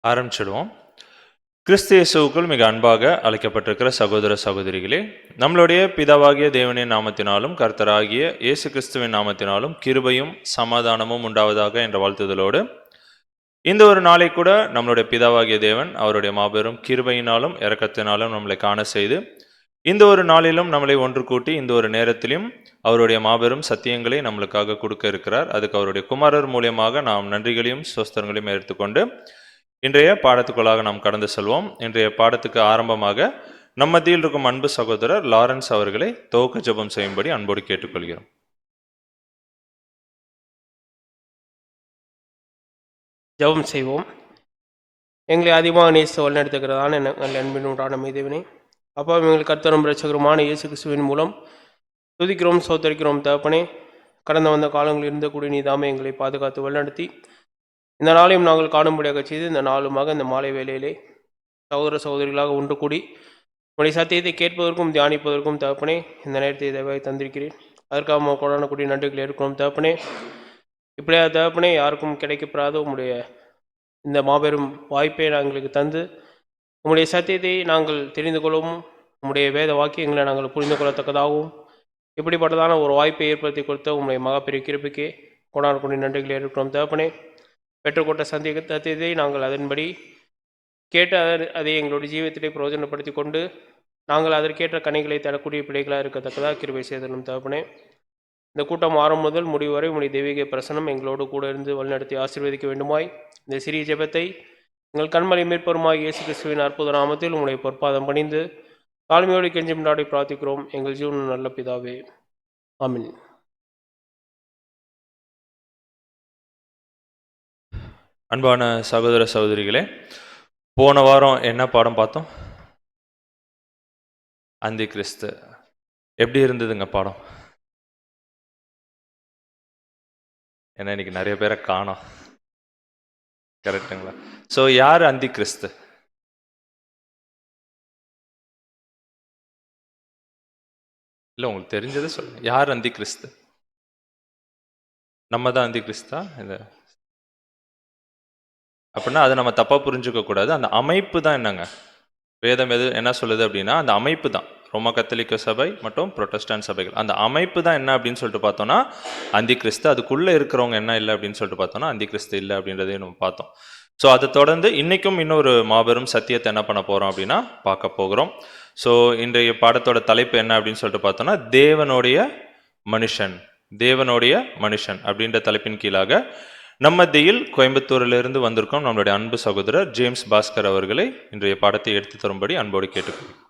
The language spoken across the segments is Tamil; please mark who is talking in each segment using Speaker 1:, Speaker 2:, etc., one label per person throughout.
Speaker 1: ஆரம்பிச்சிடுவோம். கிறிஸ்து இயேசுவுக்குள் மிக அன்பாக அழைக்கப்பட்டிருக்கிற சகோதர சகோதரிகளே, நம்மளுடைய பிதாவாகிய தேவனின் நாமத்தினாலும் கர்த்தராகிய இயேசு கிறிஸ்துவின் நாமத்தினாலும் கிருபையும் சமாதானமும் உண்டாவதாக என்ற வாழ்த்துதலோடு இந்த ஒரு நாளை கூட நம்மளுடைய பிதாவாகிய தேவன் அவருடைய மாபெரும் கிருபையினாலும் இரக்கத்தினாலும் நம்மளை காண செய்து இந்த ஒரு நாளிலும் நம்மளை ஒன்று கூட்டி இந்த ஒரு நேரத்திலும் அவருடைய மாபெரும் சத்தியங்களை நம்மளுக்காக கொடுக்க இருக்கிறார். அதுக்கு அவருடைய குமாரர் மூலியமாக நாம் நன்றிகளையும் சோஸ்தரங்களையும் எடுத்துக்கொண்டு இன்றைய பாடத்துக்குள்ளாக நாம் கடந்து செல்வோம். இன்றைய பாடத்துக்கு ஆரம்பமாக நம் மத்தியில் இருக்கும் அன்பு சகோதரர் லாரன்ஸ் அவர்களை துவக்க ஜெபம் செய்யும்படி அன்போடு கேட்டுக்கொள்கிறோம்.
Speaker 2: ஜெபம் செய்வோம். எங்களை அதிகமாக நேச வழிநடத்துகிறதான நல்ல அன்பின் உண்டான மீதவினை அப்பா, எங்கள் கர்த்தரும் இரட்சகருமான இயேசு கிறிஸ்துவின் மூலம் துதிக்கிறோம், சோத்தரிக்கிறோம். தகப்பனே, கடந்த வந்த காலங்களில் இருந்தக்கூடிய நீதாமே எங்களை பாதுகாத்து வழிநடத்தி இந்த நாளையும் நாங்கள் காணும்படியாக செய்து இந்த நாளுமாக இந்த மாலை வேளையிலே சகோதர சகோதரிகளாக ஒன்று கூடி உடைய சத்தியத்தை கேட்பதற்கும் தியானிப்பதற்கும் தகப்பனே இந்த நேரத்தை தயவாய் தந்திருக்கிறேன். அதற்காக கொடான கூடிய நன்றிகள் இருக்கிறோம் தகப்பனே. இப்படியா தகப்பனே, யாருக்கும் கிடைக்கப்படாத உங்களுடைய இந்த மாபெரும் வாய்ப்பை நாங்களுக்கு தந்து உங்களுடைய சத்தியத்தை நாங்கள் தெரிந்து கொள்ளவும் உங்களுடைய வேத வாக்கியங்களை நாங்கள் புரிந்து கொள்ளத்தக்கதாகவும் இப்படிப்பட்டதான ஒரு வாய்ப்பை ஏற்படுத்தி கொடுத்த உங்களுடைய மகாபெரிய கிருபைக்கு கொடான கூடிய நன்றிகள் இருக்கிறோம் தகப்பனே. பெற்றுக்கொண்ட சத்தியத்தை நாங்கள் அதன்படி கேட்டு அதை எங்களுடைய ஜீவியத்திலே பிரயோஜனப்படுத்தி கொண்டு நாங்கள் அதற்கேற்ற கனிகளை தரக்கூடிய பிள்ளைகளாக இருக்கத்தக்கதாக கிருபை செய்தலும் தகப்பனே. இந்த கூட்டம் ஆரம்பம் முதல் முடிவு வரை உங்களுடைய தெய்வீக பிரசனம் எங்களோடு கூட இருந்து வழிநடத்தி ஆசீர்வதிக்க வேண்டுமாய் இந்த சிறிய ஜெபத்தை எங்கள் கண்மலை மேற்பெருமாய் இயேசு கிறிஸ்துவின் அற்புத நாமத்தில் உங்களுடைய பொற்பாதம் பணிந்து தாழ்மையோடு கெஞ்சி முன்னாடி பிரார்த்திக்கிறோம் எங்கள் ஜீவன் நல்ல பிதாவே, ஆமென்.
Speaker 1: அன்பான சகோதர சகோதரிகளே, போன வாரம் என்ன பாடம் பார்த்தோம்? அந்தி கிறிஸ்து. எப்படி இருந்ததுங்க பாடம்? ஏன்னா இன்னைக்கு நிறைய பேரை காணோம், கரெக்டுங்களா? ஸோ யார் அந்தி கிறிஸ்து? இல்லை, உங்களுக்கு தெரிஞ்சதை சொல்லுங்க. யார் அந்தி கிறிஸ்து? நம்ம தான் அந்தி கிறிஸ்தா? இல்லை, அப்படின்னா அதை நம்ம தப்பாக புரிஞ்சுக்க கூடாது. அந்த அமைப்பு தான் என்னங்க, வேதம் என்ன சொல்லுது அப்படின்னா அந்த அமைப்பு தான். ரோம கத்தோலிக்க சபை மற்றும் புரொட்டஸ்டாண்ட் சபைகள், அந்த அமைப்பு தான் என்ன அப்படின்னு சொல்லிட்டு பார்த்தோம்னா அந்தி கிறிஸ்து. அதுக்குள்ளே இருக்கிறவங்க என்ன இல்லை அப்படின்னு சொல்லிட்டு பார்த்தோம்னா அந்தி கிறிஸ்து இல்லை அப்படின்றதையும் நம்ம பார்த்தோம். ஸோ அதை தொடர்ந்து இன்னைக்கும் இன்னொரு மாபெரும் சத்தியத்தை என்ன பண்ண போகிறோம் அப்படின்னா பார்க்க போகிறோம். ஸோ இன்றைய பாடத்தோட தலைப்பு என்ன அப்படின்னு சொல்லிட்டு பார்த்தோம்னா தேவனுடைய மனுஷன், தேவனுடைய மனுஷன் அப்படின்ற தலைப்பின் கீழாக நம்மத்தியில் கோயம்புத்தூரிலிருந்து வந்திருக்கோம் நம்மளுடைய அன்பு சகோதரர் ஜேம்ஸ் பாஸ்கர் அவர்களை இன்றைய பாடத்தை எடுத்து தரும்படி அன்போடு கேட்டுக்கொள்கிறேன்.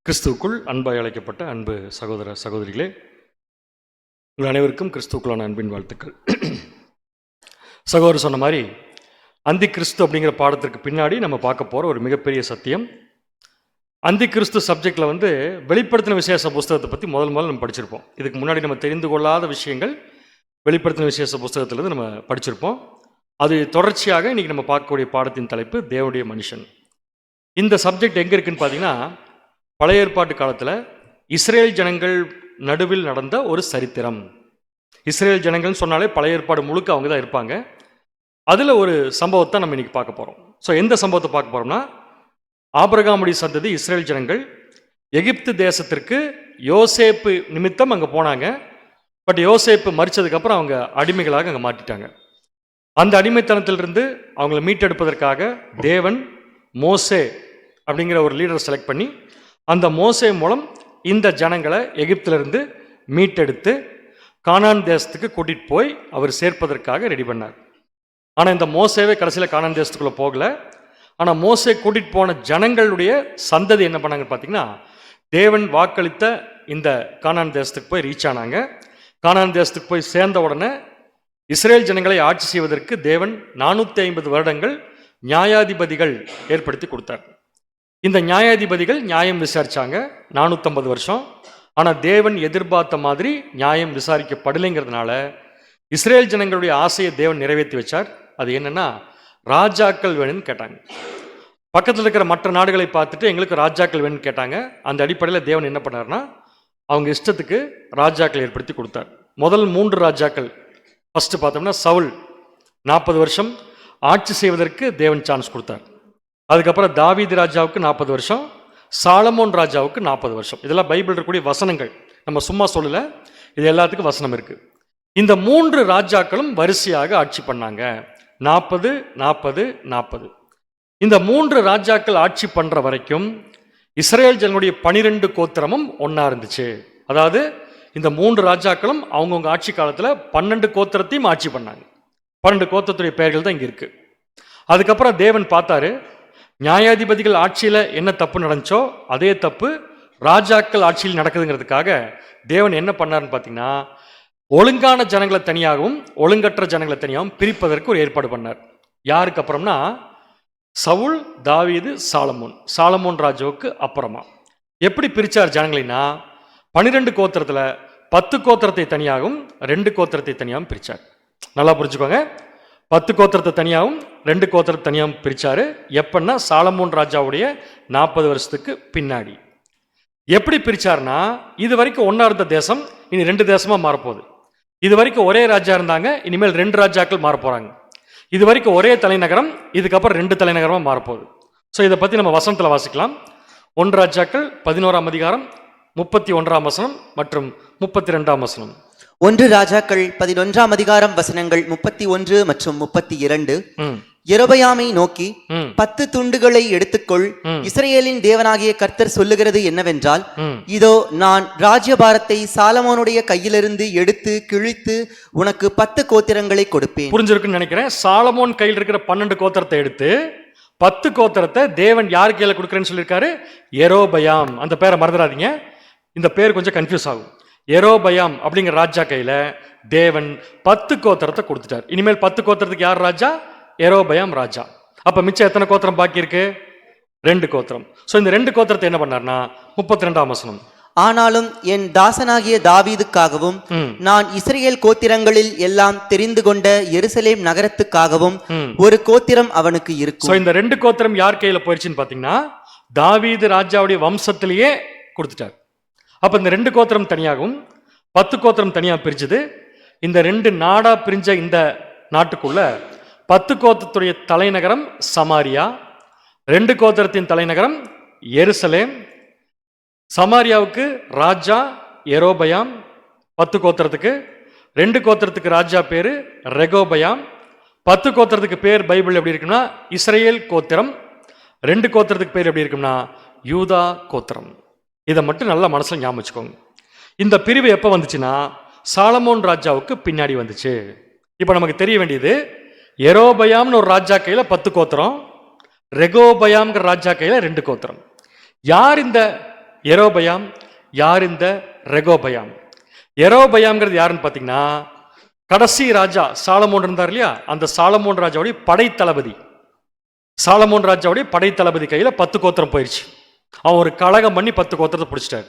Speaker 3: கிறிஸ்துவுக்குள் அன்பாய் அழைக்கப்பட்ட அன்பு சகோதர சகோதரிகளே, உங்கள் அனைவருக்கும் கிறிஸ்துவுக்குள்ளான அன்பின் வாழ்த்துக்கள். சகோதரர் சொன்ன மாதிரி அந்தி கிறிஸ்து அப்படிங்கிற பாடத்திற்கு பின்னாடி நம்ம பார்க்க போகிற ஒரு மிகப்பெரிய சத்தியம். அந்தி கிறிஸ்து சப்ஜெக்டில் வெளிப்படுத்தின விசேஷ புஸ்தகத்தை பற்றி முதல் நம்ம படிச்சிருப்போம். இதுக்கு முன்னாடி நம்ம தெரிந்து கொள்ளாத விஷயங்கள் வெளிப்படுத்தின விசேஷ புஸ்தகத்திலேருந்து நம்ம படிச்சிருப்போம். அது தொடர்ச்சியாக இன்றைக்கி நம்ம பார்க்கக்கூடிய பாடத்தின் தலைப்பு தேவனுடைய மனுஷன். இந்த சப்ஜெக்ட் எங்கே இருக்குன்னு பார்த்தீங்கன்னா பழைய ஏற்பாட்டு காலத்தில் இஸ்ரேல் ஜனங்கள் நடுவில் நடந்த ஒரு சரித்திரம். இஸ்ரேல் ஜனங்கள்னு சொன்னாலே பழைய ஏற்பாடு முழுக்க அவங்க தான் இருப்பாங்க. அதில் ஒரு சம்பவத்தை நம்ம இன்னைக்கு பார்க்க போகிறோம். ஸோ எந்த சம்பவத்தை பார்க்க போகிறோம்னா, ஆபிரகாமுடைய சந்ததி இஸ்ரேல் ஜனங்கள் எகிப்து தேசத்திற்கு யோசேப்பு நிமித்தம் அங்கே போனாங்க. பட் யோசேப்பு மரிச்சதுக்கப்புறம் அவங்க அடிமைகளாக அங்கே மாட்டிட்டாங்க. அந்த அடிமைத்தனத்திலிருந்து அவங்கள மீட்டெடுப்பதற்காக தேவன் மோசே அப்படிங்கிற ஒரு லீடரை செலக்ட் பண்ணி அந்த மோசே மூலம் இந்த ஜனங்களை எகிப்திலிருந்து மீட்டெடுத்து கானான் தேசத்துக்கு கூட்டிகிட்டு போய் அவர் சேர்ப்பதற்காக ரெடி பண்ணார். ஆனால் இந்த மோசேவே கடைசியில் கானான் தேசத்துக்குள்ளே போகலை. ஆனால் மோசே கூட்டிகிட்டு போன ஜனங்களுடைய சந்ததி என்ன பண்ணாங்கன்னு பார்த்தீங்கன்னா, தேவன் வாக்களித்த இந்த கானான் தேசத்துக்கு போய் ரீச் ஆனாங்க. கானான் தேசத்துக்கு போய் சேர்ந்த உடனே இஸ்ரேல் ஜனங்களை ஆட்சி செய்வதற்கு தேவன் 450 வருடங்கள் நியாயாதிபதிகள் ஏற்படுத்தி கொடுத்தார். இந்த நியாயாதிபதிகள் நியாயம் விசாரித்தாங்க 450 வருஷம். ஆனால் தேவன் எதிர்பார்த்த மாதிரி நியாயம் விசாரிக்கப்படலைங்கிறதுனால இஸ்ரேல் ஜனங்களுடைய ஆசையை தேவன் நிறைவேற்றி வச்சார். அது என்னன்னா, ராஜாக்கள் வேணும்னு கேட்டாங்க. பக்கத்தில் இருக்கிற மற்ற நாடுகளை பார்த்துட்டு எங்களுக்கு ராஜாக்கள் வேணும்னு கேட்டாங்க. அந்த அடிப்படையில் தேவன் என்ன பண்ணார்னா அவங்க இஷ்டத்துக்கு ராஜாக்கள் ஏற்படுத்தி கொடுத்தார். முதல் 3 ராஜாக்கள் ஃபர்ஸ்ட் பார்த்தோம்னா சவுல் 40 வருஷம் ஆட்சி செய்வதற்கு தேவன் சான்ஸ் கொடுத்தார். அதுக்கப்புறம் தாவீது ராஜாவுக்கு 40 வருஷம், சாலமோன் ராஜாவுக்கு 40 வருஷம். இதெல்லாம் பைபிள் இருக்கக்கூடிய வசனங்கள், நம்ம சும்மா சொல்லல, இது எல்லாத்துக்கும் வசனம் இருக்கு. இந்த 3 ராஜாக்களும் வரிசையாக ஆட்சி பண்ணாங்க. 40 40 40. இந்த 3 ராஜாக்கள் ஆட்சி பண்ற வரைக்கும் இஸ்ரேல் ஜனங்களுடைய 12 கோத்திரமும் ஒன்னா இருந்துச்சு. அதாவது இந்த 3 ராஜாக்களும் அவங்கவுங்க ஆட்சி காலத்துல 12 கோத்திரத்தையும் ஆட்சி பண்ணாங்க. 12 கோத்திரத்துடைய பெயர்கள் தான் இங்க இருக்கு. அதுக்கப்புறம் தேவன் பார்த்தாரு, நியாயாதிபதிகள் ஆட்சியில என்ன தப்பு நடந்துச்சோ அதே தப்பு ராஜாக்கள் ஆட்சியில் நடக்குதுங்கிறதுக்காக தேவன் என்ன பண்ணாருன்னு பார்த்தீங்கன்னா, ஒழுங்கான ஜனங்களை தனியாகவும் ஒழுங்கற்ற ஜனங்களை தனியாகவும் பிரிப்பதற்கு ஒரு ஏற்பாடு பண்ணார். யாருக்கு அப்புறம்னா சவுல், தாவீது, சாலமோன் ராஜாவுக்கு அப்புறமா. எப்படி பிரிச்சார் ஜனங்களினா, 12 கோத்திரத்துல 10 கோத்திரத்தை தனியாகவும் 2 கோத்திரத்தை தனியாகவும் பிரிச்சார். நல்லா புரிஞ்சுக்கோங்க, 10 கோத்திரத்தை தனியாகவும் 2 கோத்திரத்தை தனியாகவும் பிரிச்சாரு. எப்பன்னா சாலமோன் ராஜாவுடைய 40 வருஷத்துக்கு பின்னாடி. எப்படி பிரிச்சார்னா, இது வரைக்கும் ஒன்னா இருந்த தேசம் இனி 2 தேசமா மாறப்போகுது. இது வரைக்கும் ஒரே ராஜா இருந்தாங்க, இனிமேல் 2 ராஜாக்கள் மாற போறாங்க. இது வரைக்கும் ஒரே தலைநகரம், இதுக்கப்புறம் 2 தலைநகரமா மாறப்போகுது. ஸோ இதை பத்தி நம்ம வசனத்தில் வாசிக்கலாம். 1 ராஜாக்கள் 11ஆம் அதிகாரம் 31ஆம் வசனம் மற்றும் 32ஆம் வசனம்.
Speaker 4: 1 ராஜாக்கள் 11ஆம் அதிகாரம் வசனங்கள் 31 மற்றும் 32. யெரொபெயாமை நோக்கி 10 துண்டுகளை எடுத்துக்கொள், இஸ்ரவேலின் தேவனாகிய கர்த்தர் சொல்லுகிறது என்னவென்றால், இதோ நான் ராஜ்யபாரத்தை சாலமோனுடைய கையிலிருந்து எடுத்து கிழித்து உனக்கு 10 கோத்திரங்களை கொடுப்பேன்.
Speaker 3: புரிஞ்சிருக்குன்னு நினைக்கிறேன். சாலமோன் கையில் இருக்கிற 12 கோத்திரத்தை எடுத்து 10 கோத்திரத்தை தேவன் யார் கையில கொடுக்குறேன்னு சொல்லியிருக்காரு? யெரொபெயாம். அந்த பேரை மறந்துடாதீங்க, இந்த பேர் கொஞ்சம் கன்ஃபியூஸ் ஆகும். யெரொபெயாம் அப்படிங்கிற ராஜா கையில தேவன் 10 கோத்திரத்தை கொடுத்துட்டார். இனிமேல் 10 கோத்திரத்துக்கு யார் ராஜா? யெரொபெயாம் ராஜா. அப்ப மிச்சம் எத்தனை கோத்திரம் பாக்கி இருக்கு? 2 கோத்திரம். சோ இந்த 2 கோத்திரத்தை என்ன பண்ணார்னா 32ஆம் வசனம்.
Speaker 4: ஆனாலும் என் தாசனாகிய தாவீதுக்காகவும் நான் இஸ்ரவேல் கோத்திரங்களில் எல்லாம் தெரிந்து கொண்ட எருசலேம் நகரத்துக்காகவும் ஒரு கோத்திரம் அவனுக்கு இருக்கும்.
Speaker 3: சோ இந்த 2 கோத்திரம் யார் கையில போயிடுச்சுன்னு பாத்தீங்கன்னா தாவீது ராஜாவுடைய வம்சத்திலேயே கொடுத்துட்டார். அப்ப இந்த 2 கோத்திரம் தனியாகவும் 10 கோத்திரம் தனியாக பிரிஞ்சது. இந்த 2 நாடா பிரிஞ்ச இந்த நாட்டுக்குள்ள 10 கோத்திரத்துடைய தலைநகரம் சமாரியா, 2 கோத்திரத்தின் தலைநகரம் எருசலேம். சமாரியாவுக்கு ராஜா யெரொபெயாம் 10 கோத்திரத்துக்கு, 2 கோத்திரத்துக்கு ராஜா பேரு ரெகோபெயாம். 10 கோத்திரத்துக்கு பேர் பைபிள் எப்படி இருக்குன்னா இஸ்ரேல் கோத்திரம், 2 கோத்திரத்துக்கு பேர் எப்படி இருக்குன்னா யூதா கோத்திரம். இதை மட்டும் நல்லா மனசுல ஞாபகம் வச்சுக்கோங்க. இந்த பிரிவு எப்போ வந்துச்சுன்னா சாலமோன் ராஜாவுக்கு பின்னாடி வந்துச்சு. இப்போ நமக்கு தெரிய வேண்டியது, யெரொபெயாம்னு ஒரு ராஜா கையில 10 கோத்திரம், ரெகோபெயாம்ங்கிற ராஜா கையில 2 கோத்திரம். யார் இந்த யெரொபெயாம், யார் இந்த ரெகோபெயாம்? யெரொபெயாம்ங்கிறது யாருன்னு பார்த்தீங்கன்னா கடைசி ராஜா சாலமோன் இருந்தார் இல்லையா, அந்த சாலமோன் ராஜாவுடைய படைத்தளபதி. சாலமோன் ராஜாவுடைய படைத்தளபதி கையில 10 கோத்திரம் போயிடுச்சு. அவன் ஒரு கலகம் பண்ணி 10 கோத்திரத்தை பிடிச்சிட்டார்.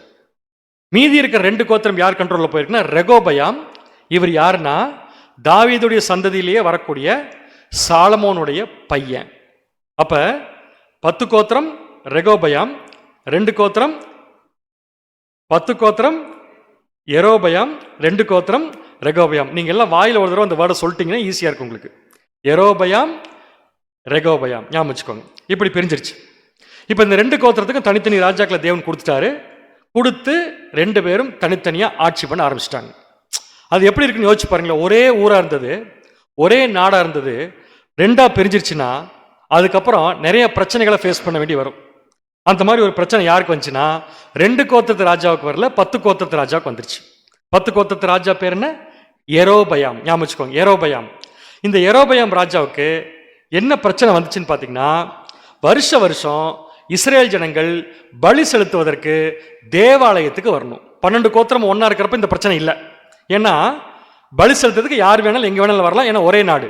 Speaker 3: மீதி இருக்கிற 2 கோத்திரம் யார் கண்ட்ரோல்ல போயிருக்குன்னா ரெகோபெயாம். இவர் யாருன்னா தாவீதுடைய சந்ததியிலேயே வரக்கூடிய சாலமோனுடைய பையன். அப்ப 10 கோத்திரம் ரெகோபெயாம், 2 கோத்திரம் 10 கோத்திரம் யெரொபெயாம், 2 கோத்திரம் ரெகோபெயாம். நீங்க எல்லாம் வாயில ஒரு தடவை அந்த வேர்டை சொல்லிட்டீங்கன்னா ஈஸியா இருக்கும் உங்களுக்கு. யெரொபெயாம் ரெகோபெயாம் ஞாபகம் வச்சுக்கோங்க. இப்படி பிரிஞ்சிருச்சு. இப்ப இந்த 2 கோத்திரத்துக்கும் தனித்தனி ராஜாக்களை தேவன் கொடுத்துட்டாரு. கொடுத்து 2 பேரும் தனித்தனியா ஆட்சி பண்ண ஆரம்பிச்சிட்டாங்க. அது எப்படி இருக்குன்னு யோசிச்சு பாருங்களேன். ஒரே ஊரா இருந்தது, ஒரே நாடா இருந்தது, 2ஆ பிரிஞ்சிருச்சுன்னா அதுக்கப்புறம் நிறைய பிரச்சனைகளை ஃபேஸ் பண்ண வேண்டி வரும். அந்த மாதிரி ஒரு பிரச்சனை யாருக்கு வந்துச்சுன்னா 2 கோத்திரத்து ராஜாவுக்கு வரல, 10 கோத்திரத்து ராஜாவுக்கு வந்துருச்சு. 10 கோத்திரத்து ராஜா பேர் என்ன? யெரொபெயாம். ஞாபகம் வச்சுக்கோங்க, யெரொபெயாம். இந்த யெரொபெயாம் ராஜாவுக்கு என்ன பிரச்சனை வந்துச்சுன்னு பார்த்தீங்கன்னா, வருஷம் இஸ்ரேல் ஜனங்கள் பலி செலுத்துவதற்கு தேவாலயத்துக்கு வரணும். 12 கோத்திரம் ஒன்னா இருக்கிறப்ப இந்த பிரச்சனை இல்லை. ஏன்னா பலி செலுத்துறதுக்கு யார் வேணாலும் எங்க வேணாலும் வரலாம், ஏன்னா ஒரே நாடு.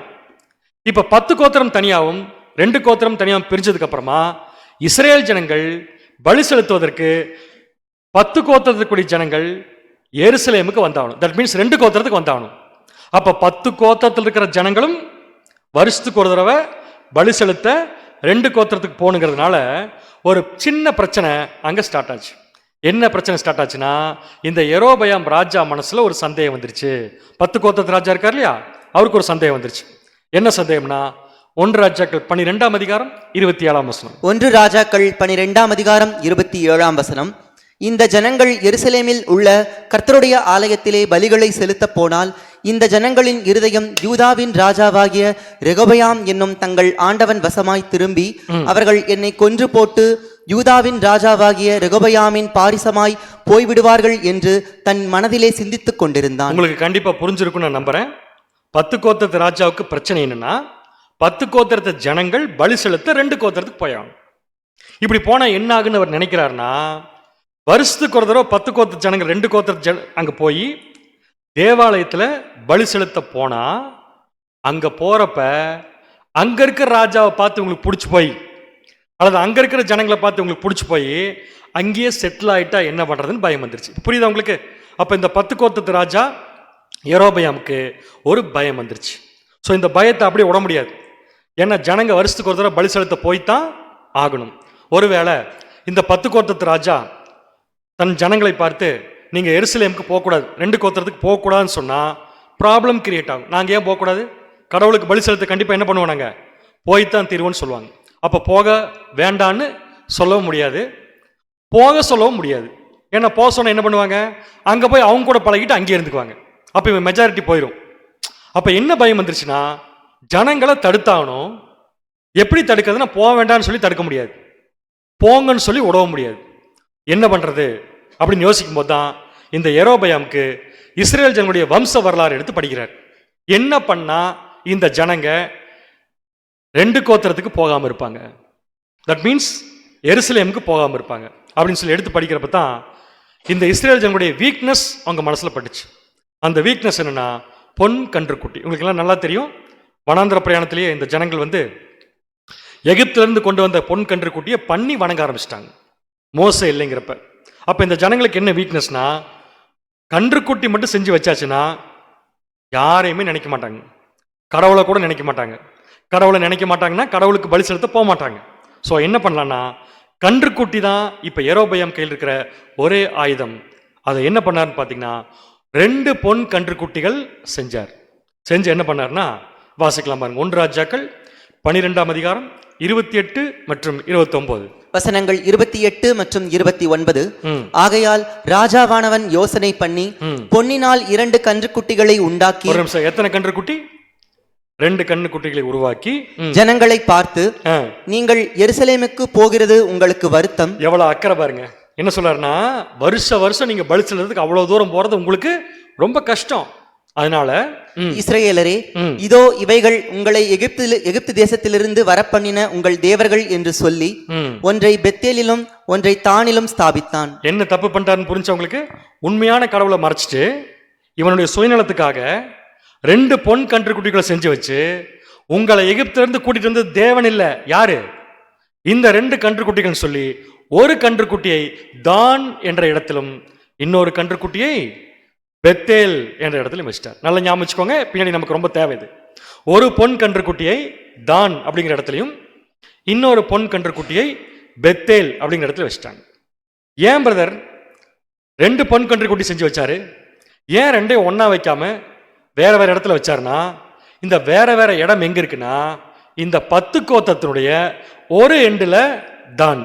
Speaker 3: இப்ப 10 கோத்திரம் தனியாகவும் 2 கோத்திரம் தனியாகவும் பிரிஞ்சதுக்கு அப்புறமா இஸ்ரேல் ஜனங்கள் பலி செலுத்துவதற்கு 10 கோத்திரத்துக்குரிய ஜனங்கள் எருசலேமுக்கு வந்தாகணும். தட் மீன்ஸ் 2 கோத்திரத்துக்கு வந்தாகணும். அப்ப 10 கோத்திரத்தில் இருக்கிற ஜனங்களும் வருஷத்துக்கு ஒரு தடவை பலி செலுத்த 2 கோத்திரத்துக்கு போகணுங்கிறதுனால ஒரு சின்ன பிரச்சனை அங்கே ஸ்டார்ட் ஆச்சு. என்ன பிரச்சனை ஸ்டார்ட் ஆச்சுன்னா, இந்த யெரொபெயாம் ராஜா மனசுல ஒரு சந்தேகம் வந்துருச்சு. 10 கோத்திரத்து ராஜா இருக்கார் இல்லையா, அவருக்கு ஒரு சந்தேகம் வந்துருச்சு. என்ன சந்தேகம்னா, 1 ராஜாக்கள் 12ஆம் அதிகாரம் 27ஆம் வசனம்.
Speaker 4: 1 ராஜாக்கள் 12ஆம் அதிகாரம் 27ஆம் வசனம். இந்த ஜனங்கள் எருசலேமில் உள்ள கர்த்தருடைய ஆலயத்திலே பலிகளை செலுத்த போனால் இந்த ஜனங்களின் இருதயம் யூதாவின் ராஜாவாகிய ரெகொபெயாம் என்னும் தங்கள் ஆண்டவன் வசமாய் திரும்பி அவர்கள் என்னை கொன்று போட்டு யூதாவின் ராஜாவாகிய ரெகொபெயாமின் பாரிசமாய் போய்விடுவார்கள் என்று தன் மனதிலே சிந்தித்துக் கொண்டிருந்தான்.
Speaker 3: உங்களுக்கு கண்டிப்பா புரிஞ்சிருக்கும் நான் நம்புறேன். 10 கோத்திரத்து ராஜாவுக்கு பிரச்சனை என்னன்னா, 10 கோத்திரத்து ஜனங்கள் பலி செலுத்த 2 கோத்திரத்துக்கு போயாங்க. இப்படி போனா என்ன ஆகுன்னு அவர் நினைக்கிறாருன்னா, வருஷத்துக்கு ஒரு தடவை 10 கோத்திர ஜனங்கள் 2 கோத்திர அங்க போய் தேவாலயத்துல பலி செலுத்த போனா, அங்க போறப்ப அங்க இருக்கிற ராஜாவை பார்த்து உங்களுக்கு பிடிச்சி போய், அல்லது அங்க இருக்கிற ஜனங்களை பார்த்து உங்களுக்கு பிடிச்சி போய் அங்கேயே செட்டில் ஆயிட்டா என்ன பண்றதுன்னு பயம் வந்துருச்சு. புரியுதா உங்களுக்கு? அப்ப இந்த 10 கோத்திரத்து ராஜா யெரொபெயாமுக்கு ஒரு பயம் வந்துருச்சு. ஸோ இந்த பயத்தை அப்படியே விட முடியாது. ஏன்னா ஜனங்க வருஷத்துக்கு ஒரு தடவை பலி செலுத்த போய்தான் ஆகணும். ஒருவேளை இந்த 10 கோத்திரத்து ராஜா தன் ஜனங்களை பார்த்து நீங்க எருசலேமுக்கு போகக்கூடாது, 2 கோத்திரத்துக்கு போகக்கூடாதுன்னு சொன்னா ப்ராப்ளம் கிரியேட் ஆகும். நாங்க ஏன் போகக்கூடாது? கடவுளுக்கு பலி செலுத்த கண்டிப்பா என்ன பண்ணுவோம், நாங்க போய்தான் தீர்வோன்னு சொல்லுவாங்க. அப்ப போக வேண்டான்னு சொல்லவும் முடியாது, போக சொல்லவும் முடியாது. ஏன்னா போக சொன்னா என்ன பண்ணுவாங்க, அங்க போய் அவங்க கூட பழகிட்டு அங்கேயே இருந்துக்குவாங்க. அப்ப இவன் மெஜாரிட்டி போயிடும். அப்ப என்ன பயம் வந்துருச்சுன்னா, ஜனங்களை தடுத்தாகணும். எப்படி தடுக்கிறதுனா, போக வேண்டாம்னு சொல்லி தடுக்க முடியாது, போங்கன்னு சொல்லி விடவும் முடியாது. என்ன பண்றது அப்படின்னு யோசிக்கும் போது தான் இந்த யெரொபெயாமுக்கு இஸ்ரேல் ஜனங்களுடைய வம்ச வரலாறு எடுத்து படிக்கிறார். என்ன பண்ணா இந்த ஜனங்க 2 கோத்திரத்துக்கு போகாம இருப்பாங்க, தட் மீன்ஸ் எருசலேமுக்கு போகாம இருப்பாங்க அப்படின்னு சொல்லி எடுத்து படிக்கிறப்ப தான் இந்த இஸ்ரேல் ஜனங்களுடைய வீக்னஸ் அவங்க மனசுல பட்டுச்சு. அந்த வீக்னஸ் என்னன்னா, பொன் கன்றுக்குட்டி. உங்களுக்கு எல்லாம் நல்லா தெரியும், வனாந்திர பிரயாணத்திலேயே இந்த ஜனங்கள் வந்து எகிப்திலிருந்து கொண்டு வந்த பொன் கன்றுக்குட்டியை பண்ணி வணங்க ஆரம்பிச்சிட்டாங்க, மோசே இல்லைங்கிறப்ப. அப்ப இந்த ஜனங்களுக்கு என்ன வீக்னஸ்னா, கன்றுக்குட்டி மட்டும் செஞ்சு வச்சாச்சுன்னா யாரையுமே நினைக்க மாட்டாங்க, கடவுளை கூட நினைக்க மாட்டாங்க. கடவுளை நினைக்க மாட்டாங்கன்னா கடவுளுக்கு பலி செலுத்த போக மாட்டாங்க. ஸோ என்ன பண்ணலாம்னா, கன்றுக்குட்டி தான் இப்ப யெரொபெயாம் கையில் இருக்கிற ஒரே ஆயுதம். அதை என்ன பண்ணாருன்னு பார்த்தீங்கன்னா, 2 பொன் கன்றுக்குட்டிகள் செஞ்சார். செஞ்சு என்ன பண்ணார்னா, வாசிக்கலாம் பாருங்க. 1 ராஜாக்கள் 12ஆம் அதிகாரம் 28 மற்றும் 29
Speaker 4: வசனங்கள் 28 மற்றும் 29. ஆகையால் ராஜாவானவன் யோசனை பண்ணி பொன்னினால் 2 கன்றுக்குட்டிகளை உண்டாக்கி,
Speaker 3: ஒரு நிமிஷம், எத்தனை கன்றுக்குட்டி? 2 கன்றுக்குட்டிகளை உருவாக்கி
Speaker 4: ஜனங்களை பார்த்து, நீங்கள் எருசலேமுக்கு போகிறது உங்களுக்கு வருத்தம்.
Speaker 3: எவ்வளவு அக்கறை பாருங்க. என்ன சொல்றாருன்னா, வருஷம் நீங்க பலி செலுத்துறதுக்கு அவ்வளவு தூரம் போறது உங்களுக்கு ரொம்ப கஷ்டம். அதனால
Speaker 4: இஸ்ரவேலரே, இதோ இவைகள் உங்களை எகிப்து தேசத்திலிருந்து வரப்பண்ணின உங்கள் தேவர்கள் என்று சொல்லி ஒன்றை பெத்தேலிலும் ஒன்றை தானிலும் ஸ்தாபித்தான்.
Speaker 3: என்ன தப்பு பண்ணிட்டாருன்னு புரிஞ்சவங்களுக்கு, உண்மையான கடவுளை மறைச்சிட்டு இவனுடைய சுயநலத்துக்காக 2 பொன் கன்றுக்குட்டிகளை செஞ்சு வச்சு, உங்களை எகிப்திலிருந்து கூட்டிட்டு வந்து தேவன் இல்ல, யாரு? இந்த 2 கன்றுக்குட்டிகள் சொல்லி ஒரு கன்றுக்குட்டியை தான் என்ற இடத்திலும் இன்னொரு கன்றுக்குட்டியை பெத்தேல் என்ற இடத்துல வச்சிட்டார். நல்லா ஞாபகம் வச்சுக்கோங்க, பின்னாடி நமக்கு ரொம்ப தேவை இது. ஒரு பொன் கன்றுக்குட்டியை தான் அப்படிங்கிற இடத்துலையும் இன்னொரு பொன் கன்றுக்குட்டியை பெத்தேல் அப்படிங்கிற இடத்துல வச்சிட்டாங்க. ஏன் பிரதர் 2 பொன் கன்றுக்குட்டி செஞ்சு வச்சாரு? ஏன் 2 ஒன்னா வைக்காம வேற வேற இடத்துல வச்சாருன்னா, இந்த வேற வேற இடம் எங்க இருக்குன்னா, இந்த 10 கோத்திரத்தினுடைய ஒரு எண்டுல தான்,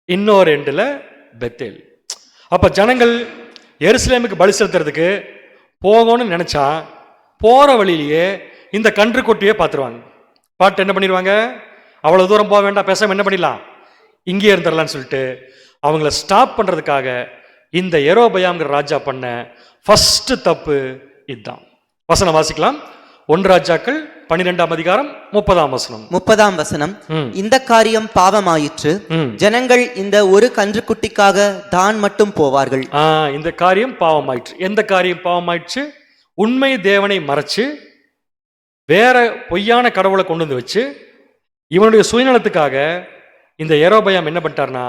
Speaker 3: இன்னொரு எண்டுல பெத்தேல். அப்ப ஜனங்கள் எருசலேமுக்கு பலி செலுத்துறதுக்கு போகணும்னு நினைச்சா போற வழியிலேயே இந்த கன்றுக்குட்டியை பார்த்துருவாங்க. பார்த்து என்ன பண்ணிடுவாங்க, அவ்வளவு தூரம் போக வேண்டாம், பேசாம என்ன பண்ணிடலாம், இங்கே இருந்துடலாம்னு சொல்லிட்டு அவங்கள ஸ்டாப் பண்றதுக்காக இந்த யெரொபெயாம்ங்கிற ராஜா பண்ண ஃபர்ஸ்ட் தப்பு இதுதான். வசனம் வாசிக்கலாம். 1 ராஜாக்கள் 12ஆம் அதிகாரம் 30ஆம் வசனம்.
Speaker 4: இந்த காரியம் பாவமாயிற்று, ஜனங்கள் இந்த ஒரு கன்றுக்குட்டிக்காக தான் மட்டும் போவார்கள்.
Speaker 3: இந்த காரியம் பாவமாயிற்று. எந்த காரியம் பாவமாயிற்று? உண்மை தேவனை மறைச்சு வேற பொய்யான கடவுளை கொண்டு வந்து வச்சு இவனுடைய சுயநலத்துக்காக இந்த யெரொபெயாம் என்ன பண்ணிட்டார்னா,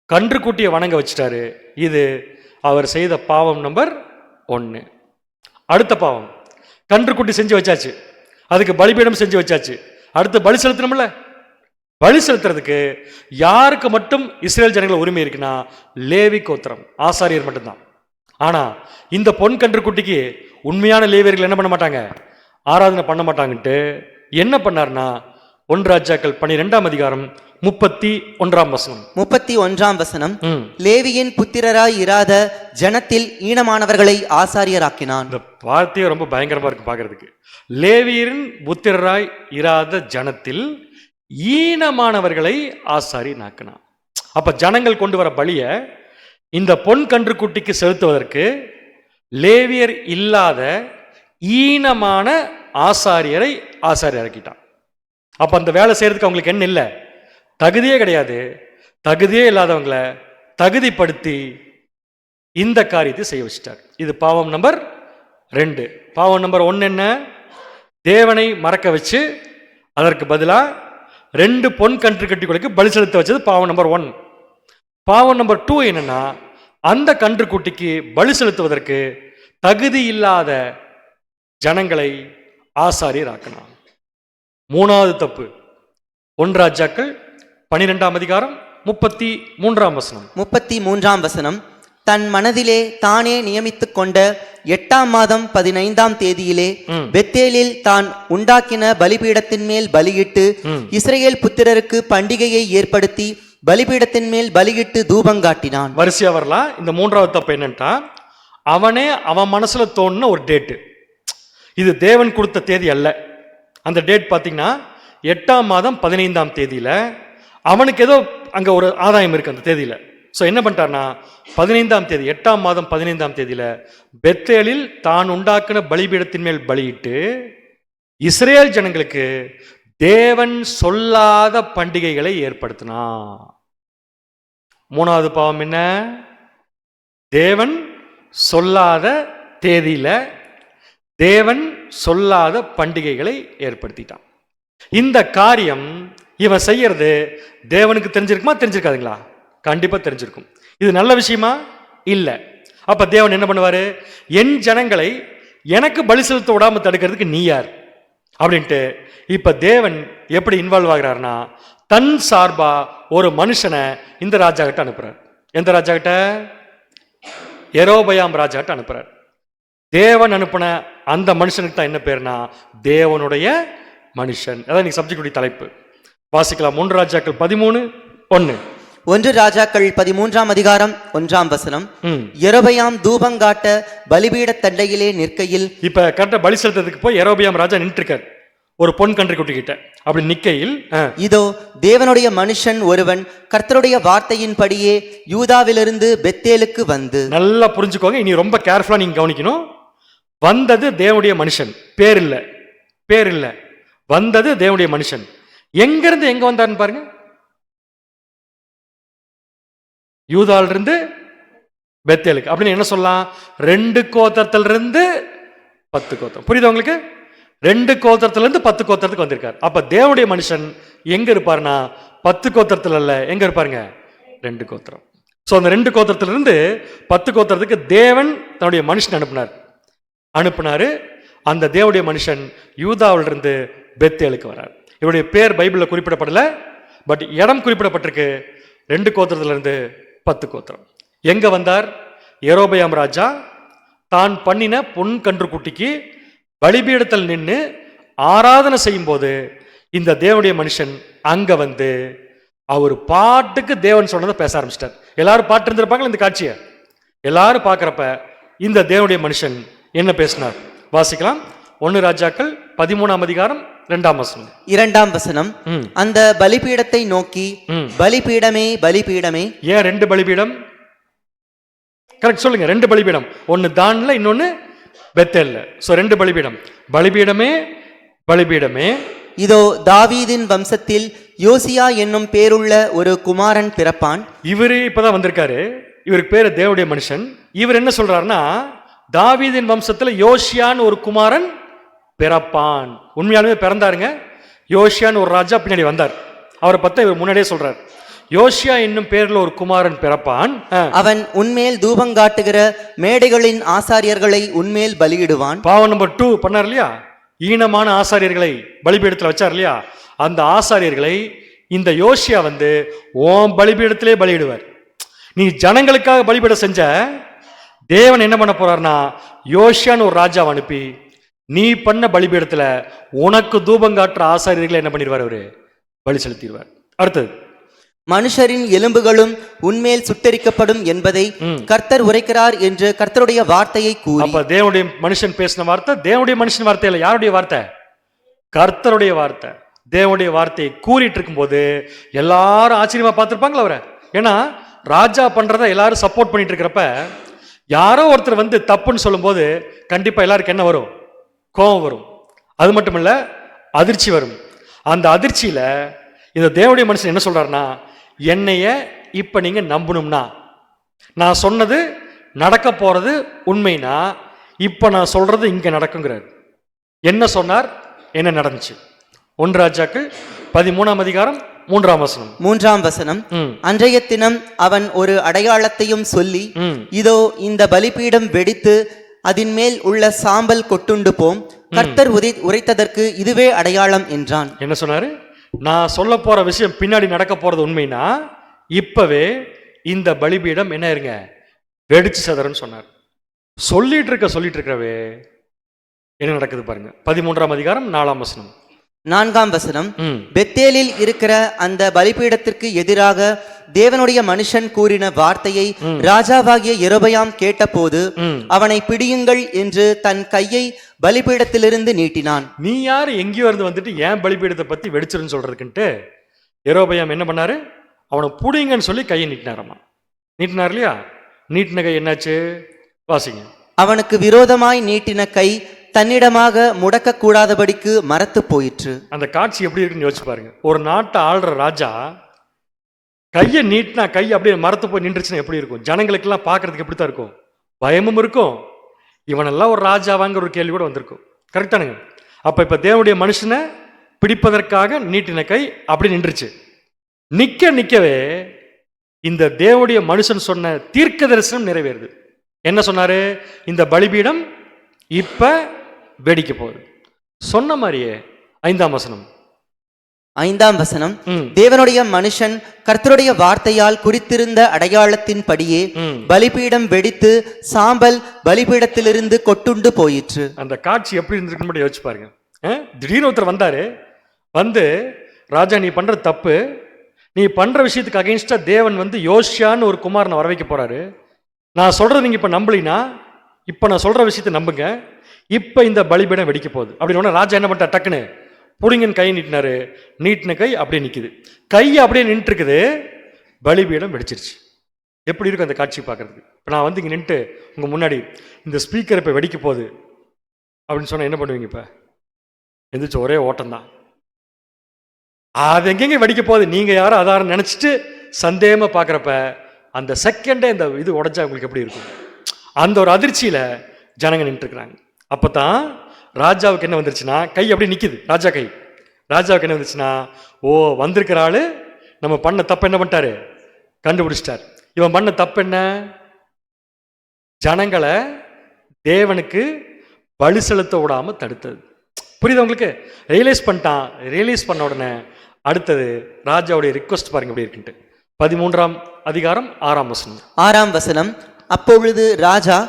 Speaker 3: கன்றுக்குட்டியை வணங்க வச்சுட்டாரு. இது அவர் செய்த பாவம் நம்பர் 1. அடுத்த பாவம், கன்றுக்குட்டி செஞ்சு வச்சாச்சு, அதுக்கு பலிபீடம் செஞ்சு வச்சாச்சு, அடுத்து பலி செலுத்தணும்ல, பலி செலுத்துறதுக்கு யாருக்கு மட்டும் இஸ்ரேல் ஜனங்கள் உரிமை இருக்குன்னா லேவி கோத்திரம், ஆசாரியர் மட்டும்தான். ஆனா இந்த பொன் கன்று குட்டிக்கு உண்மையான லேவியர்கள் என்ன பண்ண மாட்டாங்க, ஆராதனை பண்ண மாட்டாங்கன்ட்டு என்ன பண்ணார்னா 1 ராஜாக்கள் 12ஆம் அதிகாரம் 31ஆம் வசனம்.
Speaker 4: 31ஆம் வசனம், லேவியின் புத்திரராய் இராத ஜனத்தில் ஈனமானவர்களை ஆசாரியராக்கினான்.
Speaker 3: இந்த வார்த்தையே ரொம்ப பயங்கரமா இருக்கு பார்க்கிறதுக்கு. லேவியரின் புத்திரராய் இராத ஜனத்தில் ஈனமானவர்களை ஆசாரியனாக்கினான். அப்ப ஜனங்கள் கொண்டு வர பலிய இந்த பொன் கன்றுக்குட்டிக்கு செலுத்துவதற்கு லேவியர் இல்லாத ஈனமான ஆசாரியரை ஆசாரியராக்கிட்டான். அப்ப அந்த வேலை செய்யறதுக்கு அவங்களுக்கு என்ன இல்லை, தகுதியே கிடையாது. தகுதியே இல்லாதவங்களை தகுதிப்படுத்தி இந்த காரியத்தை செய்ய வச்சிட்டார். இது பாவம் நம்பர் 2. பாவம் நம்பர் 1 என்ன, தேவனை மறக்க வச்சு அதற்கு பதிலா 2 பொன் கன்றுக்குட்டிகளுக்கு பலி செலுத்த வச்சது பாவம் நம்பர் 1. பாவம் நம்பர் 2 என்னன்னா, அந்த கன்றுக்குட்டிக்கு பலி செலுத்துவதற்கு தகுதி இல்லாத ஜனங்களை ஆசாரியர் ஆக்கினான். 3வது தப்பு 1 ராஜாக்கள் 12ஆம் அதிகாரம் 33ஆம் வசனம்.
Speaker 4: 33ஆம் வசனம், தன் மனதிலே தானே நியமித்துக் கொண்ட 8ஆம் மாதம் 15ஆம் தேதியிலே பெத்தேலில் தான் உண்டாக்கின பலிபீடத்தின் மேல் பலியிட்டு இஸ்ரவேல் புத்திரருக்கு பண்டிகையை ஏற்படுத்தி பலிபீடத்தின் மேல் பலியிட்டு தூபங்காட்டினான்.
Speaker 3: வரிசையா வரலாம். இந்த 3வது தப்பு என்னன்னா, அவனே அவன் மனசுல தோணுன ஒரு டேட்டு, இது தேவன் கொடுத்த தேதி அல்ல. அந்த டேட் பார்த்தீங்கன்னா 8ஆம் மாதம் 15ஆம் தேதியில அவனுக்கு ஏதோ அங்க ஒரு ஆதாயம் இருக்கு அந்த தேதியில. ஸோ என்ன பண்ணிட்டார்னா 15ஆம் தேதி 8ஆம் மாதம் 15ஆம் தேதியில பெத்தேலில் தான் உண்டாக்கின பலிபீடத்தின் மேல் பலியிட்டு இஸ்ரேல் ஜனங்களுக்கு தேவன் சொல்லாத பண்டிகைகளை ஏற்படுத்தினான். 3வது பாவம் என்ன, தேவன் சொல்லாத தேதியில தேவன் சொல்லாத பண்டிகைகளை ஏற்படுத்திட்டான். இந்த காரியம் இவன் செய்யறது தேவனுக்கு தெரிஞ்சிருக்குமா, தெரிஞ்சிருக்காதுங்களா? கண்டிப்பா தெரிஞ்சிருக்கும். இது நல்ல விஷயமா இல்ல. அப்ப தேவன் என்ன பண்ணுவாரு, என் ஜனங்களை எனக்கு பலி செலுத்த விடாம தடுக்கிறதுக்கு நீ யார் அப்படின்ட்டு இப்ப தேவன் எப்படி இன்வால்வ் ஆகிறார்னா, தன் சார்பா ஒரு மனுஷனை இந்த ராஜா கிட்ட அனுப்புறார். எந்த ராஜா கிட்ட? யெரொபெயாம் ராஜா கிட்ட அனுப்புறார். தேவன் அனுப்பின அந்த மனுஷனுக்கு தான் என்ன பேர்னா தேவனுடைய மனுஷன். அதான் நீ சப்ஜெக்டுடைய தலைப்பு. வாசிக்கலாம் 1 ராஜாக்கள் 13:1.
Speaker 4: 1 ராஜாக்கள் 13ஆம் அதிகாரம் 1ஆம் வசனம், யெரொபெயாம் தூபங்காட்ட பலிபீட தண்டையிலே நிற்கையில்.
Speaker 3: இப்ப கரெக்டா பலி செலுத்ததுக்கு போய் யெரொபெயாம் ராஜா நின்று இருக்கார் ஒரு பொன் கன்றுக்குட்டி கிட்ட. அப்படி நிக்கையில்
Speaker 4: இதோ தேவனுடைய மனுஷன் ஒருவன் கர்த்தருடைய வார்த்தையின்படியே யூதாவிலிருந்து பெத்தேலுக்கு வந்து. நல்லா
Speaker 3: புரிஞ்சுக்கோங்க, இனி ரொம்ப கேர்ஃபுல்லா நீங்க கவனிக்கணும். வந்தது தேவனுடைய மனுஷன், பேர் இல்ல, பேர் இல்ல, வந்தது தேவனுடைய மனுஷன். எங்க இருந்து எங்க வந்தாருன்னு பாருங்க, யூதால இருந்து பெத்தேலுக்கு. அப்படின்னு என்ன சொல்லலாம், 2 கோத்திரத்திலிருந்து 10 கோத்திரம். புரியுதா உங்களுக்கு? 2 கோத்திரத்திலிருந்து 10 கோத்திரத்துக்கு வந்திருக்கார். அப்ப தேவனுடைய மனுஷன் எங்க இருப்பாருன்னா 10 கோத்திரத்துல இல்ல, எங்க இருப்பாருங்க 2 கோத்திரம். சோ அந்த 2 கோத்திரத்திலிருந்து 10 கோத்திரத்துக்கு தேவன் தன்னுடைய மனுஷன் அனுப்புனாரு. அந்த தேவனுடைய மனுஷன் யூதாவிலிருந்து பெத்தேலுக்கு வரார். இவருடைய பேர் பைபிள்ல குறிப்பிடப்படல, பட் இடம் குறிப்பிடப்பட்டிருக்கு. 2 கோத்திரத்திலிருந்து 10 கோத்திரம். எங்க வந்தார்? யெரொபெயாம் ராஜா தான் பண்ணின பொன் கன்றுக்குட்டிக்கு பலிபீடத்தில் நின்று ஆராதனை செய்யும் போது இந்த தேவனுடைய மனுஷன் அங்க வந்து அவர் பாட்டுக்கு தேவன் சொன்னதை பேச ஆரம்பிச்சிட்டார். எல்லாரும் பாட்டு இருந்திருப்பாங்க இந்த காட்சியை எல்லாரும் பார்க்கிறப்ப இந்த தேவனுடைய மனுஷன் என்ன பேசினார் வாசிக்கலாம். 1 ராஜாக்கள் 13ஆம் அதிகாரம் 2ஆம் வசனம்.
Speaker 4: 2ஆம் வசனம், அந்த பலிபீடத்தை நோக்கி பலிபீடமே பலிபீடமே.
Speaker 3: ஏன் 2 பலிபீடம்? கரெக்ட் சொல்லுங்க. 2 பலிபீடம், ஒன்னு தான்ல, இன்னொன்னு பெத்தேல்ல. சோ 2 பலிபீடம். பலிபீடமே பலிபீடமே.
Speaker 4: இதோ தாவீதின் வம்சத்தில் யோசியா என்னும் பேருள்ள ஒரு குமாரன் பிறப்பான்.
Speaker 3: இவரு இப்பதான் வந்திருக்காரு. இவருக்கு பேரு தேவனுடைய மனுஷன். இவர் என்ன சொல்றாருன்னா, தாவீதின் வம்சத்துல யோசியான்னு ஒரு குமாரன் பிறப்பான். உண்மையாலுமே பிறந்தாருங்க. யோசியான்னு ஒரு ராஜா பின்னாடி வந்தார். அவரை பத்தி இவர் முன்னாடியே சொல்றார். யோசியா என்னும் பேர்ல ஒரு குமாரன் பிறப்பான்.
Speaker 4: அவன் உன்மேல் தூபங்காட்டுகிற மேடைகளின் ஆசாரியர்களை உன்மேல் பலியிடுவான்.
Speaker 3: பாவம் நம்பர் 2 பண்ணார் இல்லையா? ஈனமான ஆசாரியர்களை பலிபீடத்தில் வச்சார் இல்லையா, அந்த ஆசாரியர்களை இந்த யோசியா வந்து ஓம் பலிபீடத்திலே பலியிடுவார். நீ ஜனங்களுக்காக பலிபீடம் செஞ்ச, தேவன் என்ன பண்ண போறார்னா யோசியான்னு ஒரு ராஜாவை அனுப்பி நீ பண்ண பலிபீடத்துல உனக்கு தூபம் காட்டுற ஆசாரியர்களை என்ன பண்ணிடுவார், அவரு பலி செலுத்திடுவார். அடுத்தது,
Speaker 4: மனுஷரின் எலும்புகளும் உன்மேல் சுட்டெரிக்கப்படும் என்பதை கர்த்தர் உரைக்கிறார் என்று கர்த்தருடைய வார்த்தையை கூறி.
Speaker 3: அப்ப தேவனுடைய மனுஷன் பேசின வார்த்தை தேவனுடைய மனுஷன் வார்த்தை இல்ல, யாருடைய வார்த்தை? கர்த்தருடைய வார்த்தை. தேவனுடைய வார்த்தையை கூறிட்டு இருக்கும்போது எல்லாரும் ஆச்சரியமா பார்த்திருப்பாங்களா அவரை? ஏன்னா ராஜா பண்றத எல்லாரும் சப்போர்ட் பண்ணிட்டு இருக்கிறப்ப யாரோ ஒருத்தர் வந்து தப்புன்னு சொல்லும்போது கண்டிப்பா எல்லாருக்கும் என்ன வரும்? கோபம் வரும். அது மட்டும் இல்ல, அதிர்ச்சி வரும். அந்த அதிர்ச்சியில இந்த தேவனுடைய மனுஷன் என்ன சொல்றாருன்னா, என்னைய இப்ப நீங்க நம்பணும்னா, நான் சொன்னது நடக்க போறது உண்மைனா இப்ப நான் சொல்றது இங்க நடக்குங்கிறார். என்ன சொன்னார், என்ன நடந்துச்சு? 1 ராஜாக்கள் 13ஆம் அதிகாரம் 3ஆம் வசனம்.
Speaker 4: 3ஆம் வசனம். அன்றைய தினம் அவன் ஒரு அடையாளத்தையும் சொல்லி, இதோ இந்த பலிபீடம் வெடித்து அதன் மேல் உள்ள சாம்பல் கொட்டுண்டு போம், கர்த்தர் உரைத்ததற்கு இதுவே அடையாளம் என்றான்.
Speaker 3: என்ன சொன்னாரு? நான் சொல்ல போற விஷயம் பின்னாடி நடக்க போறது உண்மைனா இப்பவே இந்த பலிபீடம் என்ன இருங்க வெடிச்சு சதறன்னு சொன்னார். சொல்லிட்டு இருக்கவே என்ன நடக்குது பாருங்க. 13ஆம் அதிகாரம் 4ஆம் வசனம்.
Speaker 4: 4ஆம் வசனம். பெத்தேலில் இருக்கிற அந்த பலிபீடத்திற்கு எதிராக தேவனுடைய மனுஷன் கூறின வார்த்தையை ராஜாவாகிய யெரொபெயாம் கேட்டபோது அவனை பிடியுங்கள் என்று தன் கையை பலிபீடத்திலிருந்து நீட்டினான்.
Speaker 3: நீ யார் எங்கேயோ இருந்து வந்துட்டு ஏன் பலிபீடத்தை பத்தி வெடிச்சிருன்னு சொல்றதுக்குன்ட்டு யெரொபெயாம் என்ன பண்ணாரு? அவனை புடிங்கன்னு சொல்லி கையை நீட்டினாராமா. நீட்டினார் இல்லையா? நீட்டின கை என்னாச்சு? வாசிங்க.
Speaker 4: அவனுக்கு விரோதமாய் நீட்டின கை தன்னிடமாக முடக்க கூடாதபடிக்கு மரத்து போயிற்று.
Speaker 3: அந்த காட்சி எப்படி இருக்குன்னு யோசிச்சு பாருங்க. ஒரு நாட்டை ஆள்ற ராஜா கையை நீட்டினா கை அப்படியே மரத்து போய் நின்றுச்சுன்னா எப்படி இருக்கும்? ஜனங்களுக்கெல்லாம் பார்க்கறதுக்கு எப்படித்தான் இருக்கும்? பயமும் இருக்கும். இவனெல்லாம் ஒரு ராஜாவாங்கிற ஒரு கேள்வி கூட வந்திருக்கும். கரெக்டானுங்க? அப்ப இப்ப தேவனுடைய மனுஷனை பிடிப்பதற்காக நீட்டின கை அப்படி நின்றுச்சு. நிக்கவே இந்த தேவனுடைய மனுஷன் சொன்ன தீர்க்க தரிசனம் நிறைவேறுது. என்ன சொன்னாரு? இந்த பலிபீடம் இப்ப வெடிக்க போகுது. சொன்ன மாதிரியே 5ஆம் வசனம்.
Speaker 4: 5ஆம் வசனம். தேவனுடைய மனுஷன் கர்த்தருடைய வார்த்தையால் குறித்திருந்த அடையாளத்தின் படியே பலிபீடம் வெடித்து சாம்பல் பலிபீடத்திலிருந்து கொட்டுண்டு போயிற்று.
Speaker 3: அந்த காட்சி எப்படி இருந்திருக்கு யோசிச்சு பாருங்க. திடீர்னு ஒருத்தர் வந்தாரு, வந்து ராஜா நீ பண்ற தப்பு, நீ பண்ற விஷயத்துக்கு அகைன்ஸ்டா தேவன் வந்து யோசியான்னு ஒரு குமாரனை வர வைக்க போறாரு. நான் சொல்றது நீங்க இப்ப நம்பலினா இப்ப நான் சொல்ற விஷயத்தை நம்புங்க, இப்ப இந்த பலிபீடம் வெடிக்க போகுது அப்படின்னு ராஜா என்ன பண்ணிட்டார்? டக்குன்னு புடிங்கன்னு கை நீட்டினாரு. நீட்டின கை அப்படியே நிக்குது. கை அப்படியே நின்று இருக்குது. பலிபீடம் வெடிச்சிருச்சு. எப்படி இருக்கும் அந்த காட்சி பார்க்கறதுக்கு? இப்போ நான் வந்து இங்கே நின்றுட்டு உங்க முன்னாடி இந்த ஸ்பீக்கர் இப்போ வெடிக்க போகுது அப்படின்னு சொன்னா என்ன பண்ணுவீங்க? இப்போ எந்திரிச்சு ஒரே ஓட்டம் தான். அது எங்கெங்க வெடிக்க போகுது நீங்க யாரும் அதாரம் நினைச்சிட்டு சந்தேகமா பார்க்குறப்ப அந்த செகண்டே இந்த இது உடைஞ்சா உங்களுக்கு எப்படி இருக்கும்? அந்த ஒரு அதிர்ச்சியில ஜனங்க நின்று இருக்கிறாங்க. அப்பதான் ராஜாவுக்கு என்ன வந்துருச்சுன்னா, கை அப்படி நிக்குது. ராஜாவுக்கு என்ன வந்துருச்சுன்னா, ஓ வந்திருக்கிற ஆளு நம்ம பண்ண தப்பு என்ன பண்ணிட்டாரு? கண்டுபிடிச்சிட்டார். இவன் பண்ண தப்பு என்ன? ஜனங்களை தேவனுக்கு பலி செலுத்த விடாம தடுத்தது. புரியுது உங்களுக்கு? ரியலைஸ் பண்ணிட்டான். ரியலைஸ் பண்ண உடனே அடுத்தது ராஜாவுடைய ரிக்வஸ்ட் பாருங்க எப்படி இருக்குன்ட்டு. 13ஆம் அதிகாரம் 6ஆம் வசனம்.
Speaker 4: 6ஆம் வசனம். அப்பொழுது ராஜா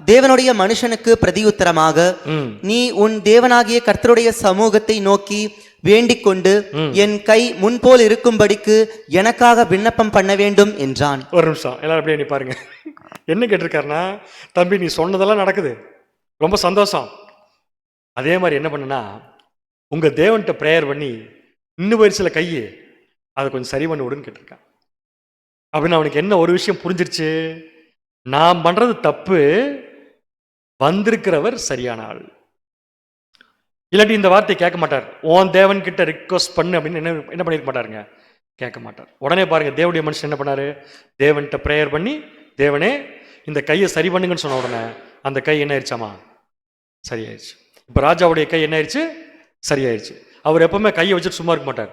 Speaker 4: தேவனுடைய மனுஷனுக்கு பிரதியுத்தரமாக, நீ உன் தேவனாகிய கர்த்தருடைய சமூகத்தை நோக்கி வேண்டிக் கொண்டு என் கை முன்போல் இருக்கும்படிக்கு எனக்காக விண்ணப்பம் பண்ண வேண்டும் என்றான்.
Speaker 3: ஒரு நிமிஷம் எல்லாரும் அப்படியே நீ பாருங்க. என்ன கேட்டிருக்காருன்னா, தம்பி நீ சொன்னதெல்லாம் நடக்குது, ரொம்ப சந்தோஷம். அதே மாதிரி என்ன பண்ணுனா, உங்க தேவன்கிட்ட ப்ரேயர் பண்ணி இன்னும் ஒரு சில கையை அதை கொஞ்சம் சரி பண்ணி விடுன்னு கேட்டிருக்கான். அப்படின்னு அவனுக்கு என்ன ஒரு விஷயம் புரிஞ்சிருச்சு? நான் பண்றது தப்பு, வந்திருக்கிறவர் சரியான ஆள். இல்லாட்டி இந்த வார்த்தையை கேட்க மாட்டார். உன் தேவன் கிட்ட ரிக்வஸ்ட் பண்ணு அப்படின்னு என்ன பண்ணிருக்க மாட்டாருங்க, கேட்க மாட்டார். உடனே பாருங்க தேவனுடைய மனுஷன் என்ன பண்ணாரு? தேவன்கிட்ட ப்ரேயர் பண்ணி, தேவனே இந்த கையை சரி பண்ணுங்கன்னு சொன்ன உடனே அந்த கை என்ன ஆயிடுச்சாமா? சரியாயிருச்சு. இப்போ ராஜாவுடைய கை என்ன ஆயிடுச்சு? சரியாயிருச்சு. அவர் எப்பவுமே கையை வச்சுட்டு சும்மா இருக்க மாட்டார்.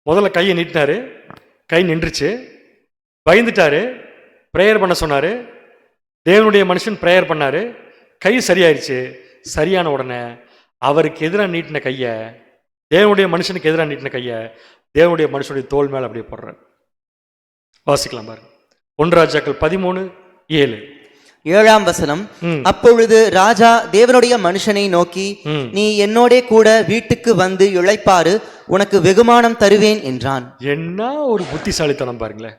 Speaker 3: முதல்ல கையை நீட்டினாரு, கை நின்றுச்சு, பயந்துட்டாரு, ப்ரேயர் பண்ண சொன்னாரு. தேவனுடைய மனுஷன் ப்ரேயர் பண்ணாரு, கை சரியாயிருச்சு. சரியான உடனே அவருக்கு எதிராக நீட்டின கையை, தேவனுடைய மனுஷனுக்கு எதிராக நீட்டின கையை தேவனுடைய மனுஷனுடைய தோல் மேல அப்படியே போடுறார். வாசிக்கலாம் பாருங்க. 1 ராஜாக்கள் 13:7.
Speaker 4: 7ஆம் வசனம். அப்பொழுது ராஜா தேவனுடைய மனுஷனை நோக்கி, நீ என்னோடே கூட வீட்டுக்கு வந்து இளைப்பாறு, உனக்கு வெகுமானம் தருவேன் என்றான்.
Speaker 3: என்ன ஒரு புத்திசாலித்தனம் பாருங்களேன்.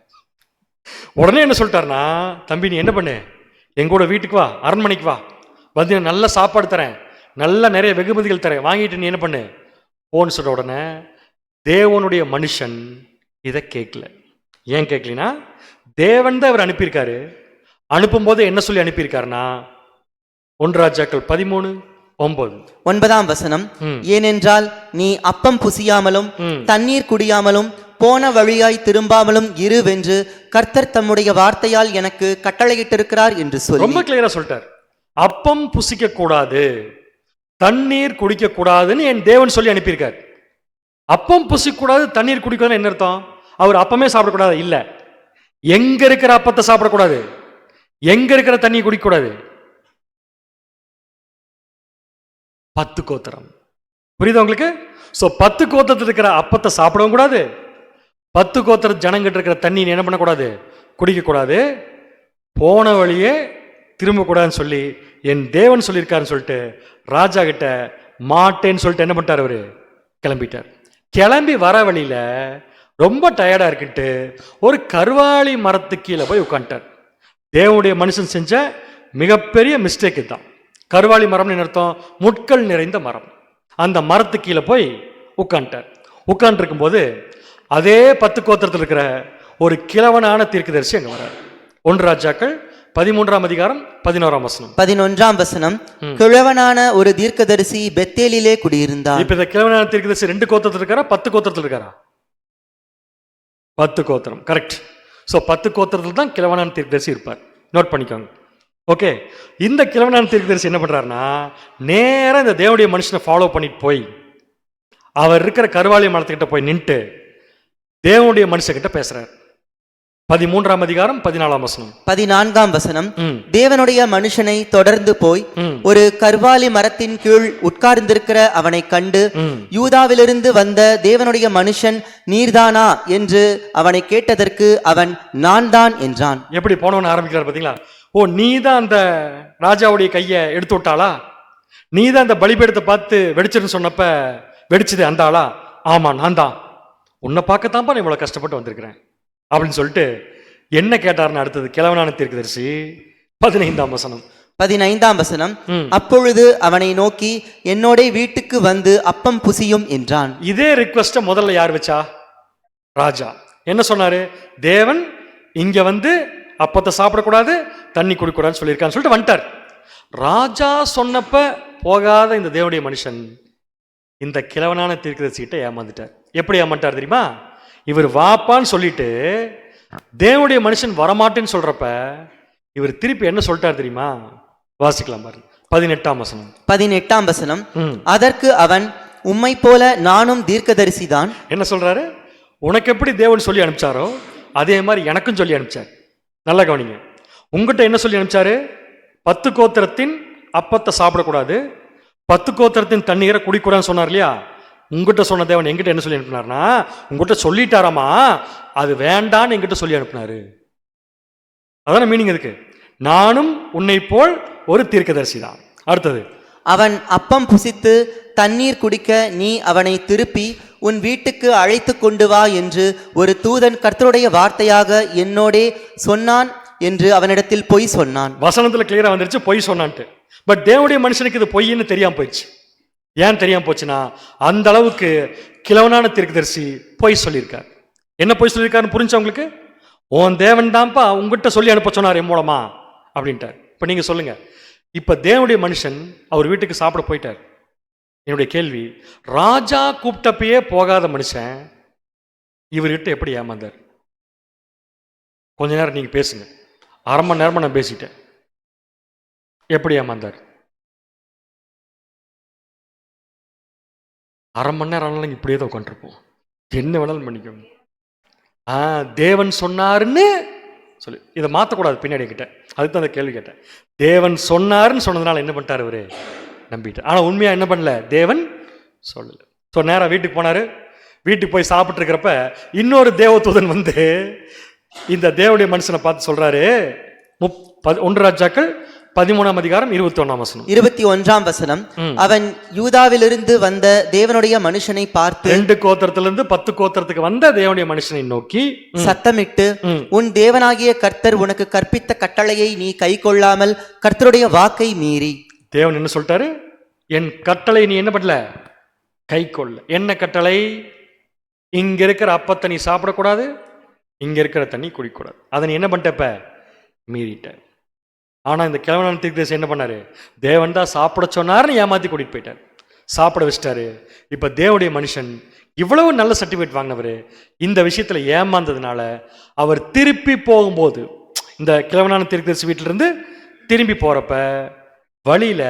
Speaker 3: உடனே என்ன சொல்லிட்டாருன்னா, தம்பி நீ என்ன பண்ணு, எங்கூட வீட்டுக்கு வா, அரண்மனைக்கு வா, வந்து நல்ல சாப்பாடு தரேன், நல்ல நிறைய வெகுமதிகள் தரேன், வாங்கிட்டு நீ என்ன பண்ணு போன்னு சொல்ற உடனே தேவனுடைய மனுஷன் இதை கேட்கல. ஏன் கேட்கலனா, தேவன் தான் அவர் அனுப்பியிருக்காரு. அனுப்பும்போது என்ன சொல்லி அனுப்பியிருக்காருன்னா 1 ராஜாக்கள் 13:9.
Speaker 4: 9ஆம் வசனம். ஏனென்றால் நீ அப்பம் புசியாமலும் தண்ணீர் குடியாமலும் போன வழியாய் திரும்பாமலும் இருவென்று கர்த்தர் தம்முடைய வார்த்தையால் எனக்கு கட்டளையிட்டிருக்கிறார் என்று சொல்லி
Speaker 3: ரொம்ப கிளியரா சொல்லிட்டார். அப்பம் புசிக்க கூடாது, தண்ணீர் குடிக்க கூடாதுன்னு என் தேவன் சொல்லி அனுப்பியிருக்கார். அப்பம் புசிக்க கூடாது, தண்ணீர் குடிக்கூடாதுன்னு என்ன அர்த்தம்? அவர் அப்பமே சாப்பிடக்கூடாது இல்ல, எங்க இருக்கிற அப்பத்தை சாப்பிடக்கூடாது, எங்க இருக்கிற தண்ணி குடிக்கக்கூடாது. 10 கோத்திரம், புரியுது உங்களுக்கு? சோ 10 கோத்திரத்தில் இருக்கிற அப்பத்தை சாப்பிடவும் கூடாது, 10 கோத்திர ஜனங்கிட்ட இருக்கிற தண்ணி என்ன பண்ணக்கூடாது, குடிக்கக்கூடாது, போன வழியே திரும்பக்கூடாதுன்னு சொல்லி என் தேவன் சொல்லியிருக்காருன்னு சொல்லிட்டு ராஜா கிட்ட மாட்டேன்னு சொல்லிட்டு என்ன பண்ணிட்டார், அவரு கிளம்பிட்டார். கிளம்பி வர வழியில ரொம்ப டயர்டா இருக்குன்ட்டு ஒரு கருவாளி மரத்துக்கு கீழே போய் உட்காந்துட்டார். தேவனுடைய மனுஷன் செஞ்ச மிகப்பெரிய மிஸ்டேக் தான். கருவாளி மரம்னு அர்த்தம் முட்கள் நிறைந்த மரம். அந்த மரத்துக்கு கீழே போய் உட்காந்துட்டார். உட்காந்துருக்கும் போது அதே 10 கோத்திரத்தில் இருக்கிற ஒரு கிழவனான தீர்க்கதரிசி அங்க வர்றார். 1 ராஜாக்கள் 13ஆம் அதிகாரம் 11ஆம் வசனம்.
Speaker 4: 11ஆம் வசனம். கிழவனான ஒரு தீர்க்கதரிசி பெத்தேலிலே குடியிருந்தார்.
Speaker 3: இப்ப இந்த கிழவனான தீர்க்கதரிசி 2 கோத்திரத்தில் இருக்காரா, 10 கோத்திரத்தில் இருக்காரா? 10 கோத்திரம், கரெக்ட். ஸோ 10 கோத்திரத்தில் தான் கிழவனான தீர்க்கதரிசி இருப்பார். நோட் பண்ணிக்கோங்க. ஓகே, இந்த கிழவனான தீர்க்கதரிசி என்ன பண்றாருன்னா, நேரா இந்த தேவனுடைய மனுஷனை ஃபாலோ பண்ணிட்டு போய் அவர் இருக்கிற கருவாளி மரத்துக்கிட்ட போய் நின்று தேவனுடைய மனுஷங்கிட்ட பேசுறார். 13ஆம் அதிகாரம் 14ஆம் வசனம்.
Speaker 4: 14ஆம் வசனம். தேவனுடைய மனுஷனை தொடர்ந்து போய் ஒரு கர்வாலி மரத்தின் கீழ் உட்கார்ந்திருக்கிற அவனை கண்டு, யூதாவிலிருந்து வந்த தேவனுடைய மனுஷன் நீர்தானா என்று அவனை கேட்டதற்கு அவன் நான் தான் என்றான்.
Speaker 3: எப்படி போனவன் ஆரம்பிக்கிறார் பாத்தீங்களா? ஓ, நீ தான் அந்த ராஜாவுடைய கையை எடுத்து விட்டாளா, நீ தான் அந்த பலிபீடத்தை பார்த்து வெடிச்சிருன்னு சொன்னப்ப வெடிச்சது அந்த ஆளா? ஆமா நான் தான், உன்னை பார்க்கத்தான்ப்பா நான் இவ்வளவு கஷ்டப்பட்டு வந்திருக்கிறேன் அப்படின்னு சொல்லிட்டு என்ன கேட்டார்னு அடுத்தது கிழவனான தீர்க்கதரிசி 15ஆம் வசனம்.
Speaker 4: 15ஆம் வசனம். அப்பொழுது அவனை நோக்கி, என்னோட வீட்டுக்கு வந்து அப்பம் புசியும் என்றான்.
Speaker 3: இதே ரிக்வெஸ்ட முதல்ல யார் வச்சா? ராஜா. என்ன சொன்னாரு? தேவன் இங்க வந்து அப்பத்தை சாப்பிடக்கூடாது, தண்ணி குடிக்கூடாதுன்னு சொல்லியிருக்கான்னு சொல்லிட்டு வந்துட்டார். ராஜா சொன்னப்ப போகாத இந்த தேவனுடைய மனுஷன் இந்த கிழவனான தீர்க்கதரிசிகிட்ட ஏமாந்துட்டார். எப்படி ஏமாட்டார் தெரியுமா? இவர் வாப்பான்னு சொல்லிட்டு தேவனுடைய மனுஷன் வரமாட்டேன்னு சொல்றப்ப இவர் திருப்பி என்ன சொல்லிட்டார் தெரியுமா? வாசிக்கலாம் பாருங்க. 18ஆம் வசனம்.
Speaker 4: 18ஆம் வசனம். அதற்கு அவன், உம்மை போல நானும் தீர்க்கதரிசி தான்.
Speaker 3: என்ன சொல்றாரு? உனக்கு எப்படி தேவன் சொல்லி அனுப்பிச்சாரோ அதே மாதிரி எனக்கும் சொல்லி அனுப்பிச்சார். நல்லா கவனிங்க. உங்ககிட்ட என்ன சொல்லி அனுப்பிச்சாரு? 10 கோத்திரத்தின் அப்பத்தை சாப்பிடக்கூடாது, 10 கோத்திரத்தின் தண்ணீரை குடிக்கூடாதுன்னு சொன்னார் இல்லையா? உங்ககிட்ட சொன்ன தேவன் எங்கிட்ட என்ன சொல்லி அனுப்பினார்னா, உங்ககிட்ட சொல்லிட்டாராமா, அது வேண்டான்னு எங்கிட்ட சொல்லி அனுப்பினாரு. அதான மீனிங் இருக்கு. நானும் உன்னை போல் ஒரு தீர்க்கதரிசி தான். அடுத்தது,
Speaker 4: அவன் அப்பம் புசித்து தண்ணீர் குடிக்க நீ அவனை திருப்பி உன் வீட்டுக்கு அழைத்து கொண்டு வா என்று ஒரு தூதன் கர்த்தருடைய வார்த்தையாக என்னோடே சொன்னான் என்று அவனிடத்தில் பொய் சொன்னான்.
Speaker 3: வசனத்துல கிளியரா வந்துருச்சு பொய் சொன்னான்ட்டு. பட் தேவனுடைய மனுஷனுக்கு இது பொய்ன்னு தெரியாம போயிடுச்சு. ஏன் தெரியாம போச்சுன்னா, அந்த அளவுக்கு கிழவனான தீர்க்கதரிசி பொய் சொல்லியிருக்கார். என்ன பொய் சொல்லியிருக்காருன்னு புரிஞ்சா உங்களுக்கு? உன் தேவன் தான்ப்பா உங்ககிட்ட சொல்லி அனுப்ப சொன்னார் என் மூலமா அப்படின்ட்டார். இப்ப நீங்க சொல்லுங்க, இப்ப தேவனுடைய மனுஷன் அவர் வீட்டுக்கு சாப்பிட போயிட்டார். என்னுடைய கேள்வி, ராஜா கூப்பிட்டப்பயே போகாத மனுஷன் இவர்கிட்ட எப்படி ஏமாந்தார்? கொஞ்ச நேரம் நீங்க பேசுங்க. 1/2 மணி நேரமா நான் பேசிட்டேன். எப்படி ஏமாந்தார்? 1/2 மணி நேரம் ஆனாலும் இப்படியே தான் உட்காந்துருப்போம். என்ன வேணாலும் பண்ணிக்கோங்க. தேவன் சொன்னாருன்னு சொல்லி இதை மாற்றக்கூடாது. பின்னாடி கிட்ட அதுக்கு தான் அந்த கேள்வி கேட்டேன். தேவன் சொன்னாருன்னு சொன்னதுனால என்ன பண்ணிட்டார்? அவரு நம்பிட்டார். ஆனால் உண்மையாக என்ன பண்ணல, தேவன் சொல்லலை. ஸோ நேராக வீட்டுக்கு போனார். வீட்டுக்கு போய் சாப்பிட்டு இருக்கிறப்ப இன்னொரு தேவதூதன் வந்து இந்த தேவனுடைய மனுஷனை பார்த்து சொல்றாரு, 1 ராஜாக்கள் 13ஆம் அதிகாரம் 21ஆம் வசனம்.
Speaker 4: 21ஆம் வசனம், அவன் யூதாவிலிருந்து வந்த தேவனுடைய மனுஷனை பார்த்து,
Speaker 3: 2 கோத்திரத்திலிருந்து 10 கோத்திரத்துக்கு வந்த தேவனுடைய மனுஷனை நோக்கி
Speaker 4: சத்தமிட்டு, உன் தேவனாகிய கர்த்தர் உனக்கு கற்பித்த கட்டளையை நீ கை கொள்ளாமல் கர்த்தருடைய வாக்கை மீறி. தேவன்
Speaker 3: என்ன சொல்லிட்டாரு, என் கட்டளை நீ என்ன பண்ணல, கை கொள்ள. என்ன கட்டளை? இங்க இருக்கிற அப்பத்தை நீ சாப்பிடக்கூடாது, இங்க இருக்கிற தண்ணி குடிக்கூடாது. அதை நீ என்ன பண்ணிட்டப்ப, மீறிட்ட. ஆனா இந்த கிழவனான தீர்க்கதரிசி என்ன பண்ணாரு, தேவன் தான் சாப்பிட சொன்னாருன்னு ஏமாத்தி கூட்டிட்டு போயிட்டார், சாப்பிட வச்சிட்டாரு. இப்ப தேவனுடைய மனுஷன் இவ்வளவு நல்ல சர்டிபிகேட் வாங்கினவர் இந்த விஷயத்துல ஏமாந்ததுனால அவர் திருப்பி போகும்போது, இந்த கிழவனான தீர்க்கதரிசி வீட்டில இருந்து திரும்பி போறப்ப வழியில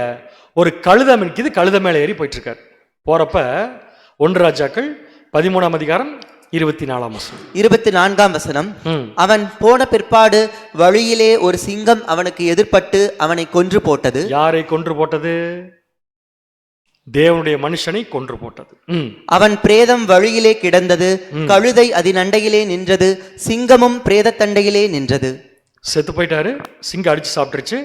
Speaker 3: ஒரு கழுதை மின்னுது, கழுதை மேல ஏறி போயிட்டு இருக்காரு. போறப்ப 1 ராஜாக்கள் 13ஆம் அதிகாரம் 24ஆம் வசனம்.
Speaker 4: 24ஆம் வசனம், அவன் போன பிற்பாடு வழியிலே ஒரு சிங்கம் அவனுக்கு எதிர்பட்டு அவனை கொன்று போட்டது.
Speaker 3: யாரை கொன்று போட்டது? தேவனுடைய மனுஷனை கொன்று போட்டது.
Speaker 4: அவன் பிரேதம் வழியிலே கிடந்தது, கழுதை அதன் அண்டையிலே நின்றது, சிங்கமும் பிரேத தண்டையிலே நின்றது.
Speaker 3: செத்து போயிட்டாரு, சிங்கம் அடிச்சு சாப்பிட்டுருச்சு.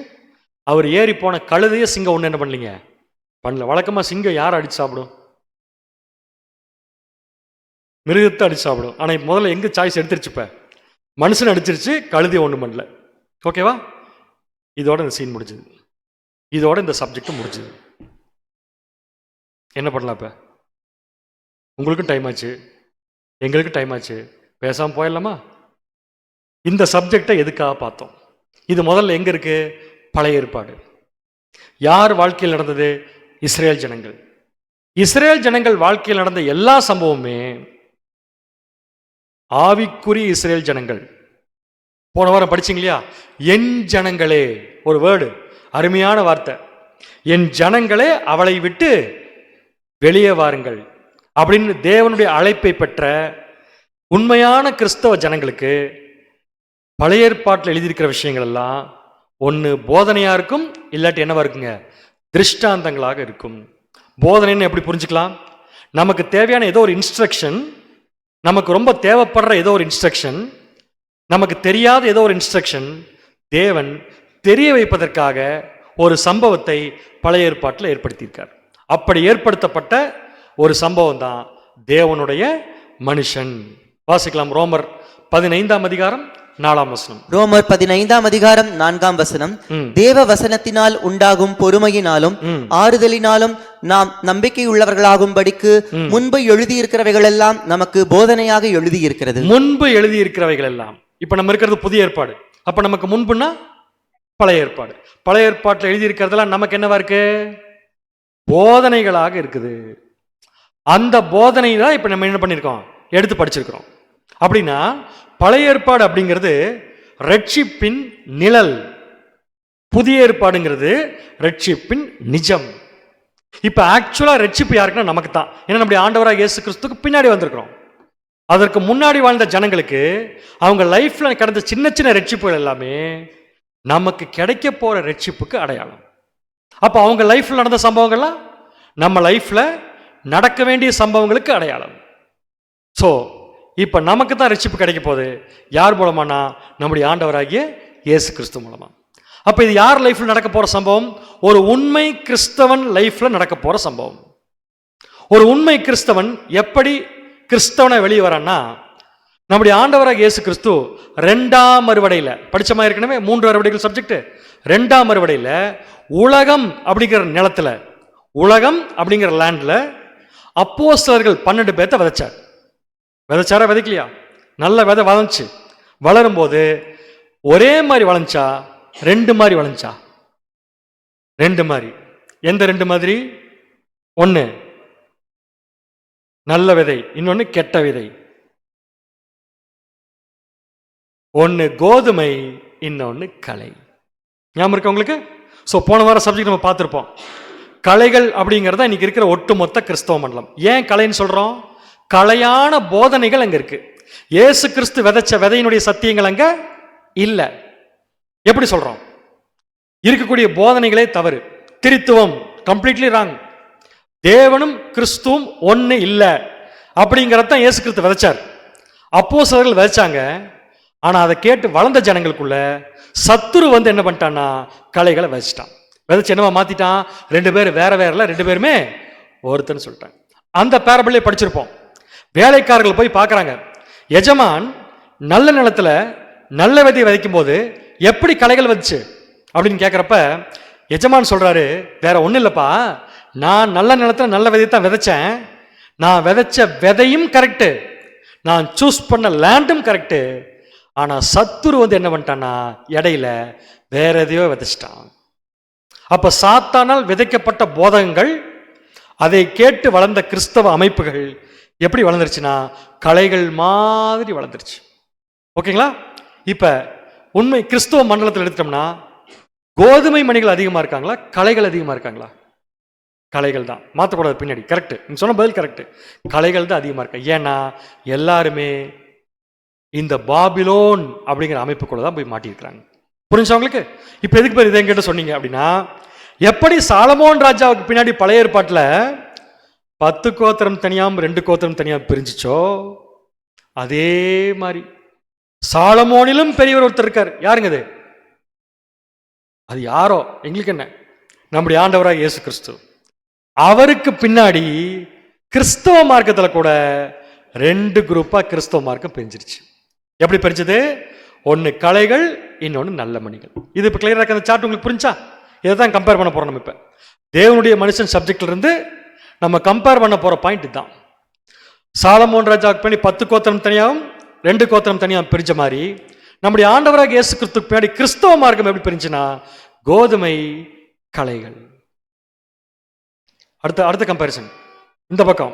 Speaker 3: அவர் ஏறி போன கழுதைய சிங்கம் ஒண்ணு என்ன பண்ணலீங்க, பண்ணல. வழக்கமா சிங்கம் யார் அடிச்சு சாப்பிடும்? மிருகத்தை அடிச்சு சாப்பிடும். ஆனா முதல்ல எங்க சாய்ஸ் எடுத்துருச்சுப்ப, மனுஷன் அடிச்சிருச்சு, கழுதைய ஒண்ணு பண்ணல. ஓகேவா? இதோட இந்த சீன் முடிஞ்சது, இதோட இந்த சப்ஜெக்ட் முடிஞ்சது. என்ன பண்ணலாம் இப்ப? உங்களுக்கும் டைம் ஆச்சு, எங்களுக்கும் டைம் ஆச்சு, பேசாம போயிடலாமா? இந்த சப்ஜெக்டை எதுக்காக பார்த்தோம்? இது முதல்ல எங்க இருக்கு? பழைய ஏற்பாடு. யார் வாழ்க்கையில் நடந்தது? இஸ்ரேல் ஜனங்கள். இஸ்ரேல் ஜனங்கள் வாழ்க்கையில் நடந்த எல்லா சம்பவமுமே ஆவிக்குரிய இஸ்ரேல் ஜனங்கள். போன வாரம் படிச்சீங்க இல்லையா? என் ஜனங்களே, ஒரு வேர்டு, அருமையான வார்த்தை. என் ஜனங்களே அவளை விட்டு வெளியே வாருங்கள் அப்படின்னு தேவனுடைய அழைப்பை பெற்ற உண்மையான கிறிஸ்தவ ஜனங்களுக்கு பழைய ஏற்பாட்டில் எழுதியிருக்கிற விஷயங்கள் எல்லாம் ஒன்று போதனையா இருக்கும், இல்லாட்டி என்னவா இருக்குங்க, திருஷ்டாந்தங்களாக இருக்கும். போதனைன்னு எப்படி புரிஞ்சுக்கலாம்? நமக்கு தேவையான ஏதோ ஒரு இன்ஸ்ட்ரக்ஷன், நமக்கு ரொம்ப தேவைப்படுற ஏதோ ஒரு இன்ஸ்ட்ரக்ஷன், நமக்கு தெரியாத ஏதோ ஒரு இன்ஸ்ட்ரக்ஷன் தேவன் தெரிய வைப்பதற்காக ஒரு சம்பவத்தை பழைய ஏற்பாட்டில் ஏற்படுத்தியிருக்கார். அப்படி ஏற்படுத்தப்பட்ட ஒரு சம்பவம் தான் தேவனுடைய மனுஷன். வாசிக்கலாம். ரோமர் 15ஆம் அதிகாரம் 4ஆம் வசனம்.
Speaker 4: ரோமர் 15ஆம் அதிகாரம் 4ஆம் வசனம். தேவ வசனத்தினால் உண்டாகும் பொறுமையினாலும் ஆறுதலினாலும் நாம் நம்பிக்கை உள்ளவர்களாகும்படிக்கு முன்பு எழுதியிருக்கிறவைகள் எல்லாம் நமக்கு போதனையாக எழுதியிருக்கிறது.
Speaker 3: முன்பு எழுதியிருக்கிறவைகள் எல்லாம். இப்ப நம்ம இருக்கிறது புதிய ஏற்பாடு. அப்ப நமக்கு முன்புன்னா பழைய ஏற்பாடு. பழைய ஏற்பாட்டில் எழுதியிருக்கிறதெல்லாம் நமக்கு என்னவா இருக்கு? போதனைகளாக இருக்குது. அந்த போதனை தான் இப்ப நம்ம என்ன பண்ணிருக்கோம், எடுத்து படிச்சிருக்கிறோம். அப்படின்னா பழைய ஏற்பாடு அப்படிங்கிறது ரட்சிப்பின் நிழல், புதிய ஏற்பாடுங்கிறது ரட்சிப்பின் நிஜம். இப்ப ஆக்சுவலா ரட்சிப்பு யாருக்குன்னா நமக்கு தான். ஏன்னா நம்முடைய ஆண்டவராக இயேசு கிறிஸ்துவுக்கு பின்னாடி வந்திருக்கிறோம். அதற்கு முன்னாடி வாழ்ந்த ஜனங்களுக்கு அவங்க லைஃப்ல கடந்த சின்ன சின்ன ரட்சிப்புகள் எல்லாமே நமக்கு கிடைக்க போற ரட்சிப்புக்கு அடையாளம். அப்ப அவங்க லைஃப்ல நடந்த சம்பவங்கள்லாம் நம்ம லைஃப்ல நடக்க வேண்டிய சம்பவங்களுக்கு அடையாளம். ஸோ இப்ப நமக்கு தான் ரட்சிப்பு கிடைக்க போகுது. யார் மூலமானா? நம்முடைய ஆண்டவராகிய இயேசு கிறிஸ்து மூலமா. அப்ப இது யார் லைஃப்ல நடக்க போற சம்பவம்? ஒரு உண்மை கிறிஸ்தவன் லைஃப்ல நடக்க போற சம்பவம். ஒரு உண்மை கிறிஸ்தவன் எப்படி கிறிஸ்தவனை வெளியே வரான்னா, நம்முடைய ஆண்டவராக இயேசு கிறிஸ்து 2ஆம் அறுவடையில படிச்சமா இருக்கணுமே, 3 அறுவடைகள் சப்ஜெக்ட். 2ஆம் அறுவடையில உலகம் அப்படிங்கிற நிலத்துல, உலகம் அப்படிங்கிற லேண்ட்ல அப்போஸ்தலர்கள் 12 பேர்த்த விதைச்சார். விதைச்சாரா விதைக்கலையா? நல்ல விதை வளர்ந்துச்சு. வளரும் போது ஒரே மாதிரி வளர்ந்துச்சா, 2 மாதிரி வளர்ந்துச்சா? 2 மாதிரி. எந்த 2 மாதிரி? ஒன்னு நல்ல விதை, இன்னொன்னு கெட்ட விதை. ஒன்னு கோதுமை, இன்னொன்னு களை. ஞாபகம் இருக்கா உங்களுக்கு? ஸோ போன வாரம் சப்ஜெக்ட் நம்ம பார்த்துருப்போம். கலைகள் அப்படிங்கிறத இன்னைக்கு இருக்கிற ஒட்டுமொத்த கிறிஸ்தவ மண்டலம். ஏன் கலைன்னு சொல்றோம்? கலையான போதனைகள் அங்க இருக்கு. இயேசு கிறிஸ்து விதைச்ச விதையினுடைய சத்தியங்கள் அங்க இல்ல. எப்படி சொல்றோம்? இருக்கக்கூடிய போதனைகளே தவறு. திரித்துவம் கம்ப்ளீட்லி ராங். தேவனும் கிறிஸ்துவும் ஒன்று இல்லை அப்படிங்கிறதான் இயேசு கிறிஸ்து விதைச்சார். அப்போஸ்தலர்கள் விதைச்சாங்க. ஆனால் அதை கேட்டு வளர்ந்த ஜனங்களுக்குள்ள சத்துரு வந்து என்ன பண்ணிட்டான்னா கலைகளை விதைச்சிட்டான். விதைச்சு என்னவா மாத்திட்டான்? 2 பேர் வேற வேறல, 2 பேருமே ஒருத்தன்னு சொல்லிட்டாங்க. அந்த பேரபிளே படிச்சிருப்போம். வேலைக்காரர்கள் போய் பார்க்குறாங்க, எஜமான் நல்ல நிலத்துல நல்ல விதையை விதைக்கும் போது எப்படி கலைகள் வந்துச்சு அப்படின்னு கேட்குறப்ப எஜமான் சொல்றாரு, வேற ஒன்றும் இல்லைப்பா, நான் நல்ல நிலத்துல நல்ல விதையை தான் விதைச்சேன். நான் விதைச்ச விதையும் கரெக்டு, நான் சூஸ் பண்ண லேண்டும் கரெக்டு. ஆனா சத்துரு வந்து என்ன பண்ணிட்டான்னா இடையில வேற எதையோ விதைச்சிட்டான். அப்ப சாத்தானால் விதைக்கப்பட்ட போதகங்கள், அதை கேட்டு வளர்ந்த கிறிஸ்தவ அமைப்புகள் எப்படி வளர்ந்துருச்சுன்னா கலைகள் மாதிரி வளர்ந்துருச்சு. ஓகேங்களா? இப்ப உண்மை கிறிஸ்தவ மண்டலத்தில் எடுத்தோம்னா கோதுமை மணிகள் அதிகமா இருக்காங்களா, கலைகள் அதிகமா இருக்காங்களா? கலைகள் தான். மாற்றக்கூடாது பின்னாடி. கரெக்ட், நீங்க சொன்ன பதில் கரெக்ட். கலைகள் தான் அதிகமா இருக்கு. ஏன்னா எல்லாருமே இந்த பாபிலோன் அப்படிங்கிற அமைப்புக்குள்ள தான் போய் மாட்டியிருக்கிறாங்க. புரிஞ்சவங்களுக்கு? இப்ப எதுக்கு பேர் இதை என்கிட்ட சொன்னீங்க அப்படின்னா, எப்படி சாலமோன் ராஜாவுக்கு பின்னாடி பழைய ஏற்பாட்டில் 10 கோத்திரம் தனியாம் 2 கோத்திரம் தனியாம் பிரிஞ்சிச்சோ, அதே மாதிரி சாலமோனிலும் பெரியவர் ஒருத்தர் இருக்கார். யாருங்க அது? அது யாரோ எங்களுக்கு என்ன, நம்முடைய ஆண்டவராக இயேசு கிறிஸ்து. அவருக்கு பின்னாடி கிறிஸ்தவ மார்க்கத்தில் கூட 2 குரூப்பா கிறிஸ்தவ மார்க்கம் பிரிஞ்சிருச்சு. எப்படி பிரிஞ்சது? ஒன்று கலைகள், இன்னொன்று நல்ல மணிகள். இது இப்போ கிளியராக இருக்க அந்த சார்ட் உங்களுக்கு புரிஞ்சா? இதை தான் கம்பேர் பண்ண போறோம் நம்ம. இப்போ தேவனுடைய மனுஷன் சப்ஜெக்ட்ல இருந்து நம்ம கம்பேர் பண்ண போற பாயிண்ட் இதுதான். சாலமோன் ராஜாவுக்கு பின்னாடி 10 கோத்திரம் தனியாகவும் 2 கோத்திரம் தனியாகவும் பிரிஞ்ச மாதிரி நம்முடைய ஆண்டவராக இயேசு கிறிஸ்துக்கு பின்னாடி கிறிஸ்தவ மார்க்கம் எப்படி பிரிஞ்சுன்னா கோதுமை, கலைகள். அடுத்த கம்பேரிசன் இந்த பக்கம்.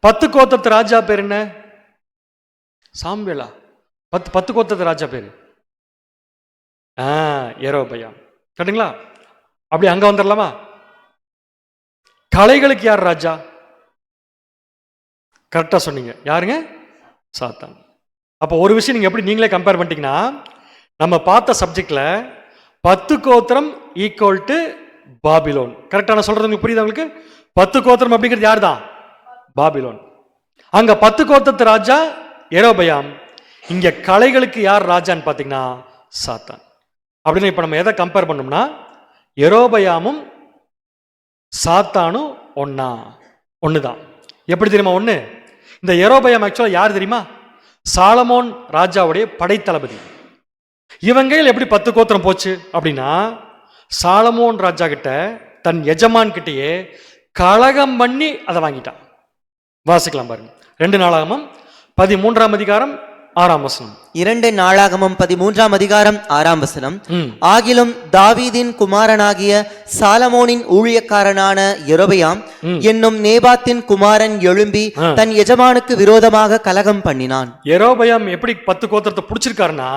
Speaker 3: 10 கோத்திரத்து ராஜா பேர் என்ன? சாமுவேலா? 10 கோத்திரத்து ராஜா பேரு யெரொபெயாம். கேட்டுங்களா? அப்படி அங்க வந்துடலாமா? கலைகளுக்கு யார் ராஜா? கரெக்டா சொன்னீங்க. யாருங்க? சாத்தான். அப்போ ஒரு விஷயம் நீங்க எப்படி நீங்களே கம்பேர் பண்ணிட்டீங்கன்னா, நம்ம பார்த்த சப்ஜெக்ட்ல 10 கோத்திரம் ஈக்குவல் டு பாபிலோன். கரெக்டா நான் சொல்றது உங்களுக்கு புரியுது? உங்களுக்கு 10 கோத்திரம் அப்படிங்கிறது யார் தான்? பாபிலோன். அங்க 10 கோத்திரத்து ராஜா யெரொபெயாம். இங்க கலைகளுக்கு யார் ராஜான்னு பாத்தீங்கன்னா சாத்தான். அப்படின்னு இப்ப நம்ம எதை கம்பேர் பண்ணோம்னா யெரொபெயாமும் சாத்தானும் ஒண்ணுதான். எப்படி தெரியுமா ஒண்ணு? இந்த யெரொபெயாம் ஆக்சுவலா யார் தெரியுமா? சாலமோன் ராஜாவுடைய படைத்தளபதி. இவங்க எப்படி 10 கோத்திரம் போச்சு அப்படின்னா, சாலமோன் ராஜா கிட்ட தன் எஜமான் கிட்டேயே கலகம் பண்ணி அதை வாங்கிட்டான். வாசிக்கலாம் பாருங்க. 2 நாளாகமம் 13ஆம் அதிகாரம் 6ஆம் வசனம்.
Speaker 4: 2 நாளாகமம் 13ஆம் அதிகாரம் 6ஆம் வசனம். ஆகிலும் தாவீதின் குமாரனாகிய சாலமோனின் ஊழியக்காரனான யெரொபெயாம் என்னும் நேபாத்தின் குமாரன் எழும்பி தன் எஜமானுக்கு விரோதமாக கலகம் பண்ணினான்.
Speaker 3: யெரொபெயாம் எப்படி 10 கோத்திரத்தை பிடிச்சிருக்காருன்னா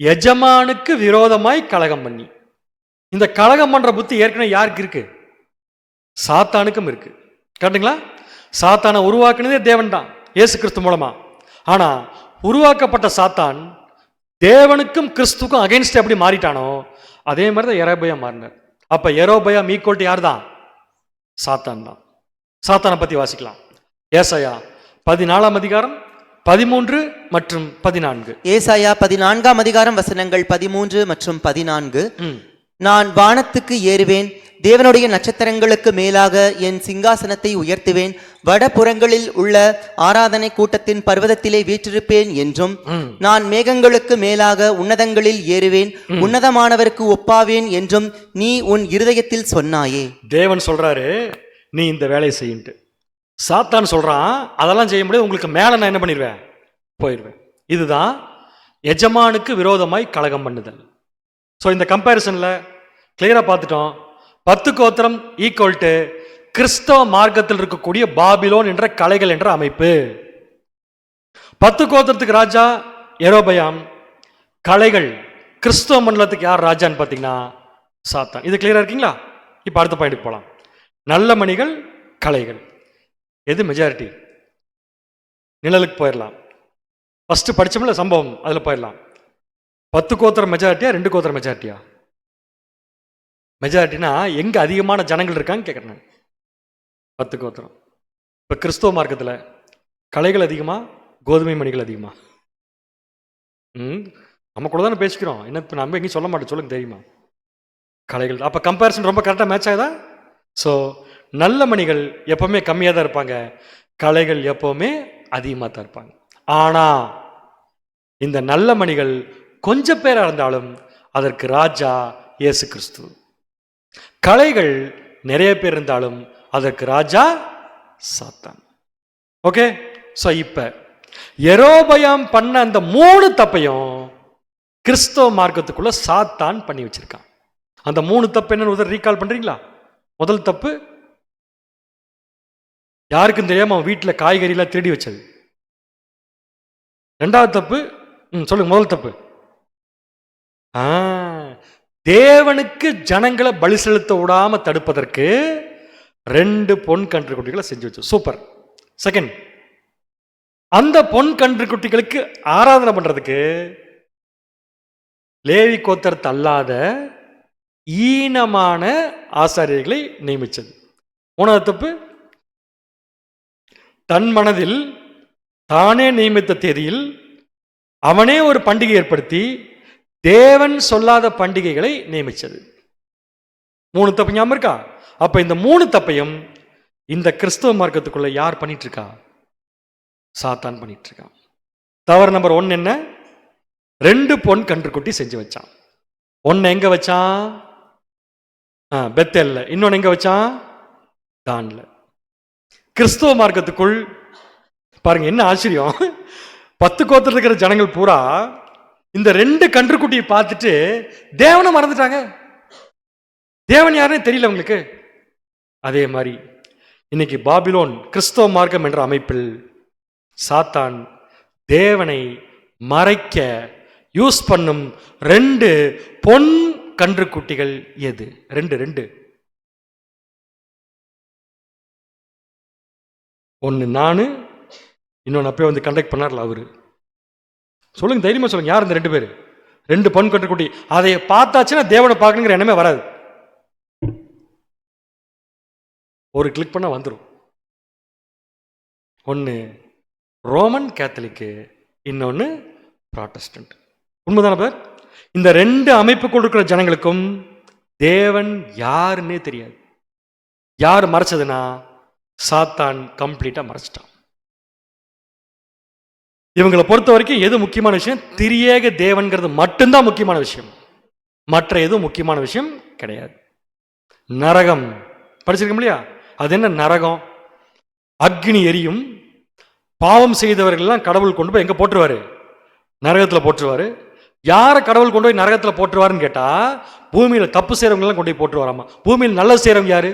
Speaker 3: எஜமானுக்கு விரோதமாய் கலகம் பண்ணி. இந்த கலகம் பண்ற புத்தி ஏற்கனவே யாருக்கு இருக்கு? சாத்தானுக்கும் இருக்கு. கேட்டுங்களா? சாத்தானை உருவாக்குனதே தேவன் தான், இயேசு கிறிஸ்து மூலமா. ஆனா உருவாக்கப்பட்ட சாத்தான் தேவனுக்கும் கிறிஸ்துக்கும் அகைன்ஸ்ட் எப்படி மாறிட்டானோ அதே மாதிரி தான் யெரொபெயாம் மாறினார். அப்ப யெரொபெயாம் ஈக்குவல் டு யார் தான்? சாத்தான் தான். சாத்தானை பத்தி வாசிக்கலாம். ஏசாயா 14ஆம் அதிகாரம் 13 மற்றும் 14.
Speaker 4: ஏசாயா 14ஆம் அதிகாரம் வசனங்கள் 13 மற்றும் 14. நான் வானத்துக்கு ஏறுவேன், தேவனுடைய நட்சத்திரங்களுக்கு மேலாக என் சிங்காசனத்தை உயர்த்துவேன், வடபுறங்களில் உள்ள ஆராதனை கூட்டத்தின் பர்வதத்திலே வீற்றிருப்பேன் என்றும், நான் மேகங்களுக்கு மேலாக உன்னதங்களில் ஏறுவேன், உன்னதமானவருக்கு ஒப்பாவேன் என்றும் நீ உன் இருதயத்தில் சொன்னாயே.
Speaker 3: தேவன் சொல்றாரு நீ இந்த வேலையை செய்யிட்டு. சாத்தான் சொல்றான் அதெல்லாம் செய்ய முடியாது, உங்களுக்கு மேல நான் என்ன பண்ணிடுவேன்? போயிடுவேன். இதுதான் எஜமானுக்கு விரோதமாய் கலகம் பண்ணுதல். ஸோ இந்த கம்பேரிசன்ல கிளியரா பார்த்துட்டோம். 10 கோத்திரம் ஈக்குவல் டு கிறிஸ்தவ மார்க்கத்தில் இருக்கக்கூடிய பாபிலோன் என்ற கலைகள் என்ற அமைப்பு. 10 கோத்திரத்துக்கு ராஜா யெரொபெயாம், கலைகள் கிறிஸ்தவ மண்டலத்துக்கு யார் ராஜான்னு பார்த்தீங்கன்னா சாத்தான். இது கிளியரா இருக்கீங்களா? இப்போ அடுத்த பாயிண்ட் போகலாம். நல்ல மணிகள், கலைகள், எது மெஜாரிட்டி? நிழலுக்கு போயிடலாம். ஃபர்ஸ்ட் படிச்சோம்ல சம்பவம், அதில் போயிடலாம். 10 கோத்திரம் மெஜாரிட்டியா 2 கோத்திரம் மெஜாரிட்டியா? மெஜாரிட்டினா எங்கே அதிகமான ஜனங்கள் இருக்கான்னு கேட்குறேன் நான். 10 கோத்திரம். இப்போ கிறிஸ்தவ மார்க்கத்தில் கலைகள் அதிகமா கோதுமை மணிகள் அதிகமா? நம்ம கூட தானே பேசிக்கிறோம். என்ன இப்போ நம்ம எங்கேயும் சொல்ல மாட்டோம், சொல்லுங்க தெரியுமா? கலைகள். அப்போ கம்பேரிசன் ரொம்ப கரெக்டாக மேட்ச் ஆகுதா? ஸோ நல்ல மணிகள் எப்போவுமே கம்மியாக தான் இருப்பாங்க, கலைகள் எப்போவுமே அதிகமாக தான் இருப்பாங்க. ஆனால் இந்த நல்ல மணிகள் கொஞ்சம் பேராக இருந்தாலும் அதற்கு ராஜா இயேசு கிறிஸ்து. கலைகள் நிறைய பேர் இருந்தாலும் அதற்கு ராஜா சாத்தான். ஓகே. ஸோ இப்போ யெரொபெயாம் பண்ண அந்த 3 தப்பையும் கிறிஸ்தவ மார்க்கத்துக்குள்ள சாத்தான் பண்ணி வச்சிருக்கான். அந்த 3 தப்பு என்னன்னு உதவி ரீகால் பண்றீங்களா? முதல் தப்பு, யாருக்கும் தெரியாம அவன் வீட்டில் காய்கறிலாம் திருடி வச்சது. ரெண்டாவது தப்பு, சொல்லுங்க. முதல் தப்பு, தேவனுக்கு ஜனங்களை பலி செலுத்த விடாம தடுப்பதற்கு 2 பொன் கன்றுக்குட்டிகளை செஞ்சு வச்சு. சூப்பர். செகண்ட், அந்த பொன் கன்றுக்குட்டிகளுக்கு ஆராதனை பண்றதுக்கு லேவி கோத்திரத்தை அல்லாத ஈனமான ஆசாரியர்களை நியமிச்சது. மூணாவது தப்பு, தன் மனதில் தானே நியமித்த தேதியில் அவனே ஒரு பண்டிகை ஏற்படுத்தி தேவன் சொல்லாத பண்டிகைகளை நியமிச்சது. 3 தப்பு ஞாபகம் இருக்கா? அப்ப இந்த 3 தப்பையும் இந்த கிறிஸ்தவ மார்க்கத்துக்குள்ள யார் பண்ணிட்டு இருக்கா? சாத்தான் பண்ணிட்டு இருக்கான். தவறு நம்பர் 1 என்ன? 2 பொன் கன்றுக்குட்டி செஞ்சு வச்சான். 1 எங்க வச்சான்? பெத்தேல்ல. இன்னொன்னு எங்க வச்சான்? தான்ல. கிறிஸ்தவ மார்க்கத்துக்குள் பாருங்க என்ன ஆச்சரியம். 10 கோத்திரத்தில் இருக்கிற ஜனங்கள் பூரா இந்த 2 கன்றுக்குட்டியை பார்த்துட்டு தேவனை மறந்துட்டாங்க. தேவன் யாருன்னு தெரியல அவங்களுக்கு. அதே மாதிரி இன்னைக்கு பாபிலோன் கிறிஸ்தவ மார்க்கம் என்ற அமைப்பில் சாத்தான் தேவனை மறைக்க யூஸ் பண்ணும் 2 பொன் கன்றுக்குட்டிகள் எது? 2 ஒன்னு நானு, இன்னொன்னு அப்பயே வந்து கண்டக்ட் பண்ணார்ல அவரு. சொல்லுங்க, தைரியமா சொல்லுங்க, யார் இந்த 2 பேர்? 2 பொன் கன்றுக்குட்டி. அதை பார்த்தாச்சுன்னா தேவனை பார்க்கணுங்கிற எண்ணமே வராது. ஒரு கிளிக் பண்ண வந்துடும். ஒன்னு ரோமன் கேத்தலிக்கு, இன்னொன்னு ப்ராட்டஸ்டன்ட். உண்மைதான பேர்? இந்த 2 அமைப்புக்குள் இருக்கிற ஜனங்களுக்கும் தேவன் யாருன்னே தெரியாது. யார் மறைச்சதுன்னா சாத்தான் கம்ப்ளீட்டா மறைச்சிட்டான். இவங்களை பொறுத்த வரைக்கும் எது முக்கியமான விஷயம்? திரியேக தேவன்கிறது மட்டும்தான் முக்கியமான விஷயம். மற்ற எதுவும் முக்கியமான விஷயம் கிடையாது. நரகம் படிச்சிருக்கோம் இல்லையா? அது என்ன நரகம்? அக்னி எரியும். பாவம் செய்தவர்கள்லாம் கடவுள் கொண்டு போய் எங்க போட்டுருவாரு? நரகத்தில் போட்டுருவாரு. யாரை கடவுள் கொண்டு போய் நரகத்தில் போட்டுருவாருன்னு கேட்டா, பூமியில தப்பு செய்யறவங்கலாம் கொண்டு போய் போட்டுருவாராமா. பூமியில் நல்லது செய்யறவங்க யாரு?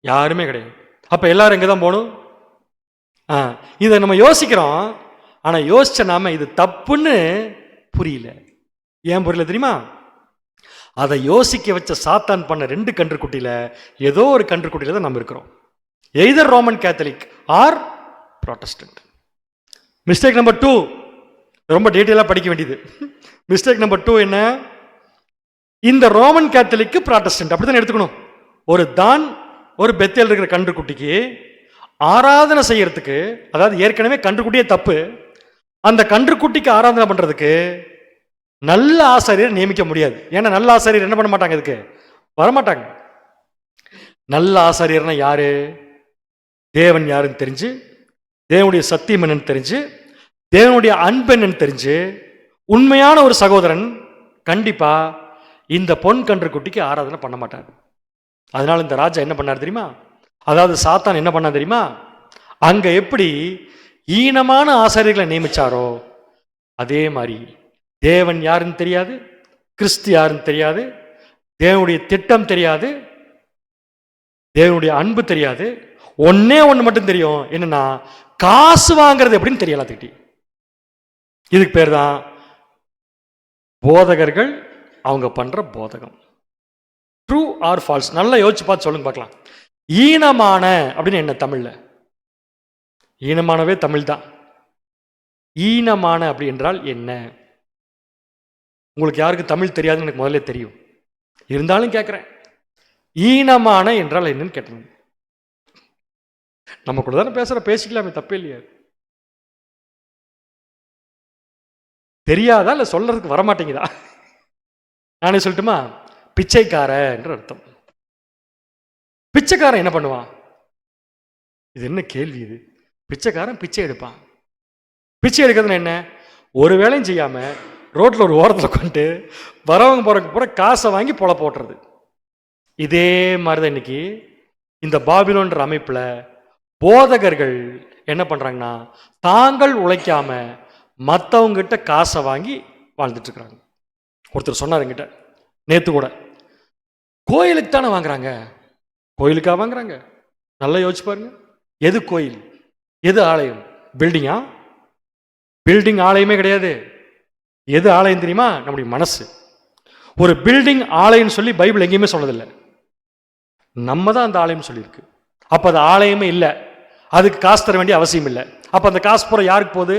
Speaker 3: யாருமே கிடையாது. அப்ப எல்லாரும் எங்க தான் போகணும்? இதை நம்ம யோசிக்கிறோம். ஆனா யோசிச்ச நாம இது தப்புன்னு புரியல. ஏன் புரியல தெரியுமா? அதை யோசிக்க வச்ச சாத்தான் பண்ண 2 கன்றுக்குட்டியில ஏதோ ஒரு கன்றுக்குட்டியில தான் நம்ம இருக்கிறோம். Either Roman Catholic or Protestant. Mistake number 2 ரொம்ப டீட்டெயிலாக படிக்க வேண்டியது. மிஸ்டேக் நம்பர் 2 என்ன? இந்த ரோமன் கேத்தலிக்கு ப்ராட்டஸ்டன்ட் அப்படித்தான் எடுத்துக்கணும். ஒரு தான் ஒரு பெத்தேல் இருக்கிற கன்றுக்குட்டிக்கு ஆராதனை செய்யறதுக்கு, அதாவது ஏற்கனவே கன்றுக்குட்டியே தப்பு, அந்த கன்றுக்குட்டிக்கு ஆராதனை பண்றதுக்கு நல்ல ஆசாரியர் நியமிக்க முடியாது. ஏன்னா நல்ல ஆசாரியர் என்ன பண்ண மாட்டாங்க, இதுக்கு வரமாட்டாங்க. நல்ல ஆசாரியர்னா யாரு? தேவன் யாருன்னு தெரிஞ்சு, தேவனுடைய சத்தியம் என்னன்னு தெரிஞ்சு, தேவனுடைய அன்பு என்னன்னு தெரிஞ்சு, உண்மையான ஒரு சகோதரன் கண்டிப்பா இந்த பொன் கன்றுக்குட்டிக்கு ஆராதனை பண்ண மாட்டார். அதனால இந்த ராஜா என்ன பண்ணார் தெரியுமா? அதாவது சாத்தான் என்ன பண்ணா தெரியுமா? அங்க எப்படி ஈனமான ஆசாரியர்களை நியமிச்சாரோ அதே மாதிரி தேவன் யாருன்னு தெரியாது, கிறிஸ்து யாருன்னு தெரியாது, தேவனுடைய திட்டம் தெரியாது, தேவனுடைய அன்பு தெரியாது. ஒன்னே ஒன்று மட்டும் தெரியும், என்னன்னா காசு வாங்குறது எப்படின்னு தெரியல திட்டி. இதுக்கு பேர் தான் போதகர்கள் அவங்க பண்ற போதகம். True or false? நல்லா யோசிச்சு பார்த்து சொல்லுங்க பார்க்கலாம். ஈனமான அப்படின்னு என்ன தமிழ்ல? ஈனமானவே தமிழ் தான். ஈனமான அப்படி என்றால் என்ன? உங்களுக்கு யாருக்கு தமிழ் தெரியாதுன்னு எனக்கு முதல்ல தெரியும். இருந்தாலும் கேட்குறேன், ஈனமான என்றால் என்னன்னு கேட்டேன். நம்ம கூட தானே பேசிக்கலாமே, தப்பே இல்லையா? தெரியாதா இல்லை சொல்றதுக்கு வரமாட்டேங்குதா? நானே சொல்லட்டுமா? பிச்சைக்கார என்று அர்த்தம். பிச்சைக்காரன் என்ன பண்ணுவான்? இது என்ன கேள்வி இது? பிச்சைக்காரன் பிச்சை எடுப்பான். பிச்சை எடுக்கிறதுனா என்ன? ஒரு வேலையும் செய்யாம ரோட்ல ஒரு ஓரத்தில் உட்காந்துட்டு வரவங்க போறதுக்கு பூரா காசை வாங்கி பொல போட்டுறது. இதே மாதிரிதான் இன்னைக்கு இந்த பாபிலோன்ற அமைப்புல போதகர்கள் என்ன பண்றாங்கன்னா, தாங்கள் உழைக்காம மற்றவங்க கிட்ட காசை வாங்கி வாழ்ந்துட்டு இருக்கிறாங்க. ஒருத்தர் சொன்னார் என்கிட்ட நேத்து கூட, கோயிலுக்கு தானே வாங்குறாங்க. கோயிலுக்கா வாங்குறாங்க? நல்லா யோசிச்சு பாருங்க. எது கோயில், எது ஆலயம்? பில்டிங்கா? பில்டிங் ஆலயமே கிடையாது. எது ஆலயம் தெரியுமா? நம்முடைய மனசு. ஒரு பில்டிங் ஆலயம்னு சொல்லி பைபிள் எங்கேயுமே சொன்னதில்லை. நம்ம தான் அந்த ஆலயம் சொல்லியிருக்கு. அப்ப அது ஆலயமே இல்லை, அதுக்கு காசு தர வேண்டிய அவசியம் இல்லை. அப்ப அந்த காசு பூரா யாருக்கு போகுது?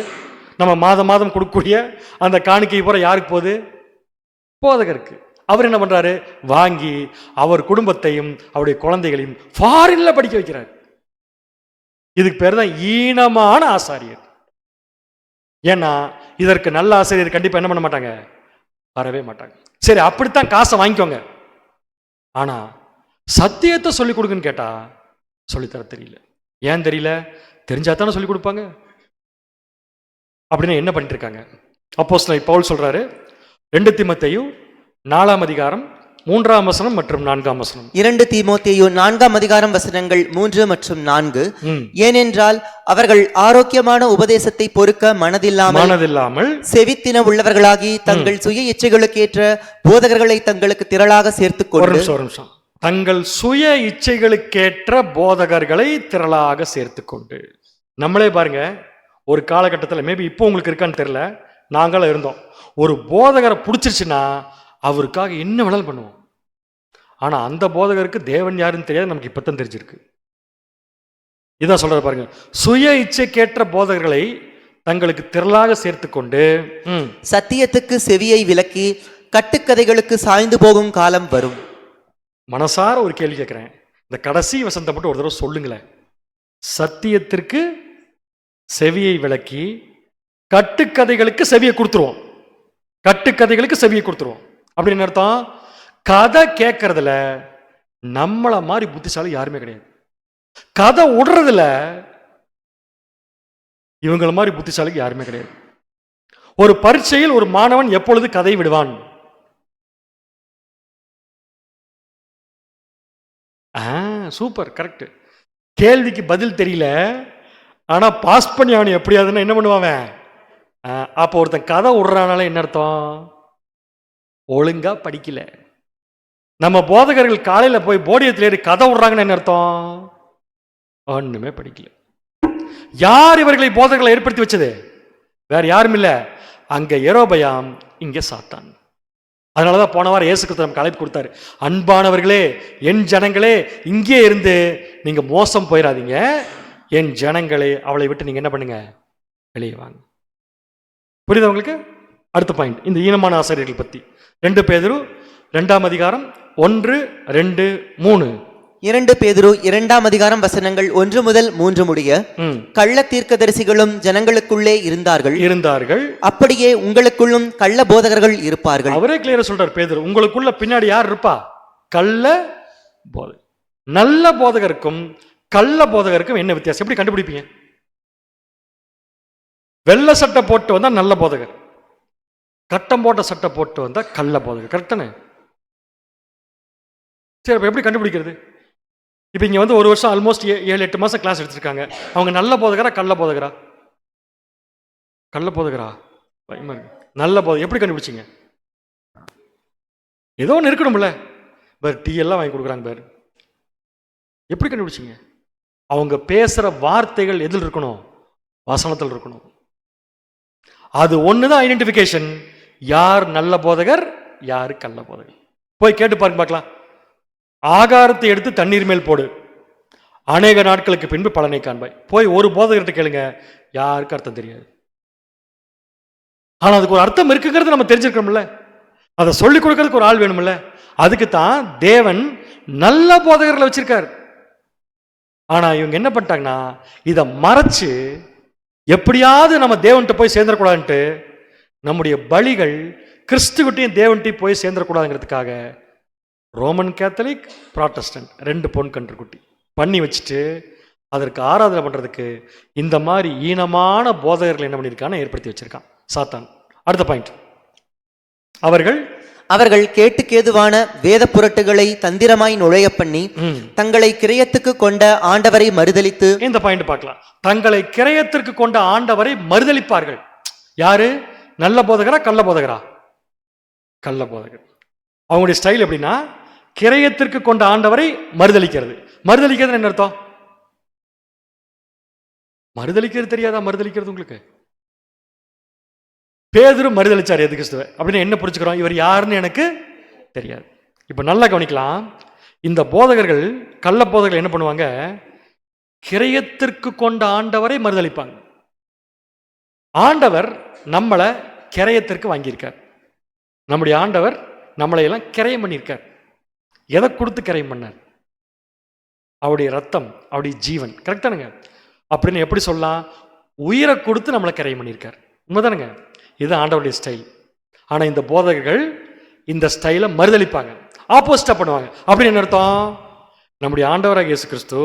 Speaker 3: நம்ம மாதம் மாதம் கொடுக்கக்கூடிய அந்த காணிக்கை பூரா யாருக்கு போகுது? போதகருக்கு. அவர் என்ன பண்றாரு? வாங்கி அவர் குடும்பத்தையும் அவருடைய குழந்தைகளையும் ஃபாரின்ல படிக்க வைக்கிறார். இதுக்கு பேர் தான் ஈனமான ஆசாரியர். ஏன்னா இதற்கு நல்ல ஆசிரியர் கண்டிப்பா என்ன பண்ண மாட்டாங்க, வரவே மாட்டாங்க. சரி, அப்படித்தான் காசை வாங்கிக்கோங்க. ஆனா சத்தியத்தை சொல்லிக் கொடுக்குன்னு கேட்டா சொல்லித்தர தெரியல. ஏன் தெரியல? தெரிஞ்சாதானே சொல்லிக் கொடுப்பாங்க. அப்படின்னு என்ன பண்ணிட்டு இருக்காங்க? அப்போஸ்தலன் பவுல் சொல்றாரு, 2 தீமோத்தேயு 4ஆம் அதிகாரம் 3ஆம் வசனம் மற்றும் 4ஆம் வசனம்.
Speaker 4: 2 தீமோத்தேயு 4ஆம் அதிகாரம் வசனங்கள் 3 மற்றும் 4. ஏனென்றால் அவர்கள் ஆரோக்கியமான உபதேசத்தை பொறுக்க மனதில்லாமல் செவித்தின உள்ளவர்களாகி தங்கள் சுய இச்சைகளுக்கேற்ற போதகர்களை தங்களுக்கு திரளாக சேர்த்துக்கொண்டு
Speaker 3: தங்கள் சுய இச்சைகளுக்கேற்ற போதகர்களை திரளாக சேர்த்துக்கொண்டு. நம்மளே பாருங்க, ஒரு காலகட்டத்தில் மேபி இப்போ உங்களுக்கு இருக்கான்னு தெரியல, நாங்களும் இருந்தோம். ஒரு போதகரை பிடிச்சிருச்சுன்னா அவருக்காக என்ன வேணாலும் பண்ணுவோம். ஆனா அந்த போதகருக்கு தேவன் யாருன்னு தெரியாது, நமக்கு இப்பதான் தெரிஞ்சிருக்கு. இதான் சொல்ற பாருங்க, சுய இச்சைக்கேற்ற போதகர்களை தங்களுக்கு திரளாக சேர்த்துக்கொண்டு
Speaker 4: சத்தியத்துக்கு செவியை விலக்கி கட்டுக்கதைகளுக்கு சாய்ந்து போகும் காலம் வரும்.
Speaker 3: மனசார ஒரு கேள்வி கேட்கிறேன், இந்த கடைசி வசனத்தை மட்டும் ஒரு தடவை சொல்லுங்களேன். சத்தியத்திற்கு செவியை விலக்கி கட்டுக்கதைகளுக்கு செவியை கொடுத்துருவோம். கட்டுக்கதைகளுக்கு செவியை கொடுத்துருவோம் அப்படின்னு அர்த்தம், கதை கேட்கறதுல நம்மள மாதிரி புத்திசாலி யாருமே கிடையாது. கதை விடுறதுல இவங்கள மாதிரி புத்திசாலிக்கு யாருமே கிடையாது. ஒரு பரீட்சையில் ஒரு மாணவன் எப்பொழுது கதை விடுவான்? Super, correct. கேள்விக்கு பதில் தெரியல, ஆனா பாஸ் பண்ணி அவன் எப்படியாதுன்னா என்ன பண்ணுவான்? அப்போ ஒருத்தன் கதை விடுறானால என்ன அர்த்தம்? ஒழுங்கா படிக்கல. நம்ம போதகர்கள் காலையில போய் போடியத்தில் ஏறி கதை விடுறாங்கன்னு என்ன அர்த்தம்? ஒண்ணுமே படிக்கல. யார் இவர்களை போதகர்களை ஏற்படுத்தி வச்சது? வேற யாரும் இல்ல, அங்க யெரொபெயாம், இங்க சாத்தான். அதனாலதான் போன வாரம் இயேசு கிறிஸ்து நமக்கு அழைப்பு கொடுத்தாரு, அன்பானவர்களே, என் ஜனங்களே, இங்கே இருந்து நீங்க மோசம் போயிடாதீங்க, என் ஜனங்களே, அவளை விட்டு நீங்க என்ன பண்ணுங்க, வெளியே வாங்க. புரியுதா உங்களுக்கு? அடுத்த பாயிண்ட், இந்த ஈனமான ஆசிரியர்கள் பத்தி 2 பேதுரு 2ஆம் அதிகாரம் 1, 2, 3.
Speaker 4: 2 பேதுரு 2ஆம் அதிகாரம் வசனங்கள் 1 முதல் 3 முடிய, கள்ள தீர்க்கதரிசிகளும் ஜனங்களுக்குள்ளே இருந்தார்கள், அப்படியே உங்களுக்குள்ளும் கள்ள போதகர்கள் இருப்பார்கள்.
Speaker 3: அவரே கிளியரா சொல்றார் பேதுரு, உங்களுக்குள்ள பின்னாடி யார் இருப்பா? கள்ள போதகர். நல்ல போதகருக்கும் கள்ள போதகருக்கும் என்ன வித்தியாசம்? எப்படி கண்டுபிடிப்பீங்க? வெள்ளை சட்டை போட்டு வந்தா நல்ல போதகர், கட்டம் போட்ட சட்டை போட்டு வந்தா கள்ள போதகர். கரெக்டானே? சரி, அப்ப எப்படி கண்டுபிடிக்கிறது? இப்போ இங்கே வந்து ஒரு வருஷம் ஆல்மோஸ்ட் 7-8 மாதம் கிளாஸ் எடுத்திருக்காங்க. அவங்க நல்ல போதகரா கள்ள போதகரா? கள்ள போதகரா? பயமா இருக்கு. நல்ல போதகர் எப்படி கண்டுபிடிச்சிங்க? ஏதோ ஒன்று இருக்கணும்ல. பேர் டீ எல்லாம் வாங்கி கொடுக்குறாங்க பேர், எப்படி கண்டுபிடிச்சிங்க? அவங்க பேசுகிற வார்த்தைகள் எதில் இருக்கணும்? வசனத்தில் இருக்கணும். அது ஒன்று தான் ஐடென்டிஃபிகேஷன். யார் நல்ல போதகர், யார் கள்ள போதகர்? போய் கேட்டு பாருங்க பார்க்கலாம். ஆகாரத்தை எடுத்து தண்ணீர் மேல் போடு, அநேக நாட்களுக்கு பின்பு பலனை காண்பாய். போய் ஒரு போதகர்கிட்ட கேளுங்க, யாருக்கு அர்த்தம் தெரியாது. ஆனா அதுக்கு ஒரு அர்த்தம் இருக்குங்கிறது நம்ம தெரிஞ்சிருக்கோம்ல. அதை சொல்லிக் கொடுக்கறதுக்கு ஒரு ஆள் வேணும்ல. அதுக்கு தான் தேவன் நல்ல போதகர்களை வச்சிருக்காரு. ஆனா இவங்க என்ன பண்ணிட்டாங்கன்னா, இதை மறைச்சு எப்படியாவது நம்ம தேவன்கிட்ட போய் சேர்ந்துடக்கூடாதுன்ட்டு நம்முடைய பலிகள் கிறிஸ்துவிட்டையும் தேவன்கிட்டையும் போய் சேர்ந்துடக்கூடாதுங்கிறதுக்காக ரோமன் கேத்தலிக், ப்ராட்டஸ்டன்ட் 2 பொன் கன்றுக்குட்டி பண்ணி வச்சுட்டு அதற்கு ஆராதனை பண்றதுக்கு இந்த மாதிரி ஈனமான போதகர்கள் என்ன பண்ணியிருக்கான்னு ஏற்படுத்தி வச்சிருக்கான் சாத்தான். அடுத்த பாயிண்ட்,
Speaker 4: அவர்கள் கேட்டுக்கேதுவான வேத புரட்டுகளை தந்திரமாய் நுழைய பண்ணி தங்களை கிரயத்துக்கு கொண்ட ஆண்டவரை மறுதலித்து.
Speaker 3: இந்த பாயிண்ட் பார்க்கலாம். தங்களை கிரயத்திற்கு கொண்ட ஆண்டவரை மறுதலிப்பார்கள். யாரு? நல்ல போதகரா கள்ள போதகரா? கள்ள போதகர். அவங்களுடைய ஸ்டைல் எப்படின்னா, கிரயத்திற்கு கொண்ட ஆண்டவரை மறுதலிக்கிறது. மறுதலிக்கிறது என்ன அர்த்தம்? மறுதலிக்கிறது தெரியாதா? மறுதலிக்கிறது உங்களுக்கு பேதுரு மறுதலிச்சார் எது கிறிஸ்துவ அப்படின்னு என்ன புரிச்சுக்கிறோம்? இவர் யாருன்னு எனக்கு தெரியாது. இப்ப நல்லா கவனிக்கலாம். இந்த போதகர்கள், கள்ள போதகர்கள் என்ன பண்ணுவாங்க? கிரயத்திற்கு கொண்ட ஆண்டவரை மறுதலிப்பாங்க. ஆண்டவர் நம்மளை கிரயத்திற்கு வாங்கியிருக்கார். நம்முடைய ஆண்டவர் நம்மளை எல்லாம் கிரயம் பண்ணியிருக்கார். எதை கொடுத்து கிரயம் பண்ணார்? அவருடைய ரத்தம், அவருடைய ஜீவன். கரெக்டானுங்க? அப்படின்னு எப்படி சொல்லலாம்? உயிரை கொடுத்து நம்மளை கிரயம் பண்ணியிருக்கார். உண்மைதானுங்க? இது ஆண்டவருடைய ஸ்டைல். ஆனா இந்த போதகர்கள் இந்த ஸ்டைலை மறுதலிப்பாங்க, ஆப்போசிட்டா பண்ணுவாங்க. அப்படின்னு என்ன அர்த்தம்? நம்முடைய ஆண்டவராக இயேசு கிறிஸ்து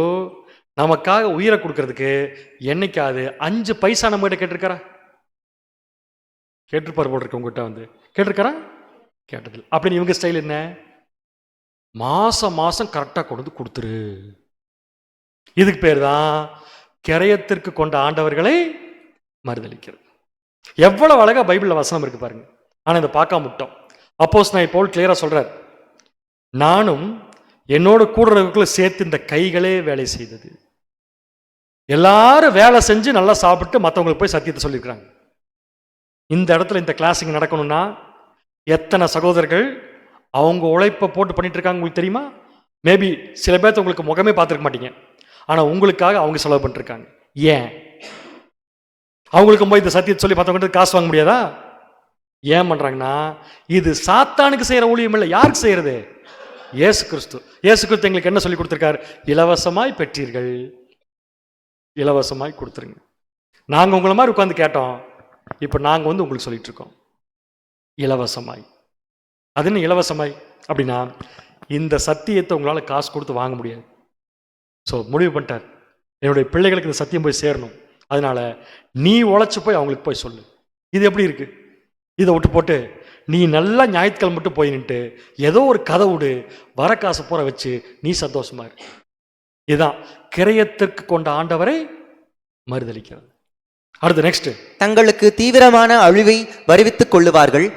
Speaker 3: நமக்காக உயிரை கொடுக்கறதுக்கு என்னைக்காவது 5 பைசா நம்ம கிட்ட கேட்டிருக்காரா? கேட்டிருப்பார் போல் இருக்கு. உங்ககிட்ட வந்து கேட்டிருக்காரா? கேட்டதில்லை. அப்படின்னு இவங்க ஸ்டைல் என்ன? மாசம் மாசம் கரெக்டா கொண்டு வந்து கொடுத்துரு. இதுக்கு பேர் தான் கிரயத்திற்கு கொண்ட ஆண்டவர்களை மறுதலிக்கிறது. எவ்வளவு அழகா பைபிள்ல வசனம் இருக்கு பாருங்க. ஆனா இதை பார்க்காம விட்டோம். அப்போஸ்தலன் பவுல் கிளியரா சொல்றார், நானும் என்னோட கூடுறவர்களுக்குள்ள சேர்த்து இந்த கைகளே வேலை செய்தது. எல்லாரும் வேலை செஞ்சு நல்லா சாப்பிட்டு மற்றவங்களுக்கு போய் சத்தியத்தை சொல்லியிருக்கிறாங்க. இந்த இடத்துல இந்த கிளாஸிங் நடக்கணும்னா எத்தனை சகோதரர்கள் அவங்க உழைப்பை போட்டு பண்ணிட்டு இருக்காங்க உங்களுக்கு தெரியுமா? மேபி சில பேர்த்த உங்களுக்கு முகமே பார்த்துருக்க மாட்டீங்க. ஆனா உங்களுக்காக அவங்க செலவு பண்ணிட்டு இருக்காங்க. ஏன்? அவங்களுக்கு போய் இந்த சத்தியத்தை சொல்லி மற்றவங்க காசு வாங்க முடியாதா? ஏன் பண்றாங்கன்னா, இது சாத்தானுக்கு செய்யற ஊழியம் இல்லை. யாருக்கு செய்யறது? இயேசு கிறிஸ்து. இயேசு கிறிஸ்து எங்களுக்கு என்ன சொல்லி கொடுத்திருக்காரு? இலவசமாய் பெற்றீர்கள், இலவசமாய் கொடுத்துருங்க. நாங்க உங்களை மாதிரி உட்கார்ந்து கேட்டோம். இப்ப நாங்க வந்து உங்களுக்கு சொல்லிட்டு இருக்கோம் இலவசமாய். அது என்ன இலவசமாய் அப்படின்னா, இந்த சத்தியத்தை உங்களால காசு கொடுத்து வாங்க முடியாது. ஸோ முடிவு பண்ணிட்டார், என்னுடைய பிள்ளைகளுக்கு இந்த சத்தியம் போய் சேரணும். அதனால நீ உழைச்சு போய் அவங்களுக்கு போய் சொல்லு. இது எப்படி இருக்கு? இதை விட்டு போட்டு நீ நல்லா ஞாயிற்றுக்கிழமை மட்டும் போய் நின்று ஏதோ ஒரு கதை விடு, வர காசு போற வச்சு நீ சந்தோஷமா இரு. இதுதான் கிரயத்திற்கு கொண்ட ஆண்டவரை மறுதலிக்கிறது. அடுத்து நெக்ஸ்ட்,
Speaker 4: தங்களுக்கு தீவிரமான அழிவை வருவித்துக் கொள்ளுவார்கள்.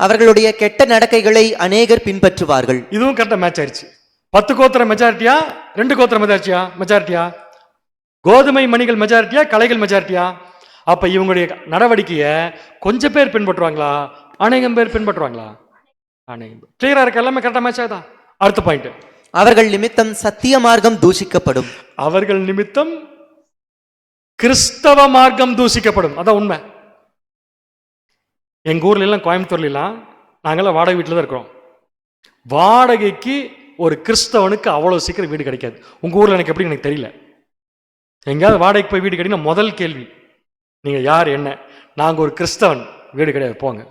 Speaker 4: அவர்களுடைய கெட்ட நடக்கைகளை அநேகர் பின்பற்றுவார்கள்.
Speaker 3: இதுவும் கரெக்டா மேட்ச் ஆயிடுச்சு. 10 கோத்திர மெஜாரிட்டியா, 2 கோத்திர மெஜாரிட்டியா, கோதுமை மணிகள் மெஜாரிட்டியா, கலைகள் மெஜாரிட்டியா? அப்ப இவங்களுடைய நடவடிக்கையை கொஞ்சம் பேர் பின்பற்றுவாங்களா, அநேகம் பேர் பின்பற்றுவாங்களா? அநேகம் பேர். கிளியரா இருக்கு, எல்லாமே கரெக்டா மேட்ச் ஆகுதா? அடுத்த பாயிண்ட்,
Speaker 4: அவர்கள் நிமித்தம் சத்திய மார்க்கம் தூஷிக்கப்படும்.
Speaker 3: அவர்கள் நிமித்தம் கிறிஸ்தவ மார்க்கம் தூஷிக்கப்படும். அதான் உண்மை. எங்க ஊர்ல எல்லாம், கோயம்புத்தூர்ல எல்லாம் நாங்கெல்லாம் வாடகை வீட்டில் தான் இருக்கிறோம். வாடகைக்கு ஒரு கிறிஸ்தவனுக்கு அவ்வளவு சீக்கிரம் வீடு கிடைக்காது. உங்க ஊர்ல எனக்கு எப்படி எனக்கு தெரியல. எங்கேயாவது வாடகைக்கு போய் வீடு கிடைக்கும், முதல் கேள்வி நீங்க யார் என்ன? நாங்க ஒரு கிறிஸ்தவன், வீடு கிடையாது போங்க.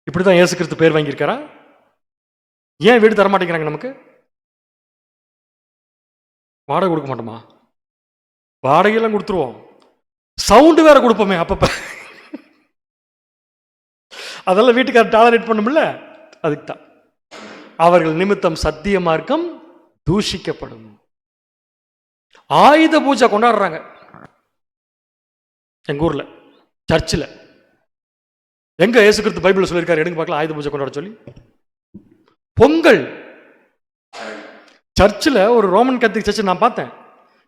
Speaker 3: இப்படிதான் இயேசு கிறிஸ்து பேர் வாங்கியிருக்காரா? ஏன் வீடு தர மாட்டேங்கிறாங்க? நமக்கு வாடகை கொடுக்க மாட்டோமா? வாடகையெல்லாம் கொடுத்துருவோம், சவுண்டு வேற கொடுப்போமே அப்பப்ப. அதெல்லாம் வீட்டுக்காரர் டாலரேட் பண்ணும்ல. அதுக்கு தான் அவர்கள் நிமித்தம் சத்திய மார்க்கம் தூஷிக்கப்படும். ஆயுத பூஜை கொண்டாடுறாங்க எங்க ஊர்ல சர்ச்சில். எங்க இயேசு கிறிஸ்து பைபிள்ல சொல்லியிருக்காரு? எடுங்க பார்க்கலாம் ஆயுத பூஜை கொண்டாட சொல்லி. பொங்கல் சர்ச்சில், ஒரு ரோமன் கத்தோலிக் சர்ச் நான் பார்த்தேன்.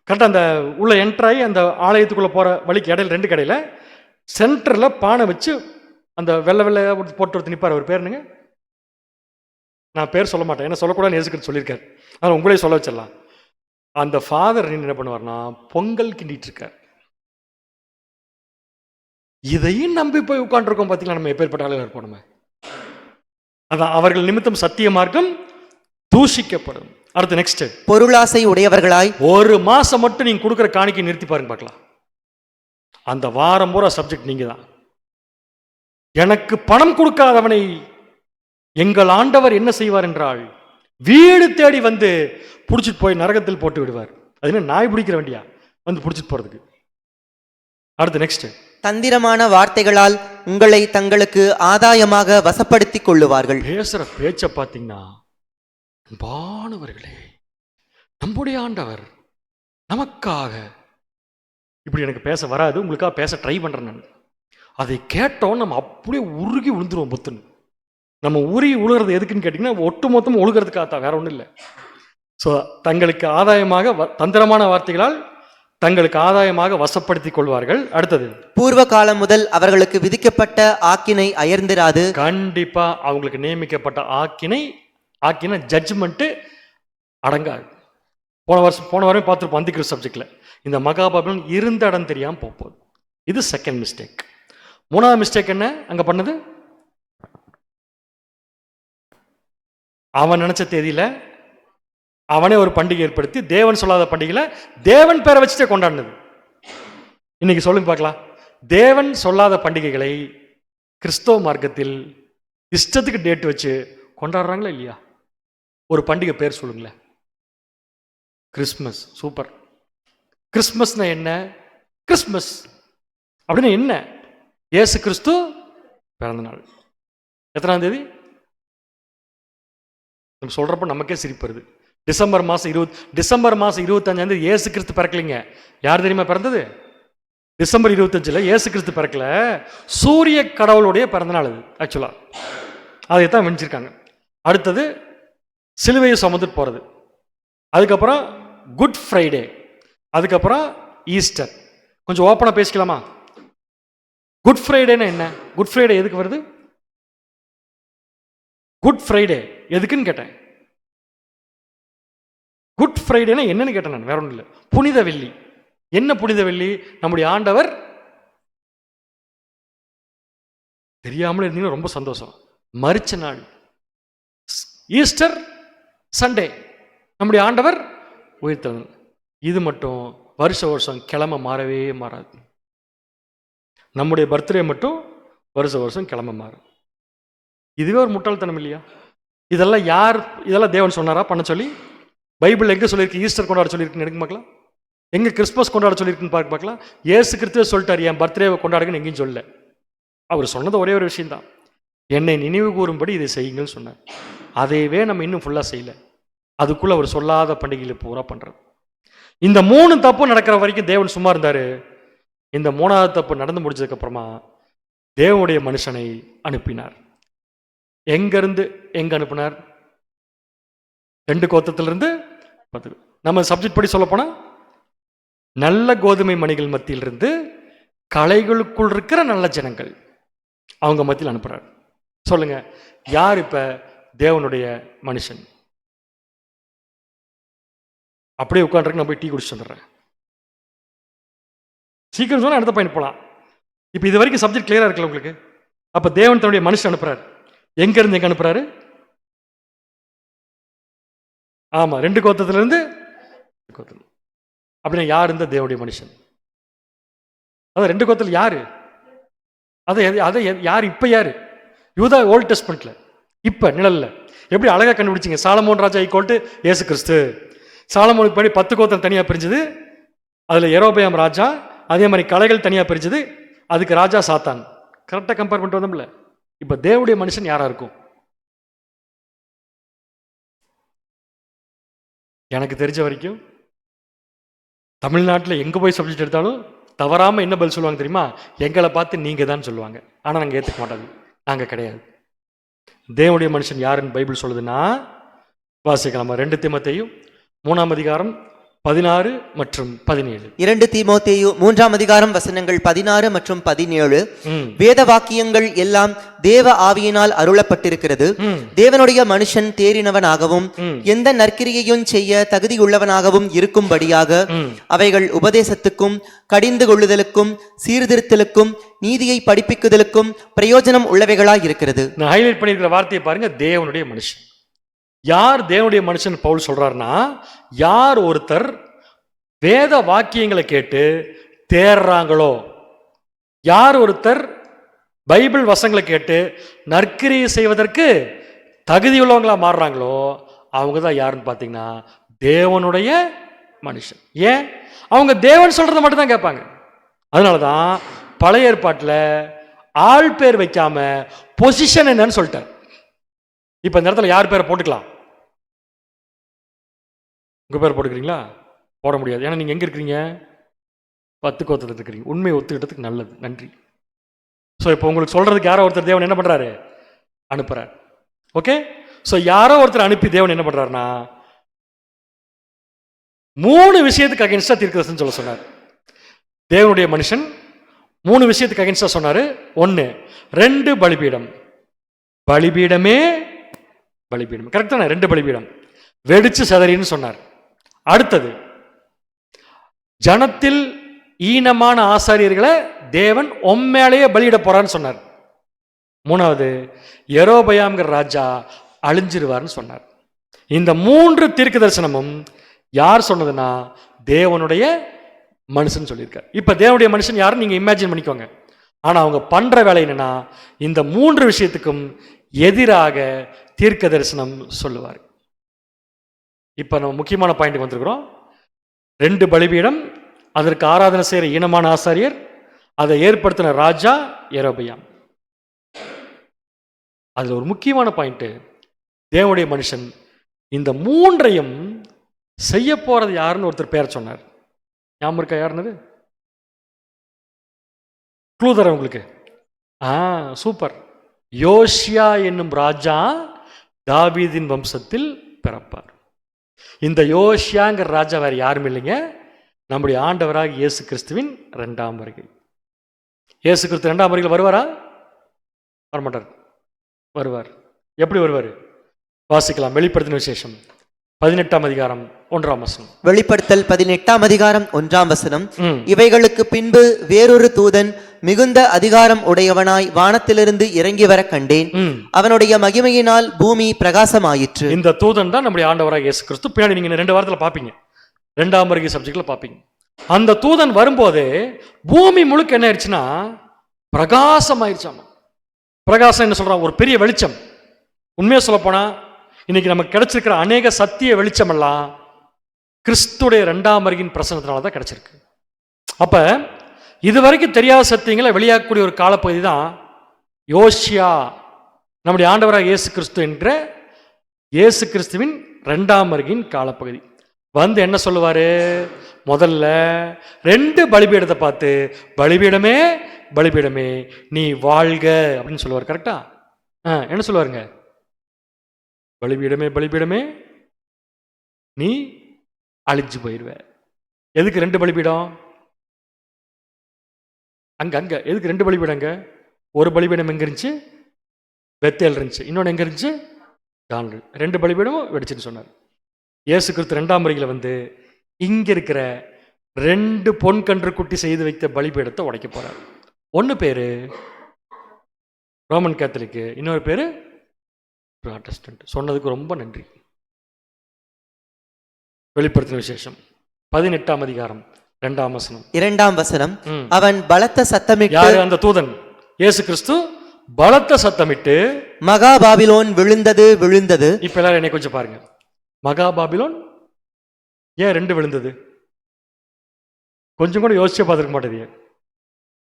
Speaker 3: கரெக்டாக அந்த உள்ள என்ட்ராகி அந்த ஆலயத்துக்குள்ள போற வழிக்கு இடையில 2 கடையில சென்டர்ல பானை வச்சு அந்த வெள்ளை வெள்ளை போட்டு ஒருத்தர் நிற்பார். அவர் பேர் என்னங்க? நான் பேர் சொல்ல மாட்டேன், என்ன சொல்லக்கூடாதுன்னு இயேசு கிறிஸ்து சொல்லியிருக்காரு. ஆனால் உங்களே சொல்ல வச்சிடலாம். அந்த ஃபாதர் என்ன பண்ணுவார்னா, பொங்கல் கிண்டிட்டு இருக்கார். இதையும் நம்பி போய் உட்காந்துருக்கோம். பார்த்தீங்களா நம்ம எப்பேற்பட்ட ஆளுநர் இருப்போம். நம்ம அதான் அவர்கள் நிமித்தம் சத்திய மார்க்கம் தூஷிக்கப்படும். அடுத்து நெக்ஸ்ட்,
Speaker 4: பொருளாசை உடையவர்களாய்.
Speaker 3: ஒரு மாசம் மட்டும் நீங்க கொடுக்குற காணிக்கை நிறுத்தி பாருங்க பார்க்கலாம். அந்த வாரம் பூரா சப்ஜெக்ட் நீங்க தான். எனக்கு பணம் கொடுக்காதவனை எங்கள் ஆண்டவர் என்ன செய்வார் என்றால் வீடு தேடி வந்து புடிச்சிட்டு போய் நரகத்தில் போட்டு விடுவார். அது என்ன நாய் பிடிக்கிற வண்டியா வந்து புடிச்சிட்டு போறதுக்கு? அடுத்து நெக்ஸ்ட்,
Speaker 4: தந்திரமான வார்த்தைகளால் உங்களை தங்களுக்கு ஆதாயமாக வசப்படுத்திக் கொள்ளுவார்கள்.
Speaker 3: பேசுற பேச்ச பாத்தீங்கன்னா, அன்பானவர்களே, நம்முடைய ஆண்டவர் நமக்காக இப்படி எனக்கு பேச வராது, உங்களுக்காக பேச ட்ரை பண்றேன் நான். அதை கேட்டோம் நம்ம அப்படியே உருகி விழுந்துருவோம் புத்துன்னு. நம்ம உருகி உழுகிறது எதுக்குன்னு கேட்டிங்கன்னா, ஒட்டு மொத்தம் ஒழுகிறதுக்காக, வேற ஒன்றும் இல்லை. ஸோ தங்களுக்கு ஆதாயமாக தந்திரமான வார்த்தைகளால் தங்களுக்கு ஆதாயமாக வசப்படுத்திக் கொள்வார்கள். அடுத்தது,
Speaker 4: பூர்வ காலம் முதல் அவர்களுக்கு விதிக்கப்பட்ட ஆக்கினை அயர்ந்திராது.
Speaker 3: கண்டிப்பா அவங்களுக்கு நியமிக்கப்பட்ட ஆக்கினை ஜட்ஜ்மெண்ட் அடங்காது. போன வாரம் பார்த்துருப்போம் அந்தி கிறிஸ்து சப்ஜெக்ட்ல. இந்த மகாபாபிலோன் இருந்த இடம் தெரியாம போகுது. இது செகண்ட் மிஸ்டேக். மூணாவது மிஸ்டேக் என்ன அங்க பண்ணது? அவன் நினைச்ச தேதியில அவனே ஒரு பண்டிகை ஏற்படுத்தி தேவன் சொல்லாத பண்டிகையில தேவன் பேரை வச்சுட்டே கொண்டாடினது. இன்னைக்கு சொல்லுங்க பார்க்கலாம், தேவன் சொல்லாத பண்டிகைகளை கிறிஸ்தவ மார்க்கத்தில் இஷ்டத்துக்கு டேட் வச்சு கொண்டாடுறாங்களா இல்லையா? ஒரு பண்டிகை பேர் சொல்லுங்களேன். கிறிஸ்மஸ். சூப்பர். கிறிஸ்மஸ்னா என்ன? கிறிஸ்மஸ் அப்படின்னு என்ன? இயேசு கிறிஸ்து பிறந்த நாள். எத்தனாம் தேதி? நம்ம சொல்றப்ப நமக்கே சிரிப்பு வருது. டிசம்பர் மாசம் 25 இயேசு கிறிஸ்து பிறக்கலைங்க. யார் தெரியுமா பிறந்தது? டிசம்பர் 25 இயேசு கிறிஸ்து பிறக்கல, சூரிய கடவுளுடைய பிறந்த நாள் அது. ஆக்சுவலா அதைத்தான் வெஞ்சிருக்காங்க. அடுத்தது சிலுவையை சுமந்துட்டு போறது, அதுக்கப்புறம் குட் ஃப்ரைடே, அதுக்கப்புறம் ஈஸ்டர். கொஞ்சம் ஓப்பனா பேசிக்கலாமா? குட் ஃப்ரைடேன்னா என்ன? குட் ஃப்ரைடே எதுக்கு வருது? குட் ஃப்ரைடே எதுக்குன்னு கேட்டேன். குட் ஃப்ரைடேனா என்னன்னு கேட்டேன் நான், வேற ஒன்றும் இல்லை. புனித வெள்ளி. என்ன புனித வெள்ளி? நம்முடைய ஆண்டவர் தெரியாமல் இருந்தீங்கன்னா ரொம்ப சந்தோஷம். மரிச்ச நாள். ஈஸ்டர் சண்டே நம்முடைய ஆண்டவர் உயிர்த்தெழுந்தார். இது மட்டும் வருஷம் கிழமை மாறவே மாறாது. நம்முடைய பர்த்டே மட்டும் வருஷம் கிழமை மாறும். இதுவே ஒரு முட்டாள்தனம் இல்லையா? இதெல்லாம் தேவன் சொன்னாரா பண்ண சொல்லி? பைபிள் எங்க சொல்லியிருக்கு ஈஸ்டர் கொண்டாட சொல்லியிருக்குன்னு எடுக்க பார்க்கலாம். எங்க கிறிஸ்மஸ் கொண்டாட சொல்லியிருக்குன்னு பார்க்கலாம். ஏசு கிறிஸ்துவே சொல்லிட்டார் என் பர்த்டேவை கொண்டாடுங்கன்னு எங்கேயும் சொல்லல. அவர் சொன்னது ஒரே ஒரு விஷயம்தான், என்னை நினைவு கூறும்படி இதை செய்யுங்கன்னு சொன்னார். அதையவே நம்ம இன்னும் ஃபுல்லா செய்யல. அதுக்குள்ள அவர் சொல்லாத பண்டிகைகளை பூரா பண்றது. இந்த 3 தப்பு நடக்கிற வரைக்கும் தேவன் சும்மா இருந்தாரு. இந்த 3வது தப்பு நடந்து முடிஞ்சதுக்கு அப்புறமா தேவனுடைய மனுஷனை அனுப்பினார். எங்கிருந்து எங்க அனுப்பினார்? 2 கோத்திரத்திலிருந்து 10. நம்ம சப்ஜெக்ட் படி சொல்ல போனா, நல்ல கோதுமை மணிகள் மத்தியிலிருந்து களைகளுக்குள் இருக்கிற நல்ல ஜனங்கள் அவங்க மத்தியில் அனுப்புறார். சொல்லுங்க, யார் இப்ப தேவனுடைய மனுஷன்? அப்படியே உட்காந்துருக்கு. நான் போய் டீ குடிச்சு வந்துடுறேன். சீக்கிரம் சொன்னா அடுத்த பாயிண்ட் போலாம். இப்ப இது வரைக்கும் சப்ஜெக்ட் கிளியரா இருக்குல்ல உங்களுக்கு? அப்ப தேவன் தன்னுடைய மனுஷன் அனுப்புறாரு. எங்க இருந்து எங்க அனுப்புறாரு? ஆமா, 2 கோத்திரத்திலிருந்து. அப்படின்னா யார் இந்த தேவனுடைய மனுஷன்? அதான் 2 கோத்திரத்தில் யாரு? அதை யார்? இப்ப யாரு? யூதா ஓல்ட் டெஸ்ட்மென்ட்ல, இப்ப நிழல்ல. எப்படி அழகா கண்டுபிடிச்சிங்க? சாலமோன் ராஜா ஈக்குவல் டு இயேசு கிறிஸ்து. சாலமோனுக்கு படி 10 கோத்திரம் தனியா பிரிஞ்சது, அதுல யெரொபெயாம் ராஜா. அதே மாதிரி கலைகள் தனியா பிரிஞ்சது, அதுக்கு ராஜா சாத்தான். கரெக்டா கம்பேர் பண்ணிட்டு வந்தோம்ல. இப்ப தேவனுடைய மனுஷன் யாரா இருக்கும்? எனக்கு தெரிஞ்ச வரைக்கும் தமிழ்நாட்டில் எங்க போய் சப்ஜெக்ட் எடுத்தாலும் தவறாம என்ன பதில் சொல்லுவாங்க தெரியுமா? எங்களை பார்த்து நீங்க தான் சொல்லுவாங்க. ஆனா நாங்க ஏத்துக்க மாட்டாங்க. நாங்க கிடையாது. தேவனுடைய மனுஷன் யாருன்னு பைபிள் சொல்லுதுன்னா, வாசிக்கலாம் 2 தீமோத்தேயு 3ஆம் அதிகாரம் 16 மற்றும் 17.
Speaker 4: 2 தீமோத்தேயு 3ஆம் அதிகாரம் வசனங்கள் 16 மற்றும் 17.
Speaker 3: ம்.
Speaker 4: வேத வாக்கியங்கள் எல்லாம் தேவ ஆவியினால் அருளப்பட்டிருக்கிறது. தேவனுடைய மனுஷன் தேறினவனாகவும் எந்த நற்கிரியையும் செய்ய தகுதியுள்ளவனாகவும் இருக்கும்படியாக அவைகள் உபதேசத்துக்கும் கடிந்து கொள்ளுதலுக்கும் சீர்திருத்தலுக்கும் நீதியை படிப்பிக்குதலுக்கும் பிரயோஜனம் உள்ளவைகளாய் இருக்கிறது.
Speaker 3: நான் ஹைலைட் பண்ணியிருக்கிற வார்த்தையை பாருங்க, தேவனுடைய மனுஷன். யார் தேவனுடைய மனுஷன் பவுல் சொல்றாருன்னா, யார் ஒருத்தர் வேத வாக்கியங்களை கேட்டு தேர்றாங்களோ, யார் ஒருத்தர் பைபிள் வசங்களை கேட்டு நற்கிரியை செய்வதற்கு தகுதியுள்ளவங்களா மாறுறாங்களோ அவங்க தான் யாருன்னு பார்த்தீங்கன்னா தேவனுடைய மனுஷன். ஏன்? அவங்க தேவன் சொல்றதை மட்டும் தான் கேட்பாங்க. அதனால தான் பழைய ஏற்பாட்டில் ஆள் பேர் வைக்காம பொசிஷன் என்னன்னு சொல்லிட்டார். இப்போ இந்த இடத்துல யார் பேரை போட்டுக்கலாம்? உங்கள் பேர் போட்டுக்கிறீங்களா? போட முடியாது. ஏன்னா நீங்கள் எங்கே இருக்கிறீங்க? 10 கோத்திரத்தில் இருக்கிறீங்க. உண்மையை ஒத்துக்கிட்டதுக்கு நல்லது, நன்றி. ஸோ இப்போ உங்களுக்கு சொல்கிறதுக்கு யாரோ ஒருத்தர் தேவன் என்ன பண்ணுறாரு? அனுப்புகிறார். ஓகே, ஸோ யாரோ ஒருத்தர் அனுப்பி தேவன் என்ன பண்ணுறாருன்னா 3 விஷயத்துக்கு அகென்ஸ்டாக தீர்க்கதரிசனம் சொல்ல சொன்னார். தேவனுடைய மனுஷன் 3 விஷயத்துக்கு அகென்ஸ்டாக சொன்னார். 1, 2 பலிபீடம். பலிபீடமே பலிபீடம், கரெக்ட் தானே? 2 பலிபீடம் வெடிச்சு சதறின்னு சொன்னார். அடுத்தது, ஜனத்தில் ஈனமான ஆசாரியர்களை தேவன் உண்மையிலேயே பலியிட போறான்னு சொன்னார். 3வது, யெரொபெயாம்ங்கிற ராஜா அழிஞ்சிருவார்னு சொன்னார். இந்த 3 தீர்க்க தரிசனமும் யார் சொன்னதுன்னா தேவனுடைய மனுஷன் சொல்லியிருக்கார். இப்ப தேவனுடைய மனுஷன் யாருன்னு நீங்க இமேஜின் பண்ணிக்கோங்க. ஆனா அவங்க பண்ற வேலை என்னன்னா இந்த 3 விஷயத்துக்கும் எதிராக தீர்க்க தரிசனம் சொல்லுவார். இப்ப நம்ம முக்கியமான பாயிண்ட் வந்திருக்கிறோம். 2 பலிபீடம், அதற்கு ஆராதனை செய்யற ஈனமான ஆசாரியர், அதை ஏற்படுத்தின ராஜா யெரொபெயாம். அதுல ஒரு முக்கியமான பாயிண்ட், தேவனுடைய மனுஷன் இந்த 3ஐயும் செய்ய போறது யாருன்னு ஒருத்தர் பேர் சொன்னார். ஞாபகம் இருக்கா? யாருன்னு? க்ளூ தரேன் உங்களுக்கு. சூப்பர். யோசியா என்னும் ராஜா தாவீதின் வம்சத்தில் பிறப்பார். இந்த யோசியாங்கிற ராஜா வேற யாரும் இல்லைங்க, நம்முடைய ஆண்டவராக இயேசு கிறிஸ்துவின் 2ஆம் வருகை. இயேசு கிறிஸ்து 2ஆம் வருகையில் வருவாரா? வரமாட்டார். வருவார். எப்படி வருவார்? வாசிக்கலாம். வெளிப்படுத்தின விசேஷம் 18ஆம் அதிகாரம் 1ஆம் வசனம்.
Speaker 4: வெளிப்படுத்தல் 18ஆம் அதிகாரம் 1ஆம் வசனம். இவைகளுக்கு பின்பு வேறொரு தூதன் மிகுந்த அதிகாரம் உடையவனாய் வானத்திலிருந்து இறங்கி வர கண்டேன். அவனுடைய மகிமையினால் பூமி பிரகாசமாயிற்று.
Speaker 3: இந்த தூதன் தான் நம்முடைய ஆண்டவராக இயேசு கிறிஸ்து. பின்னாடி நீங்க 2 வாரத்தில் பார்ப்பீங்க, 2ஆம் வருகை சப்ஜெக்ட்ல பார்ப்பீங்க. அந்த தூதன் வரும்போது பூமி முழுக்க என்ன ஆயிடுச்சுன்னா பிரகாசமாயிருச்சாமா. பிரகாசம் என்ன சொல்றான்? ஒரு பெரிய வெளிச்சம். உண்மையா சொல்ல போனா இன்னைக்கு நமக்கு கிடைச்சிருக்கிற அநேக சத்திய வெளிச்சம் எல்லாம் கிறிஸ்துடைய 2ஆம் வருகையின் பிரசனத்தினால தான் கிடைச்சிருக்கு. அப்ப இதுவரைக்கும் தெரியாத சத்தியங்களை வெளியாகக்கூடிய ஒரு காலப்பகுதி தான் யோசியா, நம்முடைய ஆண்டவராக இயேசு கிறிஸ்து என்ற இயேசு கிறிஸ்துவின் 2ஆம் வருகையின் காலப்பகுதி. வந்து என்ன சொல்லுவாரு? முதல்ல 2 பலிபீடத்தை பார்த்து பலிபீடமே பலிபீடமே நீ வாழ்க அப்படின்னு சொல்லுவார். கரெக்டா? என்ன சொல்லுவாருங்க? பலிபீடமே பலிபீடமே நீ அழிஞ்சு போயிடுவ. எதுக்கு 2 பலிபீடம்? அங்க எதுக்கு 2 பலிபீடங்க? ஒரு பலிபீடம் எங்க இருந்துச்சு? பெத்தேல் இருந்துச்சு. இன்னொன்று எங்க இருந்துச்சு? தான். 2 பலிபீடமும் வெடிச்சுன்னு சொன்னார். இயேசு கிறிஸ்து 2ஆம் வருகையில் வந்து இங்க இருக்கிற 2 பொன் கன்று குட்டி செய்து வைத்த பலிபீடத்தை உடைக்க போறார். ஒன்னு பேரு ரோமன் கேத்தலிக்கு, இன்னொரு பேரு புராட்டஸ்டன்ட். சொன்னதுக்கு ரொம்ப நன்றி. வெளிப்படுத்தின விசேஷம் 18ஆம் அதிகாரம் 2ஆம் வசனம்.
Speaker 4: 2ஆம் வசனம். அவன் பலத்த சத்தமிட்டு,
Speaker 3: யாரு அந்த தூதன்? இயேசு கிறிஸ்து பலத்த சத்தமிட்டு
Speaker 4: மகா பாபிலோன் விழுந்தது விழுந்தது.
Speaker 3: இப்ப எல்லாரும் என்னை கொஞ்சம் பாருங்க. மகா பாபிலோன் ஏன் 2 விழுந்தது? கொஞ்சம் கூட யோசிச்சே பார்த்துருக்க மாட்டேது.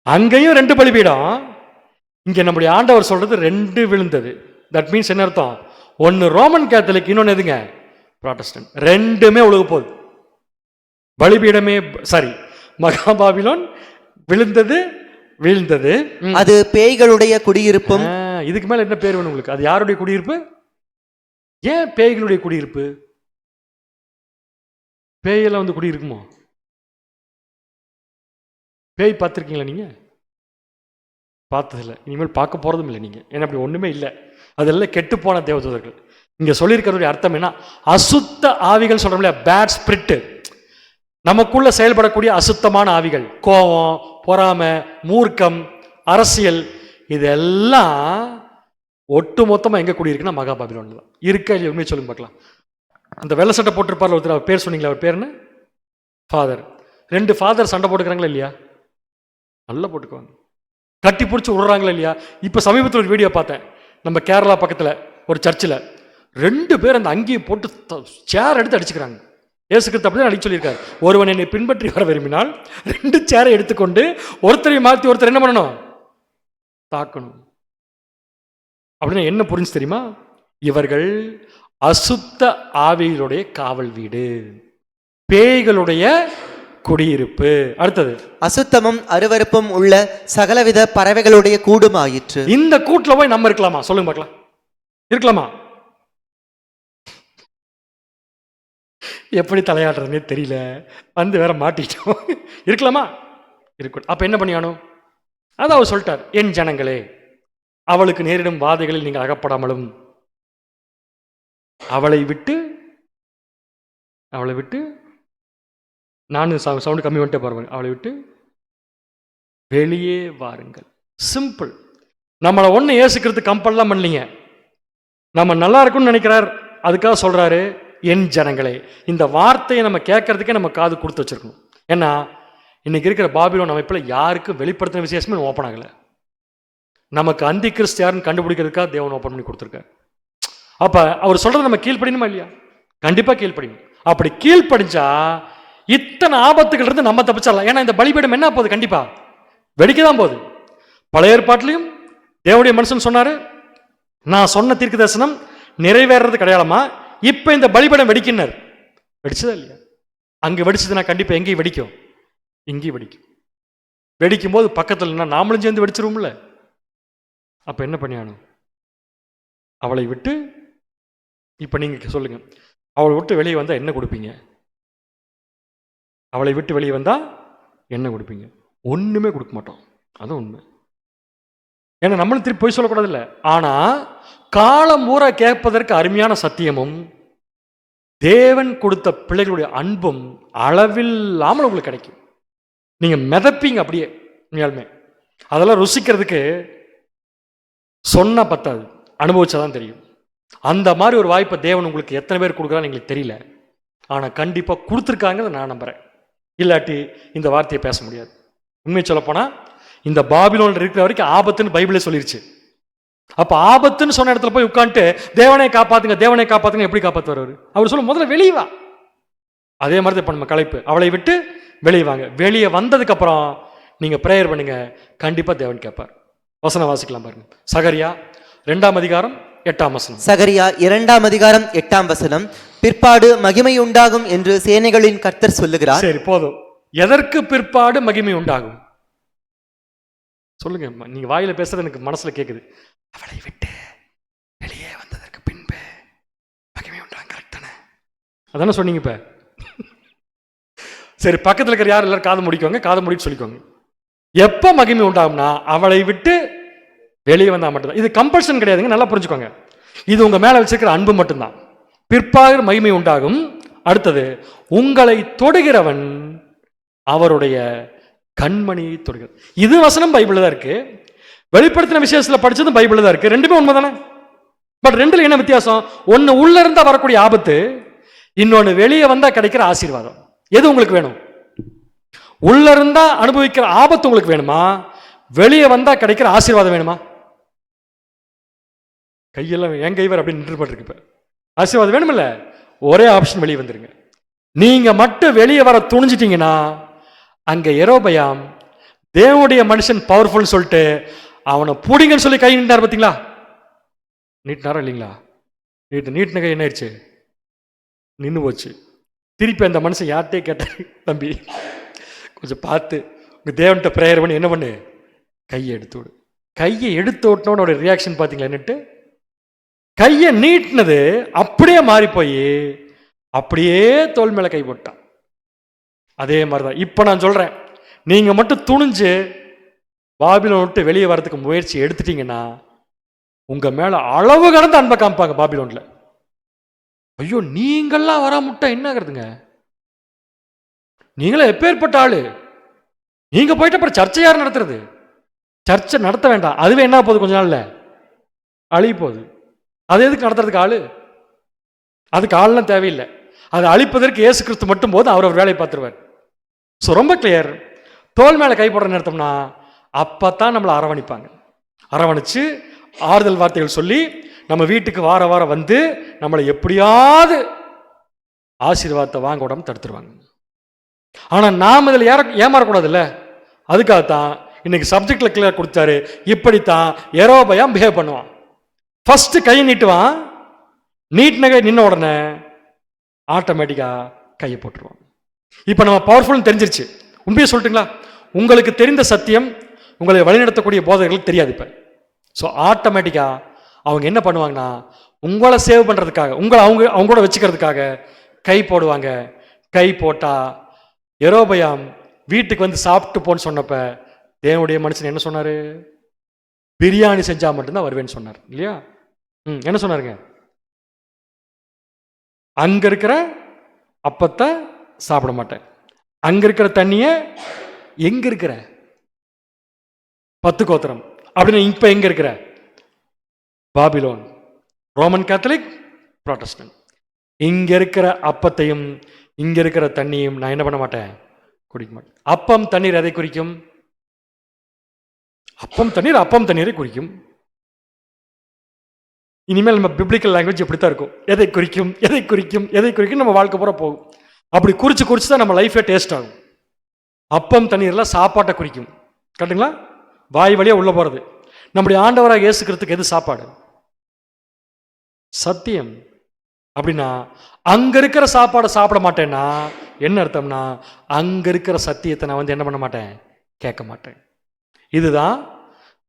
Speaker 3: அங்கேயும் 2 பலிபீடம், இங்க நம்முடைய ஆண்டவர் சொல்றது 2 விழுந்தது. தட் மீன்ஸ் என்ன அர்த்தம்? ஒன்னு ரோமன் கேத்தலிக், இன்னொன்னு எதுங்க? புராட்டஸ்டன்ட். 2மே ஒழுக போகுது. பலிபீடமே சாரி மகாபாபிலோன் விழுந்தது வீழ்ந்தது.
Speaker 4: அது பேய்களுடைய குடியிருப்பும்.
Speaker 3: இதுக்கு மேல என்ன பேர் வேணும் உங்களுக்கு? அது யாருடைய குடியிருப்பு? ஏன் பேய்களுடைய குடியிருப்பு? பேயெல்லாம் வந்து குடி இருக்குமோ? பேய் பார்த்துருக்கீங்களா நீங்கள்? பார்த்ததில்லை, இனிமேல் பார்க்க போகிறதும் இல்லை நீங்கள். ஏன்னா அப்படி ஒன்றுமே இல்லை, அதெல்லாம் கெட்டுப்போன தேவதூதர்கள். இங்கே சொல்லியிருக்கிறதுடைய அர்த்தம் என்ன? அசுத்த ஆவிகள் சொல்கிறோம் இல்லையா, பேட் ஸ்பிரிட்டு, நமக்குள்ள செயல்படக்கூடிய அசுத்தமான ஆவிகள், கோபம், பொறாமை, மூர்க்கம், அரசியல், இதெல்லாம் ஒட்டு மொத்தமாக எங்கே கூடியிருக்குன்னா மகா பாபிலோன்ல தான் இருக்கா இல்லையா? உண்மையை சொல்லுங்க பார்க்கலாம். அந்த வெள்ளை சட்டை போட்டிருப்பார் ஒருத்தர், அவர் பேர் சொன்னீங்களா? அவர் பேர் என்ன? ஃபாதர். 2 ஃபாதர் சண்டை போட்டுக்கிறாங்களா இல்லையா? நல்லா போட்டுக்குவாங்க, கட்டி பிடிச்சி விடுறாங்களா இல்லையா? இப்போ சமீபத்தில் ஒரு வீடியோ பார்த்தேன், நம்ம கேரளா பக்கத்தில் ஒரு சர்ச்சில் 2 பேர் அந்த அங்கேயை போட்டு சேர் எடுத்து அடிச்சுக்கிறாங்க. இயேசுக்கு அப்படி தான் அடிக்க சொல்லியிருக்காரு, ஒருவன் என்னை பின்பற்றி வர விரும்பினால் 2 சேரை எடுத்துக்கொண்டு ஒருத்தரை மாற்றி ஒருத்தர் என்ன பண்ணணும்? தாக்கணும். அப்படின்னா என்ன புரிஞ்சு தெரியுமா? இவர்கள் அசுத்த ஆவிகளுடைய காவல் வீடு, பேய்களுடைய குடியிருப்பு. அடுத்தது,
Speaker 4: அசுத்தமும் அருவருப்பும் உள்ள சகலவித பறவைகளுடைய கூடும் ஆயிற்று.
Speaker 3: இந்த கூட்டுல போய் நம்ம இருக்கலாமா? சொல்லுங்க பார்க்கலாம், இருக்கலாமா? எப்படி தலையாடுறதுனே தெரியல, வந்து வேற மாட்டிட்டோம். இருக்கலாமா? இருக்கணும். அப்ப என்ன பண்ணியானும்? அது அவர் சொல்லிட்டார், என் ஜனங்களே, அவளுக்கு நேரிடும் வாதைகளில் நீங்கள் அகப்படாமலும் அவளை விட்டு நானும் சவுண்டு கம்மி பண்ணிட்டே பாருங்க, அவளை விட்டு வெளியே வாருங்கள். சிம்பிள். நம்மளை ஒன்று ஏசுக்கிறது கம்பல்லாம் பண்ணலீங்க, நம்ம நல்லா இருக்கும்னு நினைக்கிறார், அதுக்காக சொல்றாரு என் ஜனங்களே. இந்த வார்த்தையை நம்ம கேட்கறதுக்கே நம்ம காது கொடுத்து வச்சிருக்கணும். ஏன்னா இன்னைக்கு இருக்கிற பாபிலோன் அமைப்பில் யாருக்கும் வெளிப்படுத்தின விசேஷமே ஓப்பன் ஆகலை. நமக்கு அந்தி கிறிஸ்து யாருன்னு கண்டுபிடிக்கிறதுக்காக தேவன் ஓப்பன் பண்ணி கொடுத்துருக்காரு. அப்ப அவர் சொல்றதை நம்ம கீழ்ப்படியணுமா இல்லையா? கண்டிப்பா கீழ்ப்படியணும். அப்படி கீழ்ப்படிஞ்சா இத்தனை ஆபத்துகள் இருந்து நம்ம தப்பிச்சிடலாம். ஏன்னா இந்த பலிபீடம் என்ன போகுது? கண்டிப்பா வெடிக்கதான் போகுது. பழைய ஏற்பாட்டிலையும் தேவனுடைய மனுஷன் சொன்னாரு, நான் சொன்ன தீர்க்க தரிசனம் நிறைவேறது கிடையாதுமா, இப்ப இந்த பலிபீடம் வெடிக்கின்னர். வெடிச்சதா இல்லையா? அங்க வெடிச்சதுன்னா கண்டிப்பா எங்கேயும் வெடிக்கும், இங்கேயும் வெடிக்கும். வெடிக்கும் போது பக்கத்தில் நாமளும் சேர்ந்து வெடிச்சிருவோம்ல. அப்ப என்ன பண்ணியானும்? அவளை விட்டு, இப்ப நீங்க சொல்லுங்க, அவளை விட்டு வெளியே வந்தா என்ன கொடுப்பீங்க? அவளை விட்டு வெளியே வந்தா என்ன கொடுப்பீங்க? ஒண்ணுமே கொடுக்க மாட்டோம், அது உண்மை. ஏன்னா நம்மளும் திருப்பி போய் சொல்லக்கூடாது இல்லை. ஆனா காலம் ஊரா கேட்பதற்கு அருமையான சத்தியமும் தேவன் கொடுத்த பிள்ளைகளுடைய அன்பும் அளவில்லாமல் உங்களுக்கு கிடைக்கும். நீங்க மிதப்பீங்க அப்படியே. உண்மையாலுமே அதெல்லாம் ருசிக்கிறதுக்கு சொன்னா பத்தாது, அனுபவிச்சாதான் தெரியும். அந்த மாதிரி ஒரு வாய்ப்பை தேவன் உங்களுக்கு எத்தனை பேர் கொடுக்குறான்னு எங்களுக்கு தெரியல, ஆனால் கண்டிப்பாக கொடுத்துருக்காங்க, நான் நம்புறேன். இல்லாட்டி இந்த வார்த்தையை பேச முடியாது. உண்மையை சொல்லப்போனால் இந்த பாபிலோன் இருக்கிற வரைக்கும் ஆபத்துன்னு பைபிளே சொல்லிருச்சு. அப்போ ஆபத்துன்னு சொன்ன இடத்துல போய் உட்காந்துட்டு தேவனை காப்பாத்துங்க, தேவனை காப்பாத்துங்க, எப்படி காப்பாற்றுவார் அவர்? சொல்ல முதல்ல வெளியே வா. அதே மாதிரி இப்போ நம்ம கலைப்பு, அவளை விட்டு வெளியே வாங்க. வெளியே வந்ததுக்கு அப்புறம் நீங்க பிரேயர் பண்ணுங்க, கண்டிப்பா தேவன் கேட்பார். வசனம் வாசிக்கலாம் பாருங்க. சகரியா 2ஆம் அதிகாரம் 8ஆம் வசனம்.
Speaker 4: சகரியா 2ஆம் அதிகாரம் 8ஆம் வசனம். பிற்பாடு மகிமை உண்டாகும் என்று சேனைகளின் கர்த்தர் சொல்லுகிறார்.
Speaker 3: சரி போதும். எதற்கு பிற்பாடு மகிமை உண்டாகும்? சொல்லுங்க, நீங்க வாயில பேசுறது எனக்கு மனசுல கேக்குது. அவளை விட்டு வெளியே வந்ததற்கு பின்பு மகிமை உண்டாகும். கரெக்ட் தானே? அதானே சொன்னீங்க. இப்ப சரி, பக்கத்தில் இருக்கிற யார் எல்லாரும் காது முடிக்கோங்க, காது முடிச்சு சொல்லிக்கோங்க. எப்ப மகிமை உண்டாகும்னா அவளை விட்டு வெளியே வந்தா மட்டும்தான். இது கம்பல்ஷன் கிடையாதுங்க, நல்லா புரிஞ்சுக்கோங்க. இது உங்க மேல வச்சிருக்கிற அன்பு மட்டும்தான். பிற்பாடு மகிமை உண்டாகும். அடுத்தது, உங்களை தொடுகிறவன் அவருடைய கண்மணியை தொடுகிறார். இது வசனம் பைபிள்ல தான் இருக்கு. வெளிப்படுத்தின விசேஷத்துல படிச்சதும் பைபிள்ல தான் இருக்கு. ரெண்டுமே உண்மை தானே? பட் ரெண்டுல என்ன வித்தியாசம்? ஒன்னு உள்ள இருந்தா வரக்கூடிய ஆபத்து, இன்னொன்னு வெளியே வந்தா கிடைக்கிற ஆசீர்வாதம். எது உங்களுக்கு வேணும்? உள்ள இருந்தா அனுபவிக்கிற ஆபத்து உங்களுக்கு வேணுமா, வெளியே வந்தா கிடைக்கிற ஆசீர்வாதம் வேணுமா? கையெல்லாம் என் கைவர் அப்படின்னு நின்றுபட்டு. இப்ப ஆசீர்வாதம் வேணுமில்ல, ஒரே ஆப்ஷன், வெளியே வந்துருங்க. நீங்க மட்டும் வெளியே வர துணிஞ்சிட்டீங்கன்னா, அங்க யெரொபெயாம் தேவனுடைய மனுஷன் பவர்ஃபுல் சொல்லிட்டு அவனை புடிங்கன்னு சொல்லி கை நீட்டார். பார்த்தீங்களா? நீட்டினாரா இல்லைங்களா? நீட்டின கை என்ன ஆயிடுச்சு? நின்று போச்சு. திருப்பி அந்த மனுஷன் யார்கிட்டே கேட்டார், தம்பி கொஞ்சம் பார்த்து உங்க தேவன்கிட்ட பிரேயர் பண்ணி என்ன பண்ணு, கையை எடுத்து விடு. கையை எடுத்து விட்டனோட ரியாக்ஷன் பார்த்தீங்களா? என்னட்டு கையை நீட்டினது அப்படியே மாறி போய் அப்படியே தோல் மேல கை போட்டான். அதே மாதிரி தான் இப்போ நான் சொல்கிறேன், நீங்கள் மட்டும் துணிஞ்சு பாபிலோன் விட்டு வெளியே வரதுக்கு முயற்சி எடுத்துட்டீங்கன்னா உங்கள் மேலே அளவு கடந்து அன்பை காமிப்பாங்க பாபிலோனில். ஐயோ நீங்கள்லாம் வராமுட்டா என்ன ஆகுறதுங்க? நீங்களே எப்பேற்பட்ட ஆளு? நீங்க போயிட்டு அப்புறம் சர்ச்சை யார் நடத்துறது? சர்ச்சை நடத்த வேண்டாம், அதுவே என்ன போகுது, கொஞ்ச நாள்ல அழிய போகுது. அது எதுக்கு நடத்துறதுக்கு ஆளு? அதுக்கு ஆள்லாம் தேவையில்லை. அதை அழிப்பதற்கு இயேசு கிறிஸ்து மட்டும் போது அவர் வேலையை பார்த்துருவார். ஸோ ரொம்ப கிளியர். தோல் மேலே கை போடுற நிறுத்தம்னா அப்பத்தான் நம்மளை அரவணைப்பாங்க. அரவணைச்சு ஆறுதல் வார்த்தைகள் சொல்லி நம்ம வீட்டுக்கு வார வாரம் வந்து நம்மளை எப்படியாவது ஆசீர்வாதத்தை வாங்க விடாம தடுத்துருவாங்க. ஆனால் நாம் இதில் ஏமாறக்கூடாதுல்ல. அதுக்காகத்தான் இன்னைக்கு சப்ஜெக்ட்ல கிளியர் கொடுத்தாரு. இப்படித்தான் யெரொபெயாம் பிஹேவ் பண்ணுவான். ஃபர்ஸ்ட் கையை நீட்டுவான், நீட்டின நின்ன உடனே ஆட்டோமேட்டிக்கா கையை போட்டுருவான். இப்போ நம்ம பவர்ஃபுல் தெரிஞ்சிருச்சு. உண்மையை சொல்லட்டுங்களா? உங்களுக்கு தெரிந்த சத்தியம் உங்களை வழிநடத்தக்கூடிய போதகர்களுக்கு தெரியாது இப்போ. ஸோ ஆட்டோமேட்டிக்காக அவங்க என்ன பண்ணுவாங்கன்னா உங்களை சேவ் பண்ணுறதுக்காக, உங்களை அவங்களோட வச்சுக்கிறதுக்காக கை போடுவாங்க. கை போட்டால் யெரொபெயாம் வீட்டுக்கு வந்து சாப்பிட்டு போன்னு சொன்னப்ப தேவனுடைய மனுஷன் என்ன சொன்னார்? பிரியாணி செஞ்சால் மட்டும்தான் வருவேன்னு சொன்னார் இல்லையா? என்ன சொன்னாருங்க? அங்கே இருக்கிற அப்பத்தை சாப்பிட மாட்டேன், அங்கே இருக்கிற தண்ணியை எங்கே இருக்கிற 10 கோத்திரம் அப்படின்னு இப்போ எங்கே இருக்கிற பாபிலோன், ரோமன் கேத்தலிக், புராட்டஸ்டன்ட், இங்கே இருக்கிற அப்பத்தையும் இங்கே இருக்கிற தண்ணியும் நான் என்ன பண்ண மாட்டேன், குடிக்க மாட்டேன். அப்பம் தண்ணீர் எதை குறிக்கும்? அப்பம் தண்ணீர் அப்பம் தண்ணீரை குறிக்கும். இனிமேல் நம்ம பிப்ளிக்கல் லாங்குவேஜ் இப்படித்தான் இருக்கும். எதை குறிக்கும் எதை குறிக்கும் எதை குறிக்கும் நம்ம வாழ்க்கை பூரா போகும். அப்படி குறிச்சு குறிச்சு தான் நம்ம லைஃபே டேஸ்ட் ஆகும். அப்பம் தண்ணீர்லாம் சாப்பாட்டை குறிக்கும். கரெக்டுங்களா? வாய் வழியா உள்ள போறது. நம்முடைய ஆண்டவராக இயேசு கிறிஸ்துவுக்கு எது சாப்பாடு? சத்தியம். அப்படின்னா அங்க இருக்கிற சாப்பாடை சாப்பிட மாட்டேன்னா என்ன அர்த்தம்னா அங்க இருக்கிற சத்தியத்தை நான் வந்து என்ன பண்ண மாட்டேன், கேட்க மாட்டேன். இதுதான்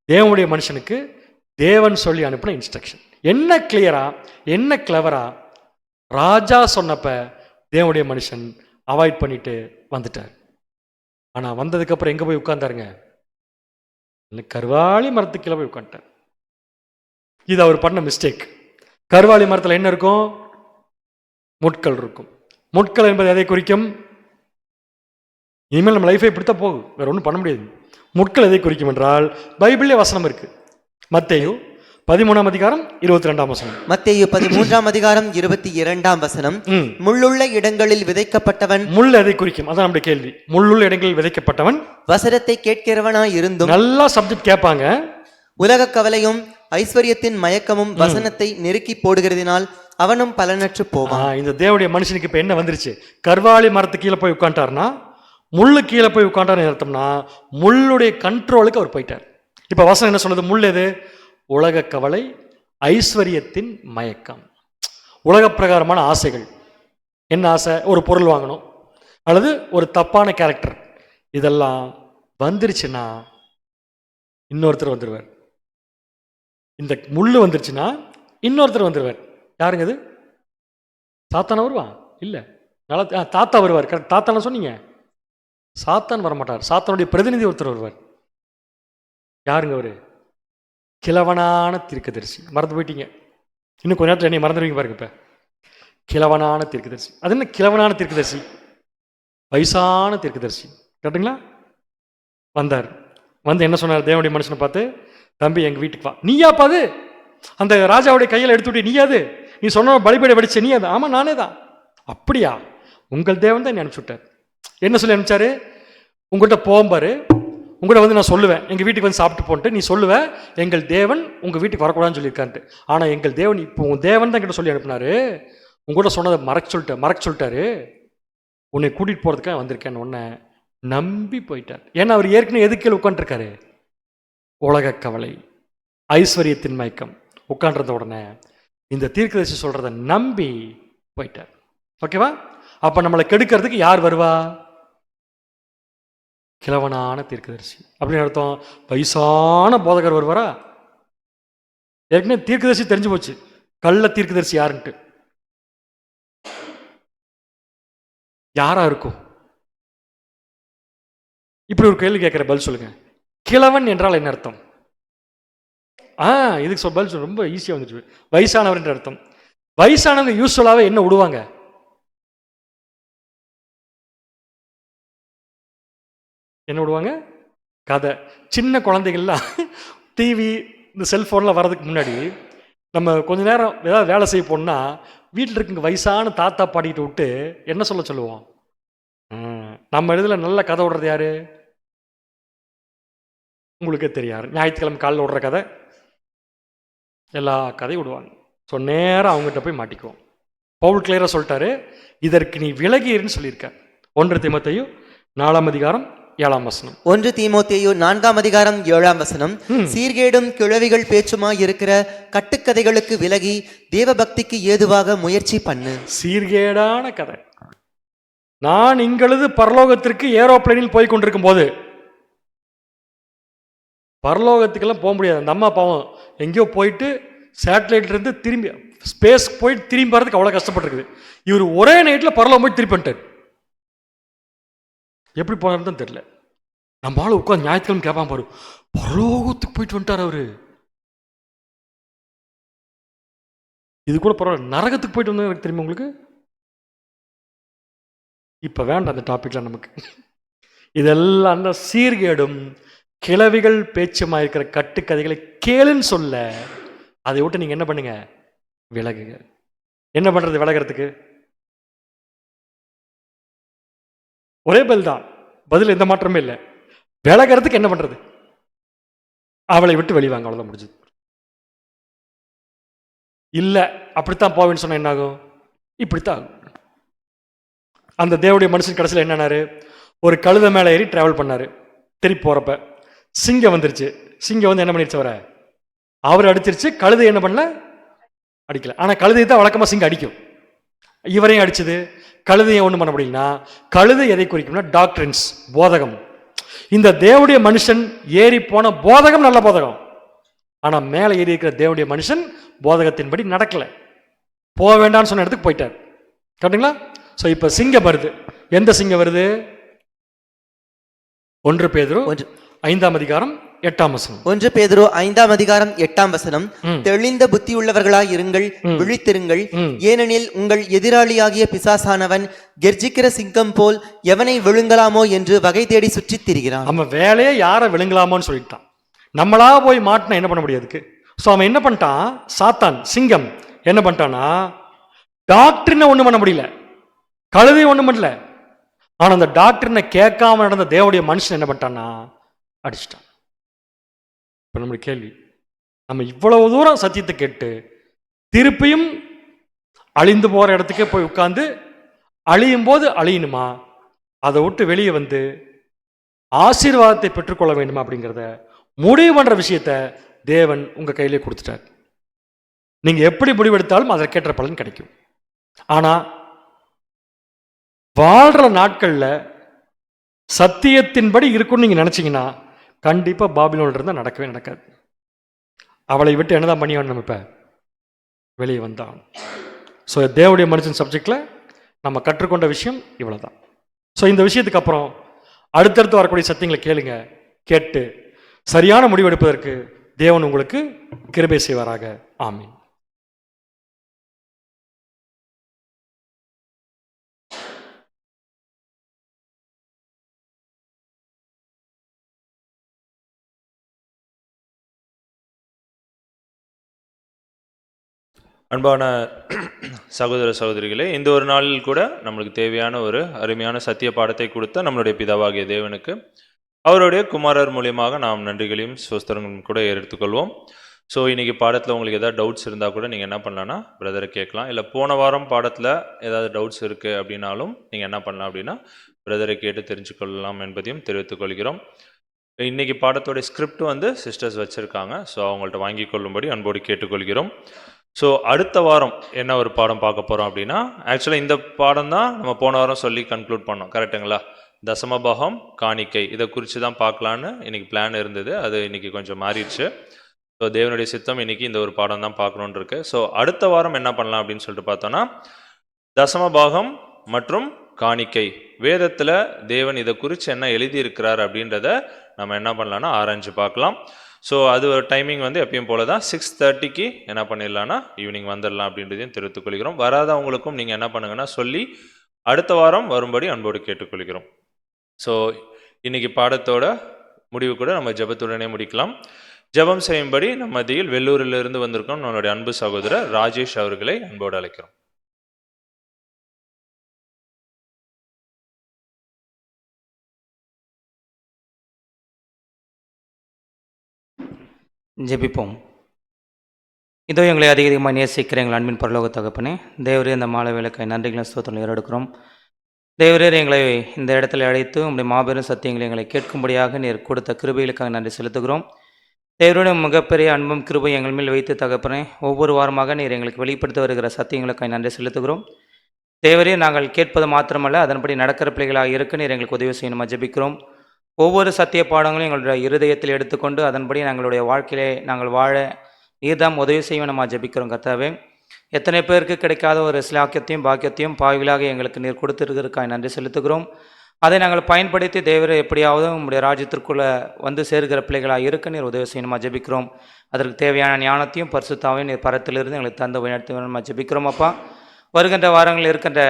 Speaker 3: தேவனுடைய மனுஷனுக்கு தேவன் சொல்லி அனுப்பின இன்ஸ்ட்ரக்ஷன். என்ன கிளியரா என்ன கிளவரா ராஜா சொன்னப்ப தேவனுடைய மனுஷன் அவாய்ட் பண்ணிட்டு வந்துட்டார். ஆனா வந்ததுக்கு அப்புறம் எங்க போய் உட்கார்ந்தாருங்க? கருவாளி மரத்துக்கு கீழே போய் உட்காந்துட்டார். இது அவர் பண்ண மிஸ்டேக். கருவாளி மரத்தில் என்ன இருக்கும்? முட்கள் இருக்கும். முட்கள் என்பது எதை குறிக்கும்? இனிமேல் நம்ம லைஃபை இப்படித்தான் போகும், வேற ஒன்றும் பண்ண முடியாது. முட்கள் எதை குறிக்கும் என்றால் பைபிள்லே வசனம் இருக்கு. மத்தேயு 13:22.
Speaker 4: மத்தேயு 13:22 முள்ளுள்ள இடங்களில் விதைக்கப்பட்டவன்.
Speaker 3: முள் எதை குறிக்கும்? அதான் நம்முடைய கேள்வி. முள்ளுள்ள இடங்களில் விதைக்கப்பட்டவன்
Speaker 4: வசனத்தை கேட்கிறவனாய் இருந்தும்.
Speaker 3: நல்லா சப்ஜெக்ட் கேட்பாங்க.
Speaker 4: உலக கவலையும் ஐஸ்வர்யத்தின் மயக்கமும் வசனத்தை நெருக்கி போடுகிறதினால் அவனும் பலனற்று போவான்.
Speaker 3: இந்த தேவனுடைய மனுஷனுக்கு இப்ப என்ன வந்துருச்சு? கர்வாலி மரத்து கீழே போய் உட்காண்டார்னா, முள்ளு கீழே போய் உட்காண்டார் அர்த்தம்னா முள்ளுடைய கண்ட்ரோலுக்கு அவர் போயிட்டார். இப்ப வசனம் என்ன சொல்லுது? முள் எது? உலக கவலை, ஐஸ்வர்யத்தின் மயக்கம், உலக பிரகாரமான ஆசைகள். என்ன ஆசை? ஒரு பொருள் வாங்கணும் அல்லது ஒரு தப்பான கேரக்டர். இதெல்லாம் வந்துருச்சுன்னா இன்னொருத்தர் வந்துடுவார். இந்த முள்ளு வந்துருச்சுன்னா இன்னொருத்தர் வந்துடுவார். யாருங்க அது? சாத்தான வருவான்? இல்லை, நல்லா தாத்தா வருவார். கரெக்ட், தாத்தான சொன்னீங்க. சாத்தான் வரமாட்டார். சாத்தானுடைய பிரதிநிதி ஒருத்தர் வருவார். யாருங்க அவரு? கிழவனான தீர்க்கதரிசி. மறந்து போயிட்டீங்க. இன்னும் கொஞ்ச நேரத்தில் என்னை மறந்துடுவீங்க பாருங்க. இப்ப கிழவனான தீர்க்கதரிசி. அது என்ன கிழவனான தீர்க்கதரிசி? வயசான தீர்க்கதரிசி. கேட்டுங்களா? வந்தார். வந்து என்ன சொன்னார்? தேவனுடைய மனுஷனை பார்த்து, தம்பி எங்க வீட்டுக்கு வா. நீயாப்பா அது? அந்த ராஜாவுடைய கையில் எடுத்துட்டு நீயாது? நீ சொன்ன பலிபீட வெடிச்ச நீ அது? ஆமா நானே தான். அப்படியா? உங்கள் தேவன் தான் என்னை அனுப்பிச்சுட்டார். என்ன சொல்லி அனுப்பிச்சாரு? உங்கள்கிட்ட போகும்பாரு, உங்கள்கிட்ட வந்து நான் சொல்லுவேன் எங்கள் வீட்டுக்கு வந்து சாப்பிட்டு போன்ட்டு நீ சொல்லுவேன் எங்கள் தேவன் உங்கள் வீட்டுக்கு வரக்கூடாதுன்னு சொல்லியிருக்கான்ட்டு. ஆனால் எங்கள் தேவன் இப்போ உங்கள் தேவன் தான் கிட்ட சொல்லி அனுப்பினாரு. உங்கள்கிட்ட சொன்னதை மறக்க சொல்லிட்டாரு. உன்னை கூட்டிகிட்டு போகிறதுக்காக வந்திருக்கேன்னு உன்னை நம்பி போயிட்டார். ஏன்னா அவர் ஏற்கனவே எதுக்கு உட்காந்துருக்காரு? உலக கவலை, ஐஸ்வர்யத்தின் மயக்கம் உட்காண்றத உடனே இந்த தீர்க்கதரிசி சொல்கிறத நம்பி போயிட்டார். ஓகேவா? அப்போ நம்மளை கெடுக்கிறதுக்கு யார் வருவா? கிழவனான தீர்க்கதரிசி. அப்படின்னு அர்த்தம் வயசான போதகர் வருவாரா? ஏற்கனவே தீர்க்கதரிசி தெரிஞ்சு போச்சு கள்ள தீர்க்கதரிசி யாருன்ட்டு. யாரா இருக்கும்? இப்படி ஒரு கேள்வி கேட்குற பதில் சொல்லுங்க. கிழவன் என்றால் என்ன அர்த்தம்? இதுக்கு பதில் சொல்ல ரொம்ப ஈஸியாக வந்துச்சு. வயசானவர் என்ற அர்த்தம். வயசானவங்க யூஸ்வலாகவே என்ன விடுவாங்க? என்ன விடுவாங்க? கதை. சின்ன குழந்தைகள்லாம் டிவி இந்த செல்ஃபோன்லாம் வர்றதுக்கு முன்னாடி நம்ம கொஞ்ச நேரம் ஏதாவது வேலை செய்ய போனா வீட்டில் இருக்குங்க வயசான தாத்தா பாடிட்டு விட்டு என்ன சொல்லுவோம்? நம்ம இதில் நல்ல கதை விடுறது யாரு? உங்களுக்கே தெரியாது. ஞாயிற்றுக்கிழமை காலையில் விடுற கதை, எல்லா கதையும் விடுவாங்க. ஸோ நேரம் அவங்ககிட்ட போய் மாட்டிக்குவோம். பவுல் கிளியராக சொல்லிட்டாரு, இதற்கு நீ விலகிருன்னு சொல்லியிருக்க. 1 தீமோத்தேயு 4 அதிகாரம் 7 வசனம்.
Speaker 4: 1 தீமோத்தேயு 4 அதிகாரம் 7 வசனம். சீர்கேடும் கிழவிகள் பேச்சுமாய் இருக்கிற கட்டுக்கதைகளுக்கு விலகி தேவ பக்திக்கு ஏதுவாக முயற்சி பண்ணு.
Speaker 3: சீர்கேடான கதை. நான் இங்களது பரலோகத்திற்கு ஏரோப்ளேனில் போய் கொண்டிருக்கும் போது, பரலோகத்துக்கெல்லாம் போக முடியாது. அந்த அம்மா பாவம் எங்கேயோ போயிட்டு சேட்டலைட்ல இருந்து திரும்பி ஸ்பேஸ் போயிட்டு திரும்பி வரதுக்கு அவ்வளோ கஷ்டப்பட்டுருக்குது. இவர் ஒரே நைட்டில் பரலோகம் போய் திருப்பி வந்துட்டார். எப்படி போனாருன்னு தெரியல. நம்ம ஆளு உட்காந்து ஞாயிற்றுக்கிழமை கேட்பான் பாரு, பரலோகத்துக்கு போயிட்டு வந்துட்டார் அவரு. இது கூட பரவாயில்ல, நரகத்துக்கு போயிட்டு வந்தது எனக்கு தெரியுமா உங்களுக்கு? இப்போ வேண்டாம் அந்த டாபிக்லாம் நமக்கு. இதெல்லாம் அந்த சீர்கேடும் கிழவிகள் பேச்சுமா இருக்கிற கட்டுக்கதைகளை கேளுன்னு சொல்ல, அதை விட்டு நீங்கள் என்ன பண்ணுங்க? விலகுங்க. என்ன பண்ணுறது விலகிறதுக்கு? ஒரே பதில் தான், பதில் எந்த மாற்றமே இல்லை. விலகிறதுக்கு என்ன பண்ணுறது? அவளை விட்டு வெளிவாங்க, அவ்வளோதான் முடிஞ்சது. இல்லை அப்படித்தான் போவேன்னு சொன்னால் என்ன ஆகும்? இப்படித்தான் ஆகும். அந்த தேவனுடைய மனுஷன் கடைசியில் என்னன்னாரு, ஒரு கழுதை மேலே ஏறி டிராவல் பண்ணாரு. திருப்பி போகிறப்ப சிங்கம் வந்துருச்சு. சிங்கம் வந்து என்ன பண்ணிருச்சு, அவர் அடிச்சிருச்சு. கழுதை என்ன பண்ணல? அடிக்கல. ஆனால் கழுதை தான் வழக்கமாக சிங்கம் அடிக்கும். இவரையும் அடிச்சது. கழுதையை ஒன்றும் பண்ண முடியலன்னா, கழுதை எதை குறிக்கும்னா டாக்டரின்ஸ், போதகம். இந்த தேவனுடைய மனுஷன் ஏறி போன போதகம் நல்ல போதகம். ஆனால் மேலே ஏறி இருக்கிற தேவனுடைய மனுஷன் போதகத்தின்படி நடக்கல, போக வேண்டாம்னு சொன்ன இடத்துக்கு போயிட்டார். கரெக்டுங்களா? ஸோ இப்போ சிங்கம் வருது. எந்த சிங்கம் வருது? 1 பேதுரு 5 அதிகாரம் 8 வசனம்.
Speaker 4: 1 பேதுரு 5 அதிகாரம் 8 வசனம். தெளிந்த புத்தியுள்ளவர்களாய் இருங்கள், விழித்திருங்கள். ஏனெனில் உங்கள் எதிராளியாகிய பிசாசானவன் கெர்ஜிக்கிற சிங்கம் போல் எவனை விழுங்கலாமோ என்று வகை தேடி சுற்றித் திரிகிறான்.
Speaker 3: நம்ம வேலையை யாரை விழுங்கலாமோன்னு சொல்லிட்டான். நம்மளா போய் மாட்டினா என்ன பண்ண முடியாதுக்கு. ஸோ அவன் என்ன பண்ணிட்டான்? சாத்தான் சிங்கம் என்ன பண்ணிட்டான்னா, டாக்டரினை ஒன்றும் பண்ண முடியல, கழுதை ஒன்றும் பண்ணல. ஆனால் அந்த டாக்டரினை கேட்காம நடந்த தேவனுடைய மனுஷன் என்ன பண்ணிட்டான்னா அடிச்சிட்டான். இப்போ நம்மளுடைய கேள்வி, நம்ம இவ்வளவு தூரம் சத்தியத்தை கேட்டு திருப்பியும் அழிந்து போகிற இடத்துக்கே போய் உட்கார்ந்து அழியும் போது அழியணுமா, அதை விட்டு வெளியே வந்து ஆசீர்வாதத்தை பெற்றுக்கொள்ள வேண்டுமா அப்படிங்கிறத முடிவு பண்ணுற விஷயத்த தேவன் உங்கள் கையிலே கொடுத்துட்டார். நீங்கள் எப்படி முடிவெடுத்தாலும் அதற்கேற்ற பலன் கிடைக்கும். ஆனால் வாழ்கிற நாட்களில் சத்தியத்தின்படி இருக்குன்னு நீங்கள் நினச்சிங்கன்னா கண்டிப்பாக பாபிலோனில் இருந்தால் நடக்கவே நடக்காது. அவளை விட்டு என்னதான் பண்ணி நம்ம இப்போ வெளியே வந்தான். ஸோ தேவனுடைய மனுஷன் சப்ஜெக்டில் நம்ம கற்றுக்கொண்ட விஷயம் இவ்வளோ தான். ஸோ இந்த விஷயத்துக்கு அப்புறம் அடுத்தடுத்து வரக்கூடிய சத்தியங்களை கேளுங்க. கேட்டு சரியான முடிவெடுப்பதற்கு தேவன் உங்களுக்கு கிருபை செய்வாராக. ஆமீன்.
Speaker 1: அன்பான சகோதர சகோதரிகளே, இந்த ஒரு நாளில் கூட நம்மளுக்கு தேவையான ஒரு அருமையான சத்திய பாடத்தை கொடுத்த நம்மளுடைய பிதாவாகிய தேவனுக்கு அவருடைய குமாரர் மூலியமாக நாம் நன்றிகளையும் ஸ்தோத்திரங்களும் கூட எடுத்துக்கொள்வோம். ஸோ இன்றைக்கி பாடத்தில் உங்களுக்கு ஏதாவது டவுட்ஸ் இருந்தால் கூட நீங்கள் என்ன பண்ணலான்னா பிரதரை கேட்கலாம். இல்லை போன வாரம் பாடத்தில் ஏதாவது டவுட்ஸ் இருக்குது அப்படின்னாலும் நீங்கள் என்ன பண்ணலாம் அப்படின்னா பிரதரை கேட்டு தெரிஞ்சுக்கொள்ளலாம் என்பதையும் தெரிவித்துக் கொள்கிறோம். இன்றைக்கி பாடத்தோடைய ஸ்கிரிப்ட் வந்து சிஸ்டர்ஸ் வச்சுருக்காங்க. ஸோ அவங்கள்ட்ட வாங்கி கொள்ளும்படி அன்போடு கேட்டுக்கொள்கிறோம். ஸோ அடுத்த வாரம் என்ன ஒரு பாடம் பார்க்க போகிறோம் அப்படின்னா, ஆக்சுவலாக இந்த பாடம் தான் நம்ம போன வாரம் சொல்லி கன்க்ளூட் பண்ணோம், கரெக்டுங்களா? தசமபாகம் காணிக்கை இதை குறித்து தான் பார்க்கலான்னு இன்றைக்கி பிளான் இருந்தது. அது இன்றைக்கி கொஞ்சம் மாறிடுச்சு. ஸோ தேவனுடைய சித்தம் இன்றைக்கி இந்த ஒரு பாடம் தான் பார்க்கணுன்னு இருக்கு. ஸோ அடுத்த வாரம் என்ன பண்ணலாம் அப்படின்னு சொல்லிட்டு பார்த்தோன்னா, தசமபாகம் மற்றும் காணிக்கை, வேதத்தில் தேவன் இதை குறித்து என்ன எழுதியிருக்கிறார் அப்படின்றத நம்ம என்ன பண்ணலான்னா ஆராய்ஞ்சு பார்க்கலாம். ஸோ அது ஒரு டைமிங் வந்து எப்பயும் போல தான் 6:30க்கு என்ன பண்ணிடலான்னா ஈவினிங் வந்துடலாம் அப்படின்றதையும் தெரிவித்துக் கொள்கிறோம். வராதவங்களுக்கும் நீங்கள் என்ன பண்ணுங்கன்னா சொல்லி அடுத்த வாரம் வரும்படி அன்போடு கேட்டுக்கொள்கிறோம். ஸோ இன்னைக்கு பாடத்தோட முடிவு கூட நம்ம ஜெபத்துடனே முடிக்கலாம். ஜெபம் செய்யும்படி நம்ம மத்தியில் வெள்ளூரிலிருந்து வந்திருக்கோம் நம்மளுடைய அன்பு சகோதரர் ராஜேஷ் அவர்களை அன்போடு அழைக்கிறோம்.
Speaker 5: ஜெபிப்போம். இதோ எங்களை அதிகமாக நேசிக்கிற எங்கள் அன்பின் பரலோக தகப்பனே, தேவரே இந்த மாலை வேலைக்காய் நன்றிகளை ஸ்தோத்திரம் ஏறெடுக்கிறோம். தேவரே எங்களை இந்த இடத்துல அழைத்து உங்களுடைய மாபெரும் சத்தியங்களை எங்களை கேட்கும்படியாக நீர் கொடுத்த கிருபைகளுக்காக நன்றி செலுத்துகிறோம். தேவருடைய மிகப்பெரிய அன்பும் கிருபை எங்கள் மேல் வைத்து தகப்பனே, ஒவ்வொரு வாரமாக நீர் எங்களுக்கு வெளிப்படுத்த வருகிற சத்தியங்களுக்காக நன்றி செலுத்துகிறோம். தேவரே நாங்கள் கேட்பது மாத்திரமல்ல, அதன்படி நடக்கிற பிள்ளைகளாக இருக்க நீர் எங்களுக்கு உதவி செய்யணுமா ஜெபிக்கிறோம். ஒவ்வொரு சத்திய பாடங்களும் எங்களுடைய இருதயத்தில் எடுத்துக்கொண்டு அதன்படி எங்களுடைய வாழ்க்கையிலே நாங்கள் வாழ நீர்தாம் உதவி செய்வோம் நம்ம ஜெபிக்கிறோம். கர்த்தாவே, எத்தனை பேருக்கு கிடைக்காத ஒரு சிலாக்கியத்தையும் பாக்கியத்தையும் பாவிகளாக எங்களுக்கு நீர் கொடுத்துருக்கிறதுக்காக நன்றி செலுத்துகிறோம். அதை நாங்கள் பயன்படுத்தி தேவரை எப்படியாவது உங்களுடைய ராஜ்யத்திற்குள்ளே வந்து சேர்கிற பிள்ளைகளாக இருக்க நீர் உதவி செய்யணுமா ஜெபிக்கிறோம். அதற்கு தேவையான ஞானத்தையும் பரிசுத்தாவையும் நீர் பரத்திலிருந்து எங்களுக்கு தந்து வழிநடத்தி வேணுமா ஜெபிக்கிறோம். அப்பா, வருகின்ற வாரங்களில் இருக்கின்ற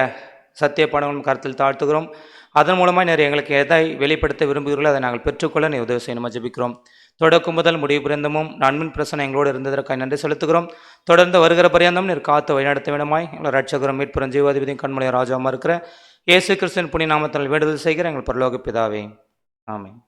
Speaker 5: சத்திய பாடங்களும் கருத்தில் தாழ்த்துகிறோம். அதன் மூலமாக நீர் எங்களுக்கு எதை வெளிப்படுத்த விரும்புகிறீர்களோ அதை நாங்கள் பெற்றுக்கொள்ள நீ உதவி செய்யணுமா ஜெபிக்கிறோம். தொடக்கம் முதல் முடிவு பிறந்தமும் நன்மின் பிரசனை எங்களோடு இருந்ததற்காக நன்றி செலுத்துகிறோம். தொடர்ந்து வருகிற பரியந்தம் நீர் காத்து வழிநடத்த வேண்டுமாய் எங்கள் ரட்சகரும் மீட்புறம் ஜீவாதிபதியும் கண்மலையும் ராஜாவும் இருக்கிற இயேசு கிறிஸ்துவின் புண்ணிய நாமத்தில் வேண்டுதல் செய்கிற எங்கள் பரலோக பிதாவே, ஆமென்.